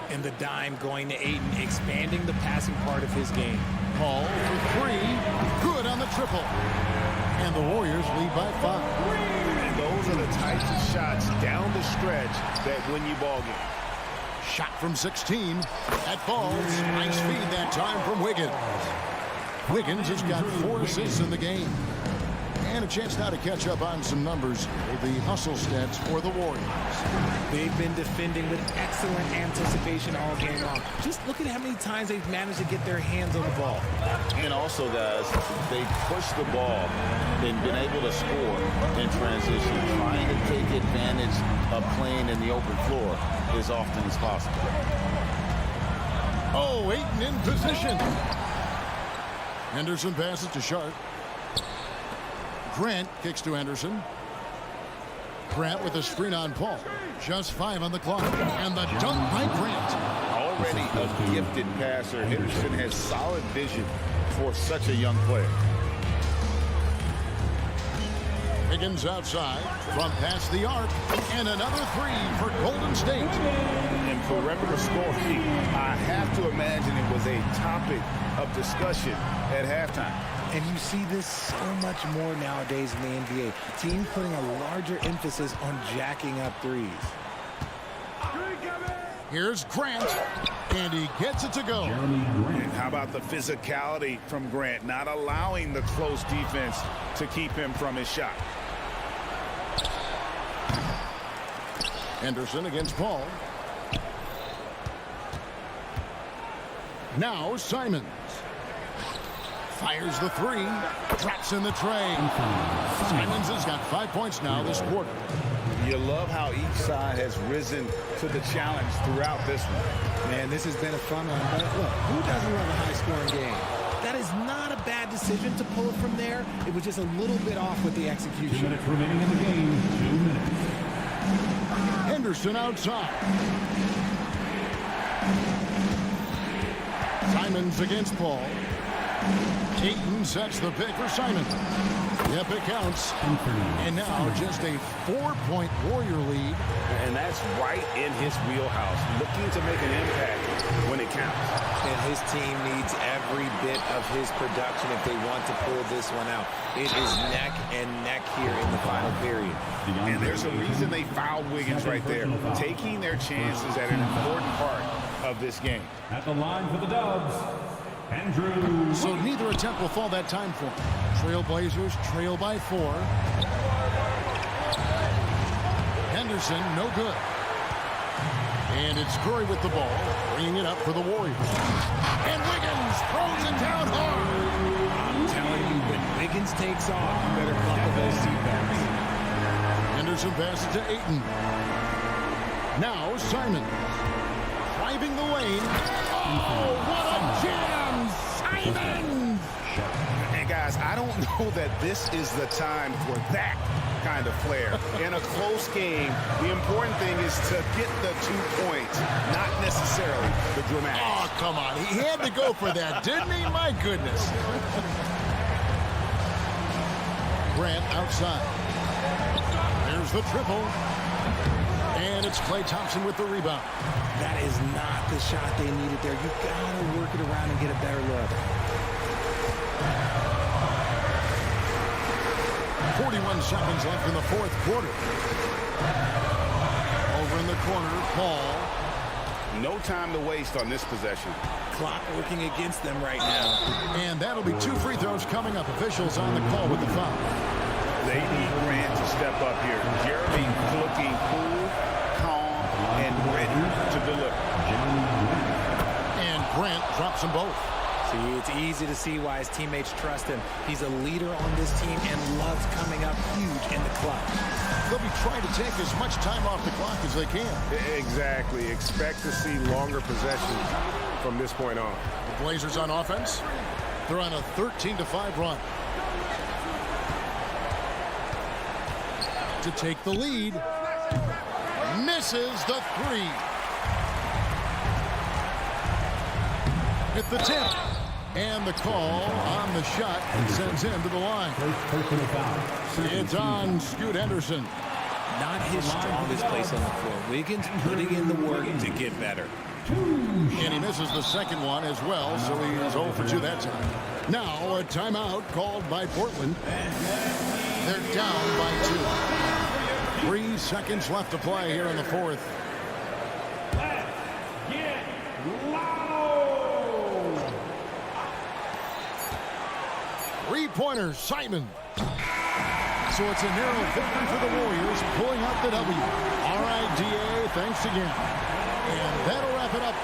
And the dime going to Ayton, expanding the passing part of his game. Paul for 3. Good on the triple. And the Warriors lead by 5. And those are the types of shots down the stretch that win you ball games. Shot from 16. That falls. Nice feed that time from Wiggins. Wiggins has got 4 assists in the game. And a chance now to catch up on some numbers for the hustle stats for the Warriors. They've been defending with excellent anticipation all game long. Just look at how many times they've managed to get their hands on the ball. And also, guys, they pushed the ball and been able to score in transition, trying to take advantage of playing in the open floor as often as possible. Oh, Ayton in position. Henderson passes to Sharp. Grant kicks to Henderson. Grant with a screen on Paul. Just 5 on the clock. And the dunk by Grant. Already a gifted passer, Henderson has solid vision for such a young player. Wiggins outside from past the arc. And another 3 for Golden State. And perimeter scoring, I have to imagine it was a topic of discussion at halftime. And you see this so much more nowadays in the NBA. Teams putting a larger emphasis on jacking up threes. Here's Grant, and he gets it to go. And how about the physicality from Grant, not allowing the close defense to keep him from his shot. Henderson against Paul. Now Simons. Fires the 3. Drops in the tray. Simons has got 5 points now this quarter. You love how each side has risen to the challenge throughout this one. Man, this has been a fun one. But look, who doesn't love a high-scoring game? That is not a bad decision to pull it from there. It was just a little bit off with the execution. 2 minutes remaining in the game. 2 minutes. Henderson outside. Simons against Paul. Ayton sets the pick for Simons. Yep, it counts. And now just a 4-point Warrior lead. And that's right in his wheelhouse, looking to make an impact when it counts. And his team needs every bit of his production if they want to pull this one out. It is neck and neck here in the final period. And there's a reason they fouled Wiggins right there, taking their chances at an important part of this game. At the line for the Dubs, Andrew. So neither attempt will fall that time for him. Trailblazers trail by 4. Henderson, no good. And it's Curry with the ball, bringing it up for the Warriors. And Wiggins throws it down hard. I'm telling you, when Wiggins takes off, you better buckle those seatbelts. Henderson passes to Ayton. Now Simons. Driving the lane. Oh, what a jam! Simons! And guys, I don't know that this is the time for that kind of flair. In a close game, the important thing is to get the 2 points, not necessarily the dramatics. Oh, come on. He had to go for that, didn't he? My goodness. Grant outside. There's the triple. And it's Klay Thompson with the rebound. That is not the shot they needed there. You gotta work it around and get a better look. 41 seconds left in the 4th quarter. Over in the corner, Paul. No time to waste on this possession. Clock working against them right now. And that'll be 2 free throws coming up. Officials on the call with the foul. They need Grant to step up here. Jeremy looking cool, calm, and ready to deliver. And Grant drops them both. See, it's easy to see why his teammates trust him. He's a leader on this team and loves coming up huge in the clutch. They'll be trying to take as much time off the clock as they can. Exactly. Expect to see longer possessions from this point on. The Blazers on offense. They're on a 13-5 run. To take the lead. Misses the three. Hit the tip. And the call on the shot sends him to the line. It's on Scoot Henderson. Not his strongest place on the floor. Wiggins putting in the work to get better. And he misses the second one as well, so he's 0 for 2 that time. Now a timeout called by Portland. They're down by 2. 3 seconds left to play here in the fourth. Three-pointer, Simon. So it's a narrow victory for the Warriors, pulling out the W. All right, DA, thanks again. And that'll wrap it up.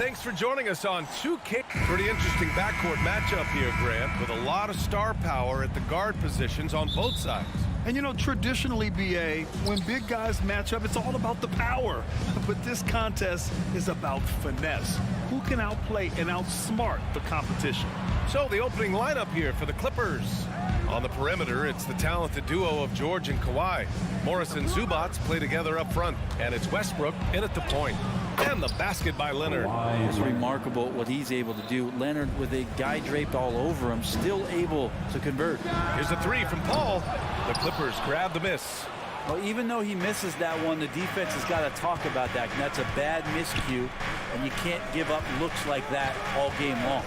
thanks for joining us on 2K. Pretty interesting backcourt matchup here, Grant, with a lot of star power at the guard positions on both sides. And you know, traditionally, BA, when big guys match up, it's all about the power. But this contest is about finesse. Who can outplay and outsmart the competition? So the opening lineup here for the Clippers. On the perimeter, it's the talented duo of George and Kawhi. Morris and Zubats play together up front, and it's Westbrook in at the point. And the basket by Leonard. It's remarkable what he's able to do. Leonard, with a guy draped all over him, still able to convert. Here's a three from Paul. The Clippers grab the miss. Well, even though he misses that one, the defense has got to talk about that. And that's a bad miscue, and you can't give up looks like that all game long.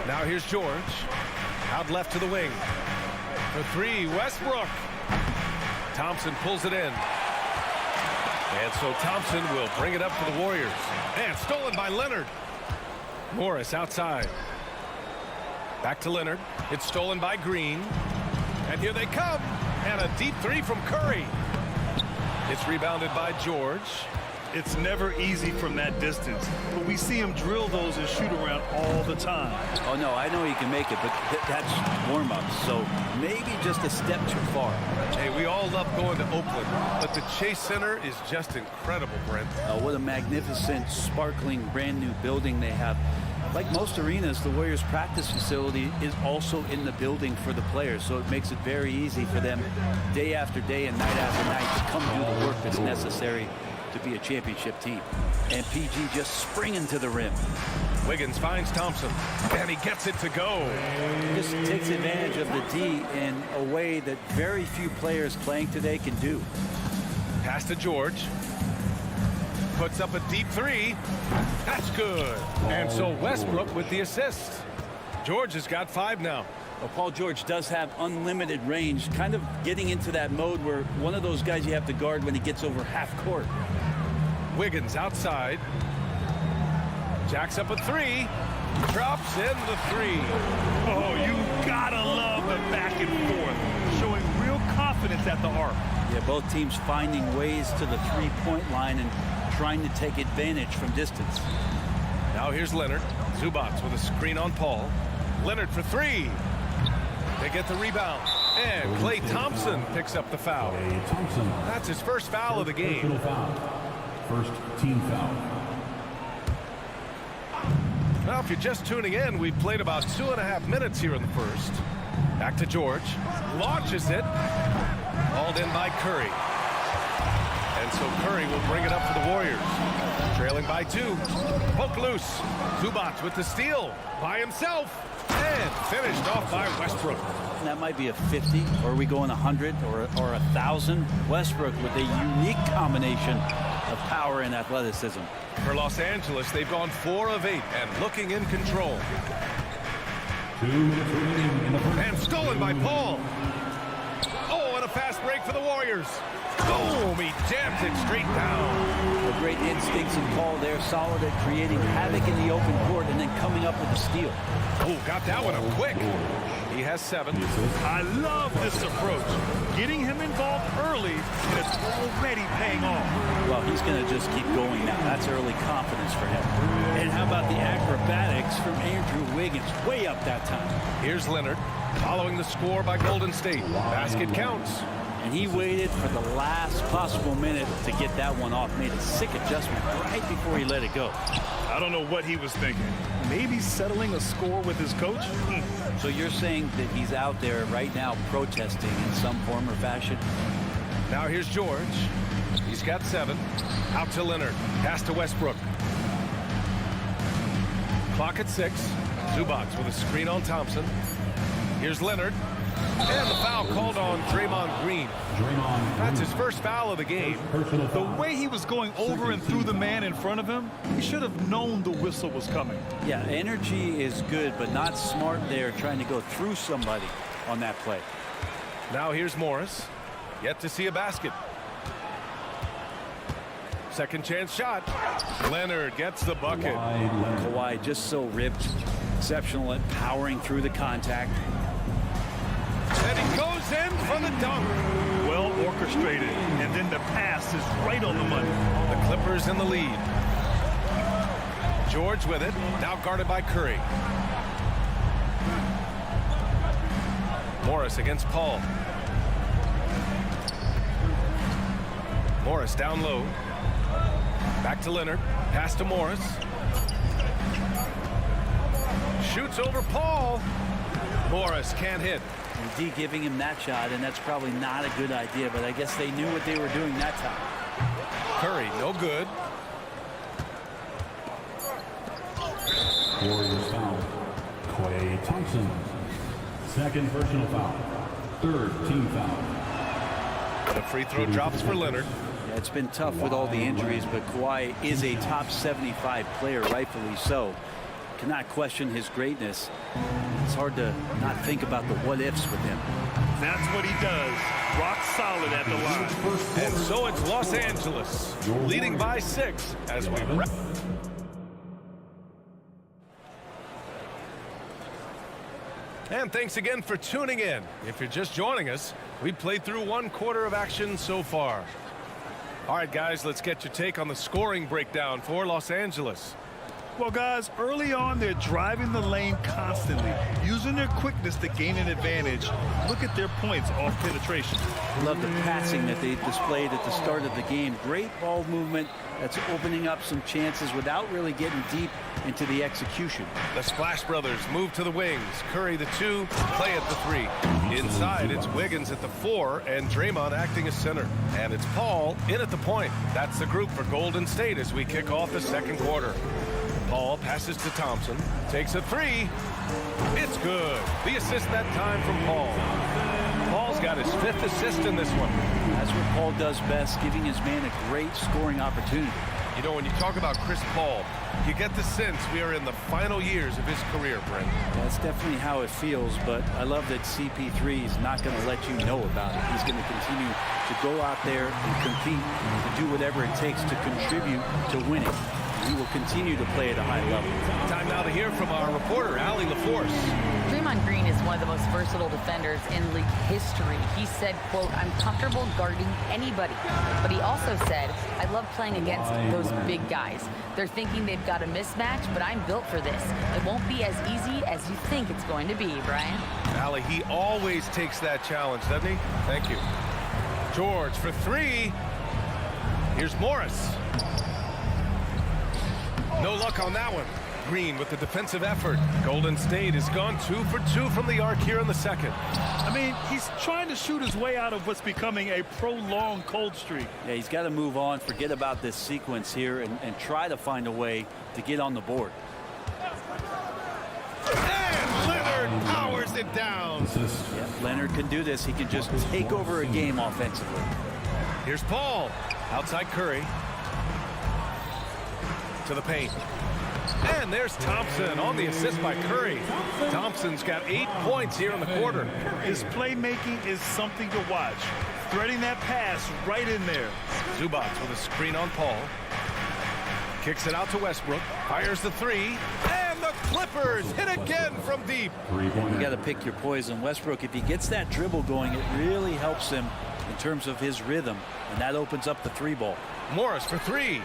Now here's George. Out left to the wing. For three, Westbrook. Thompson pulls it in. And so Thompson will bring it up for the Warriors. And stolen by Leonard. Morris outside. Back to Leonard. It's stolen by Green. And here they come. And a deep three from Curry. It's rebounded by George. It's never easy from that distance, but we see him drill those and shoot around all the time. Oh, no, I know he can make it, but that's warm-up, so maybe just a step too far. Hey, we all love going to Oakland, but the Chase Center is just incredible, Brent. What a magnificent, sparkling, brand-new building they have. Like most arenas, the Warriors practice facility is also in the building for the players, so it makes it very easy for them day after day and night after night to come do the work that's necessary to be a championship team. And PG just springing to the rim. Wiggins finds Thompson, and he gets it to go. Just takes advantage of the D in a way that very few players playing today can do. Pass to George. Puts up a deep three. That's good. And so Westbrook with the assist. George has got 5 now. Well, Paul George does have unlimited range, kind of getting into that mode where one of those guys you have to guard when he gets over half court. Wiggins outside. Jacks up a 3. Drops in the 3. Oh, you gotta love the back and forth, showing real confidence at the arc. Yeah, both teams finding ways to the three-point line and trying to take advantage from distance. Now here's Leonard. Zubats with a screen on Paul. Leonard for 3. They get the rebound. And Klay Thompson picks up the foul. That's his first foul of the game. First team foul. Well, if you're just tuning in, we've played about 2.5 minutes here in the first. Back to George. Launches it. Hauled in by Curry. And so Curry will bring it up for the Warriors. Trailing by 2. Poke loose. Zubats with the steal by himself. And finished off by Westbrook. That might be a 50, or are we going 100 or 1,000? Westbrook with a unique combination of power and athleticism. For Los Angeles, they've gone 4 of 8 and looking in control. 2 minutes remaining in the first. And stolen by Paul. Oh, and a fast break for the Warriors. Boom, he jams it straight down. The great instincts of Paul there, solid at creating havoc in the open court and then coming up with a steal. Oh, got that one up quick. He has 7. I love this approach. Getting him involved early, and it's already paying off. Well, he's going to just keep going now. That's early confidence for him. And how about the acrobatics from Andrew Wiggins? Way up that time. Here's Leonard, following the score by Golden State. Basket counts. And he waited for the last possible minute to get that one off. Made a sick adjustment right before he let it go. I don't know what he was thinking. Maybe settling a score with his coach? So you're saying that he's out there right now protesting in some form or fashion? Now here's George. He's got 7. Out to Leonard. Pass to Westbrook. Clock at 6. Zubats with a screen on Thompson. Here's Leonard. And the foul called on Draymond Green. That's his first foul of the game. The way he was going over and through the man in front of him, he should have known the whistle was coming. Yeah, energy is good, but not smart there trying to go through somebody on that play. Now here's Morris. Yet to see a basket. Second chance shot. Leonard gets the bucket. Kawhi just so ripped. Exceptional at powering through the contact. And he goes in for the dunk. Well orchestrated. And then the pass is right on the money. The Clippers in the lead. George with it. Now guarded by Curry. Morris against Paul. Morris down low. Back to Leonard. Pass to Morris. Shoots over Paul. Morris can't hit. And D giving him that shot, and that's probably not a good idea, but I guess they knew what they were doing that time. Curry, no good. Warriors foul. Clay Thompson. Second personal foul. Third team foul. The free throw drops for Leonard. Yeah, it's been tough with all the injuries, but Kawhi is a top 75 player, rightfully so. Cannot question his greatness. It's hard to not think about the what-ifs with him. That's what he does. Rock solid at the line. And so it's Los Angeles, leading by 6 as we wrap. And thanks again for tuning in. If you're just joining us, we played through 1 quarter of action so far. All right, guys, let's get your take on the scoring breakdown for Los Angeles. Well, guys, early on, they're driving the lane constantly, using their quickness to gain an advantage. Look at their points off penetration. Love the passing that they displayed at the start of the game. Great ball movement that's opening up some chances without really getting deep into the execution. The Splash Brothers move to the wings. Curry the 2, Clay at the 3. Inside, it's Wiggins at the 4, and Draymond acting as center. And it's Paul in at the point. That's the group for Golden State as we kick off the 2nd quarter. Paul passes to Thompson, takes a 3. It's good. The assist that time from Paul. Paul's got his 5th assist in this one. That's what Paul does best, giving his man a great scoring opportunity. You know, when you talk about Chris Paul, you get the sense we are in the final years of his career, Brent. That's definitely how it feels, but I love that CP3 is not going to let you know about it. He's going to continue to go out there and compete, to do whatever it takes to contribute to winning. He will continue to play at a high level. Time now to hear from our reporter, Allie LaForce. Draymond Green is one of the most versatile defenders in league history. He said, quote, "I'm comfortable guarding anybody." But he also said, "I love playing against those big guys. They're thinking they've got a mismatch, but I'm built for this. It won't be as easy as you think it's going to be," Brian. Allie, he always takes that challenge, doesn't he? Thank you. George for 3. Here's Morris. No luck on that one. Green with the defensive effort. Golden State has gone 2 for 2 from the arc here in the 2nd. I mean, he's trying to shoot his way out of what's becoming a prolonged cold streak. Yeah, he's got to move on, forget about this sequence here, and try to find a way to get on the board. And Leonard powers it down. Yeah, Leonard can do this. He can just take over a game offensively. Here's Paul. Outside Curry. To the paint. And there's Thompson on the assist by Curry. Thompson's got 8 points here in the quarter. His playmaking is something to watch. Threading that pass right in there. Zubac with a screen on Paul. Kicks it out to Westbrook. Fires the 3. And the Clippers hit again from deep. You got to pick your poison. Westbrook, if he gets that dribble going, it really helps him in terms of his rhythm. And that opens up the 3 ball. Morris for 3.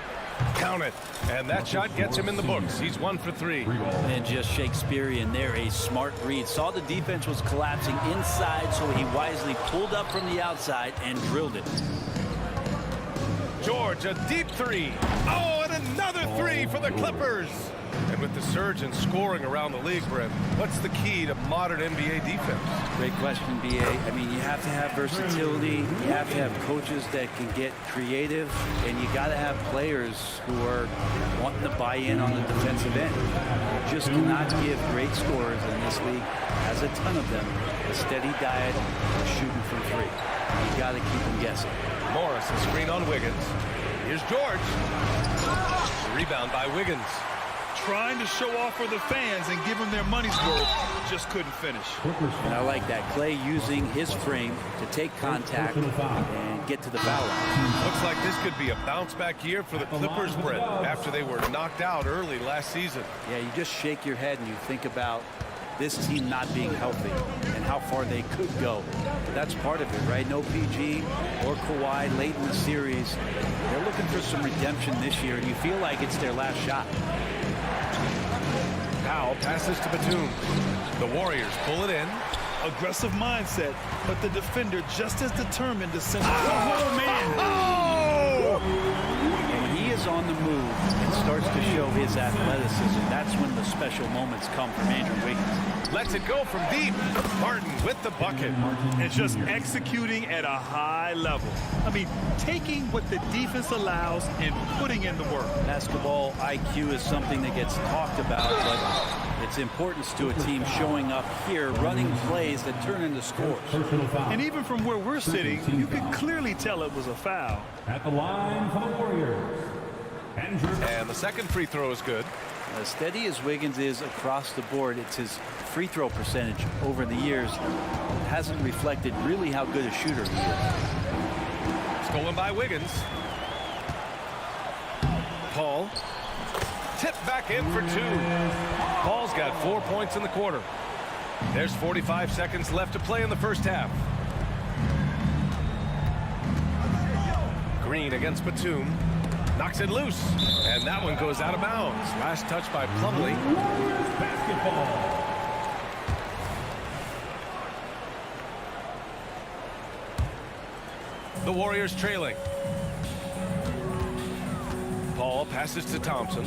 Count it. And that shot gets him in the books. He's 1 for 3. And just Shakespearean there, a smart read. Saw the defense was collapsing inside, so he wisely pulled up from the outside and drilled it. George, a deep 3. Oh, and another 3 for the Clippers. And with the surge in scoring around the league, Brent, what's the key to modern NBA defense? Great question, B.A. I mean, you have to have versatility. You have to have coaches that can get creative. And you got to have players who are wanting to buy in on the defensive end. You just cannot give great scorers in this league, has a ton of them, a steady diet of shooting from 3. You got to keep them guessing. Morris, a screen on Wiggins. Here's George. Rebound by Wiggins. Trying to show off for the fans and give them their money's worth, just couldn't finish. And I like that. Clay using his frame to take contact and get to the foul line. Looks like this could be a bounce-back year for the Clippers, Brent, after they were knocked out early last season. Yeah, you just shake your head and you think about this team not being healthy and how far they could go. That's part of it, right? No PG or Kawhi late in the series. They're looking for some redemption this year, and you feel like it's their last shot. Powell passes to Batum. The Warriors pull it in. Aggressive mindset, but the defender just as determined to send it. Oh, man! Oh! When he is on the move and starts to show his athleticism, that's when the special moments come from Andrew Wiggins. Lets it go from deep. Martin with the bucket. And just executing at a high level. I mean, taking what the defense allows and putting in the work. Basketball IQ is something that gets talked about, but its importance to a team showing up here, running plays that turn into scores. And even from where we're sitting, you can clearly tell it was a foul. At the line for the Warriors, Andrew. And the second free throw is good. As steady as Wiggins is across the board, it's his free throw percentage over the years hasn't reflected really how good a shooter he is. Stolen by Wiggins. Paul. Tipped back in for two. Paul's got 4 points in the quarter. There's 45 seconds left to play in the first half. Green against Batum. Knocks it loose. And that one goes out of bounds. Last touch by Plumlee. Basketball. The Warriors trailing. Paul passes to Thompson.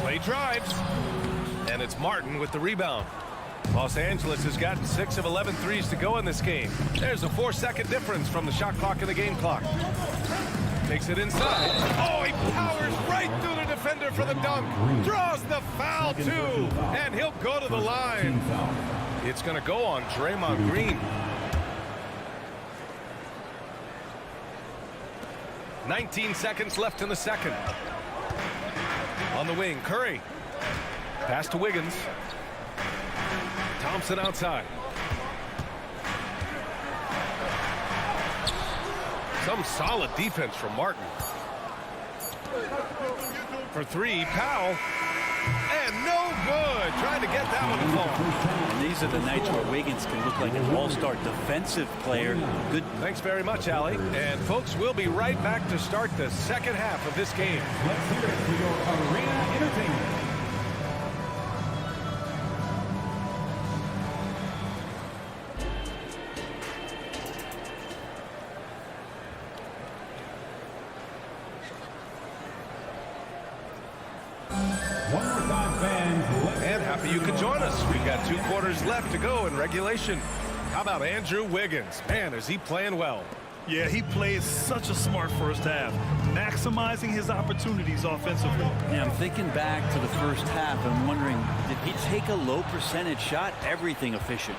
Play drives. And it's Martin with the rebound. Los Angeles has gotten 6 of 11 threes to go in this game. There's a 4-second difference from the shot clock and the game clock. Takes it inside. Oh, he powers right through the defender for the dunk. Draws the foul, too. And he'll go to the line. It's going to go on Draymond Green. 19 seconds left in the second. On the wing, Curry. Pass to Wiggins. Thompson outside. Some solid defense from Martin. For three, Powell. And no good. Trying to get that one to fall. And these are the nights where Wiggins can look like an all-star defensive player. Good. Thanks very much, Allie. And folks, we'll be right back to start the second half of this game. Let's hear it for your arena entertainment. And happy you could join us. We've got 2 quarters left to go in regulation. How about Andrew Wiggins? Man, is he playing well. Yeah, he plays such a smart first half, maximizing his opportunities offensively. Yeah, I'm thinking back to the first half and wondering, did he take a low percentage shot? Everything efficient.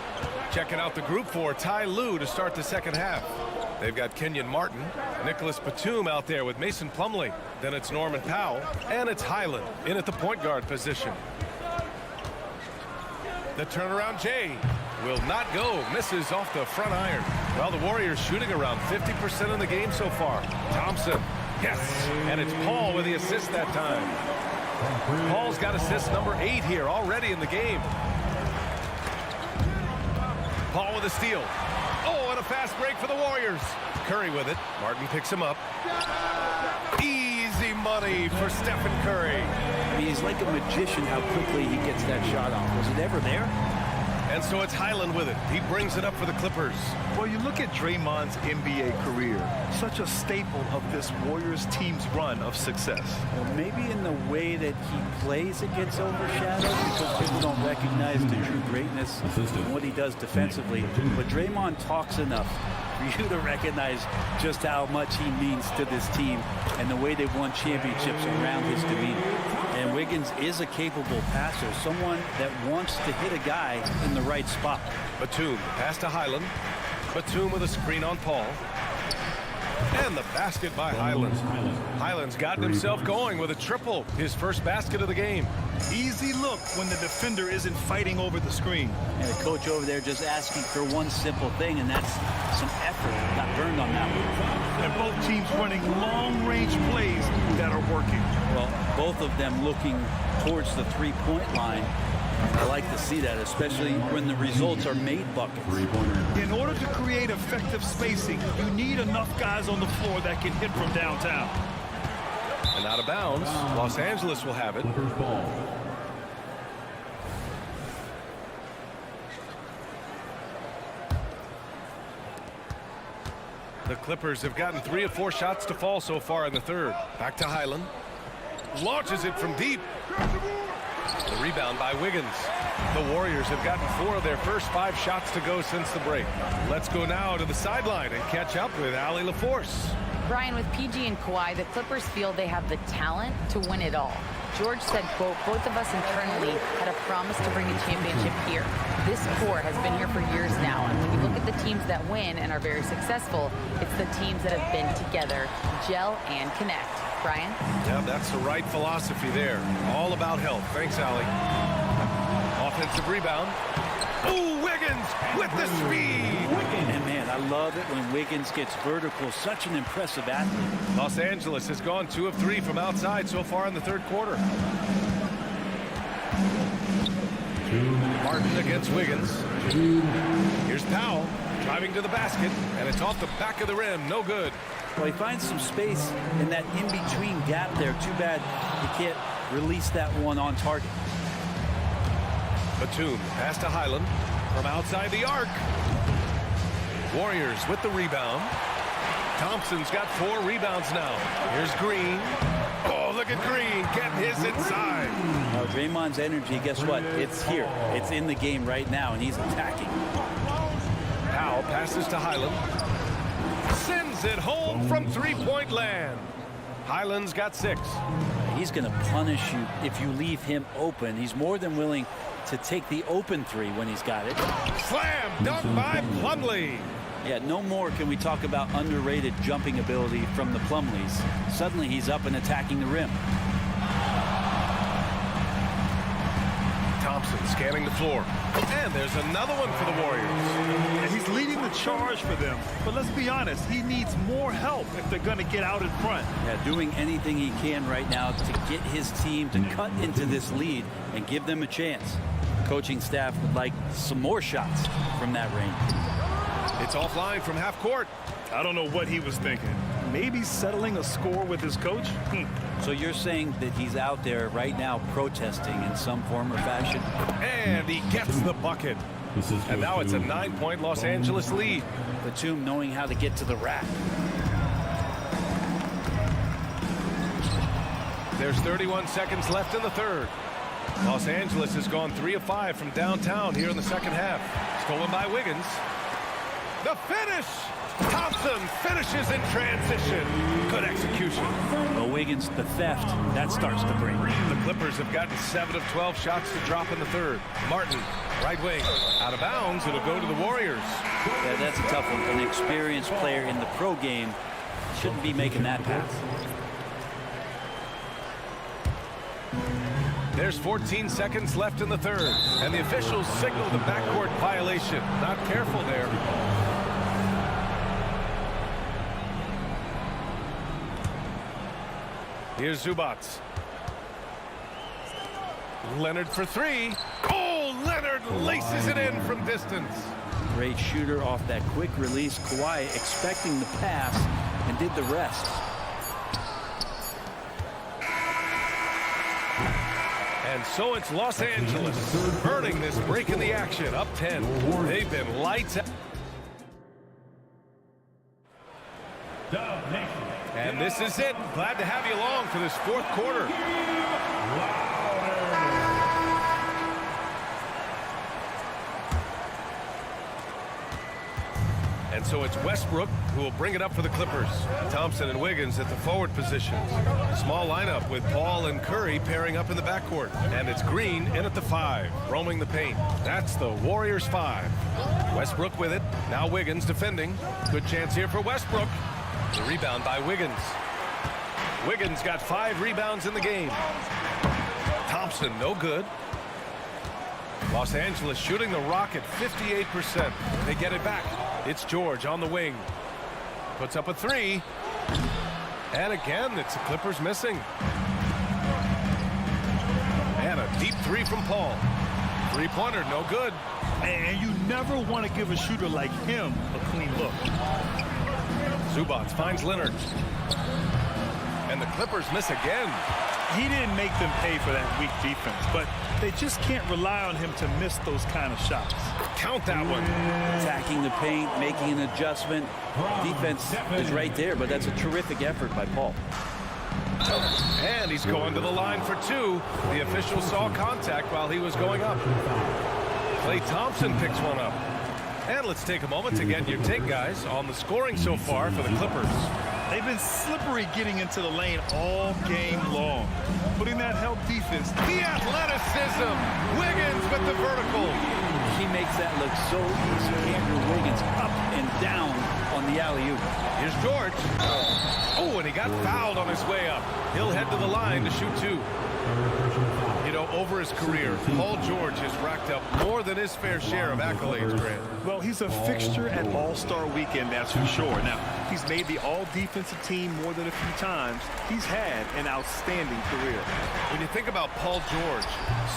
Checking out the group for Ty Lue to start the second half. They've got Kenyon Martin, Nicholas Batum out there with Mason Plumlee. Then it's Norman Powell, and it's Highland in at the point guard position. The turnaround Jay will not go. Misses off the front iron. Well, the Warriors shooting around 50% in the game so far. Thompson, yes. And it's Paul with the assist that time. Paul's got assist number 8 here already in the game. Paul with a steal. Oh, and a fast break for the Warriors. Curry with it. Martin picks him up. Easy money for Stephen Curry. I mean, he's like a magician how quickly he gets that shot off. Was it ever there? And so it's Highland with it. He brings it up for the Clippers. Well, you look at Draymond's NBA career, such a staple of this Warriors team's run of success. Well, maybe in the way that he plays it gets overshadowed because people don't recognize the true greatness and what he does defensively. But Draymond talks enough for you to recognize just how much he means to this team and the way they've won championships around his demeanor. And Wiggins is a capable passer, someone that wants to hit a guy in the right spot. Batum, pass to Highland. Batum with a screen on Paul. And the basket by Highland. Highland's gotten himself going with a triple, his first basket of the game. Easy look when the defender isn't fighting over the screen. And the coach over there just asking for one simple thing, and that's some effort. Got burned on that one. And both teams running long-range plays that are working. Well, both of them looking towards the three-point line. I like to see that, especially when the results are made buckets. In order to create effective spacing, you need enough guys on the floor that can hit from downtown. And out of bounds, Los Angeles will have it. The Clippers have gotten 3 of 4 shots to fall so far in the third. Back to Highland. Launches it from deep. The rebound by Wiggins. The Warriors have gotten 4 of their first 5 shots to go since the break. Let's go now to the sideline and catch up with Allie LaForce. Brian, with PG and Kawhi, the Clippers feel they have the talent to win it all. George said, quote, both of us internally had a promise to bring a championship here. This core has been here for years now, and when you look at the teams that win and are very successful, it's the teams that have been together, gel and connect. Brian? Yeah, that's the right philosophy there. All about health. Thanks, Allie. Offensive rebound. Ooh, Wiggins with the speed. And man, I love it when Wiggins gets vertical. Such an impressive athlete. Los Angeles has gone 2 of 3 from outside so far in the third quarter. Martin against Wiggins. Here's Powell driving to the basket, and it's off the back of the rim. No good. Well, he finds some space in that in-between gap there. Too bad he can't release that one on target. Batum pass to Highland from outside the arc. Warriors with the rebound. Thompson's got 4 rebounds now. Here's Green. Oh, look at Green getting his inside. Draymond's energy, guess what? It's here. It's in the game right now, and he's attacking. Powell passes to Highland. Sends it home from 3-point land. Highland's got 6. He's going to punish you if you leave him open. He's more than willing to take the open 3 when he's got it. Slam dunk by Plumlee. Yeah, no more can we talk about underrated jumping ability from the Plumlees. Suddenly he's up and attacking the rim. Thompson scanning the floor. And there's another one for the Warriors. And he's leading the charge for them. But let's be honest, he needs more help if they're going to get out in front. Yeah, doing anything he can right now to get his team to cut into this lead and give them a chance. The coaching staff would like some more shots from that range. It's offline from half court. I don't know what he was thinking. Maybe settling a score with his coach? So you're saying that he's out there right now protesting in some form or fashion? And he gets the bucket. And now it's a 9-point Los Angeles lead. Batum knowing how to get to the rack. There's 31 seconds left in the third. Los Angeles has gone 3 of 5 from downtown here in the second half. Stolen by Wiggins. The finish! Thompson finishes in transition. Good execution. Well, Wiggins, the theft, that starts to bring. The Clippers have gotten 7 of 12 shots to drop in the third. Martin, right wing, out of bounds. It'll go to the Warriors. Yeah, that's a tough one. An experienced player in the pro game shouldn't be making that pass. There's 14 seconds left in the third, and the officials signal the backcourt violation. Not careful there. Here's Zubac. Leonard for 3. Oh, Leonard laces it in from distance. Great shooter off that quick release. Kawhi expecting the pass and did the rest. And so it's Los Angeles earning this break in the action. Up 10. They've been lights out. And this is it. Glad to have you along for this fourth quarter. And so it's Westbrook who will bring it up for the Clippers. Thompson and Wiggins at the forward positions. Small lineup with Paul and Curry pairing up in the backcourt. And it's Green in at the 5, roaming the paint. That's the Warriors 5. Westbrook with it. Now Wiggins defending. Good chance here for Westbrook. The rebound by Wiggins. Wiggins got 5 rebounds in the game. Thompson, no good. Los Angeles shooting the rock at 58%. They get it back. It's George on the wing. Puts up a 3. And again, it's the Clippers missing. And a deep 3 from Paul. 3-pointer, no good. And you never want to give a shooter like him a clean look. Zubac finds Leonard. And the Clippers miss again. He didn't make them pay for that weak defense, but they just can't rely on him to miss those kind of shots. Count that one. Attacking the paint, making an adjustment. Defense is right there, but that's a terrific effort by Paul. And he's going to the line for two. The official saw contact while he was going up. Klay Thompson picks one up. And let's take a moment to get your take, guys, on the scoring so far for the Clippers. They've been slippery getting into the lane all game long. Putting that help defense. The athleticism. Wiggins with the vertical. He makes that look so easy. Andrew Wiggins up and down on the alley-oop. Here's George. Oh, and he got fouled on his way up. He'll head to the line to shoot two. You know, over his career, Paul George has racked up more than his fair share of accolades, Grant. Well, he's a fixture at All-Star Weekend, that's for sure. Now, he's made the all-defensive team more than a few times. He's had an outstanding career. When you think about Paul George,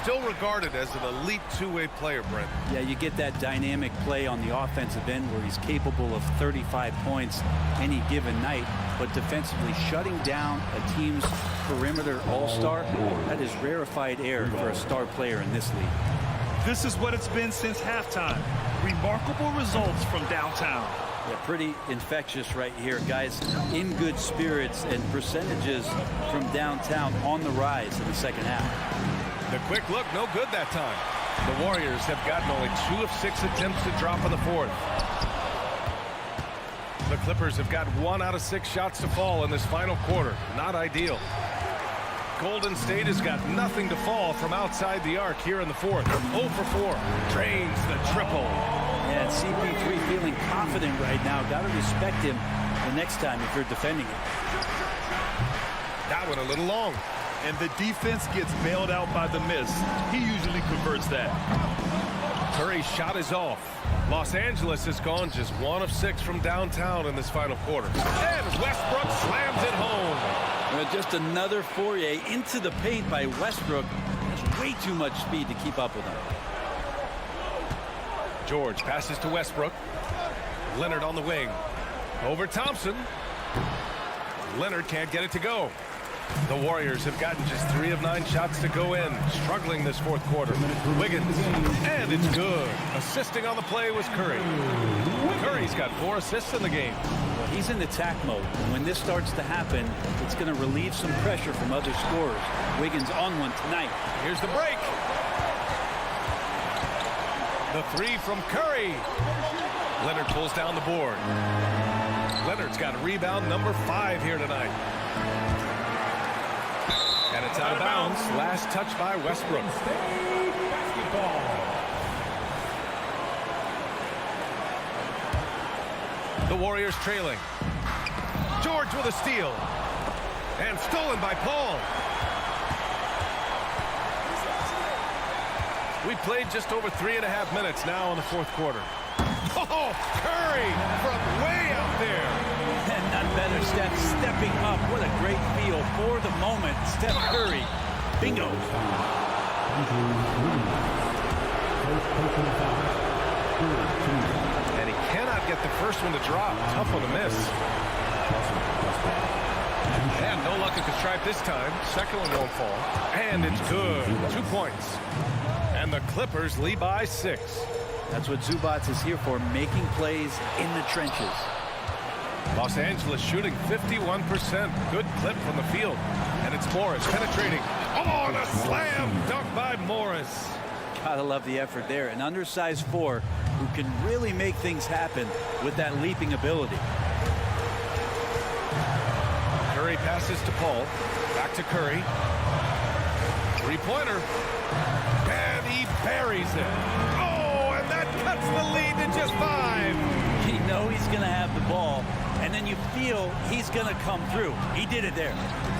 still regarded as an elite two-way player, Brent. Yeah, you get that dynamic play on the offensive end where he's capable of 35 points any given night, but defensively shutting down a team's perimeter all-star, that is rarefied air for a star player in this league. This is what it's been since halftime. Remarkable results from downtown. Yeah, pretty infectious right here, guys. In good spirits and percentages from downtown on the rise in the second half. The quick look, no good that time. The Warriors have gotten only 2 of 6 attempts to drop in the fourth. The Clippers have got 1 out of 6 shots to fall in this final quarter. Not ideal. Golden State has got nothing to fall from outside the arc here in the fourth. 0 for 4. Drains the triple. And CP3 feeling confident right now. Got to respect him the next time if you're defending him. That one a little long. And the defense gets bailed out by the miss. He usually converts that. Curry's shot is off. Los Angeles has gone just 1 of 6 from downtown in this final quarter. And Westbrook slams it home. Well, just another foray into the paint by Westbrook. Has way too much speed to keep up with him. George passes to Westbrook. Leonard on the wing. Over Thompson. Leonard can't get it to go. The Warriors have gotten just 3 of 9 shots to go in, struggling this fourth quarter. Wiggins, and it's good. Assisting on the play was Curry. Curry's got 4 assists in the game. He's in attack mode, and when this starts to happen, it's going to relieve some pressure from other scorers. Wiggins on one tonight. Here's the break. The 3 from Curry. Leonard pulls down the board. Leonard's got rebound number 5 here tonight. And it's out of bounds. Last touch by Westbrook. The Warriors trailing. George with a steal. And stolen by Paul. We played just over 3.5 minutes now in the fourth quarter. Oh, Curry from way out there. And none better, Steph stepping up. What a great feel for the moment. Steph Curry. Bingo. And he cannot get the first one to drop. Tough one to miss. And no luck at the stripe this time. Second one won't fall. And it's good. 2 points. And the Clippers lead by 6. That's what Zubac is here for, making plays in the trenches. Los Angeles shooting 51%. Good clip from the field. And it's Morris penetrating. Oh, the slam dunk by Morris. Gotta love the effort there. An undersized 4 who can really make things happen with that leaping ability. Curry passes to Paul. Back to Curry. 3-pointer. And he buries it. Oh, and that cuts the lead to just 5. You know he's going to have the ball, and then you feel he's going to come through. He did it there.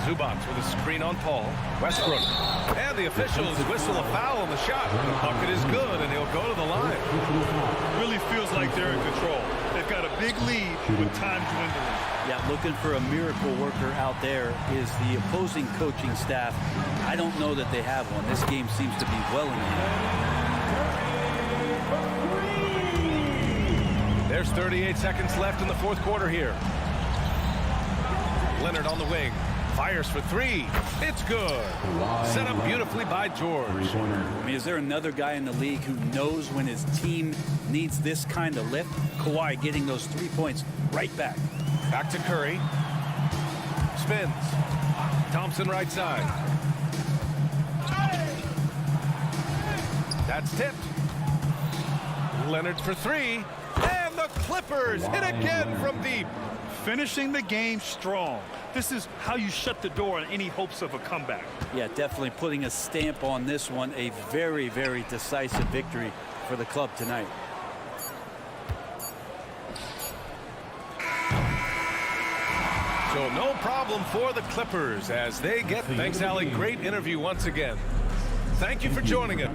Zubac with a screen on Paul. Westbrook. And the officials whistle a foul on the shot. The bucket is good, and he'll go to the line. Really feels like they're in control. They've got a big lead with time dwindling. Yeah, looking for a miracle worker out there is the opposing coaching staff. I don't know that they have one. This game seems to be well in hand. There's 38 seconds left in the fourth quarter here. Leonard on the wing. Fires for three. It's good. Set up beautifully by George. I mean, is there another guy in the league who knows when his team needs this kind of lift? Kawhi getting those 3 points right back. Back to Curry. Spins. Thompson right side. That's tipped. Leonard for three. And the Clippers hit again from deep. Finishing the game strong. This is how you shut the door on any hopes of a comeback. Yeah, definitely putting a stamp on this one. A very, very decisive victory for the club tonight. So no problem for the Clippers as they get. Thanks, Allie. Great interview once again. Thank you for joining us.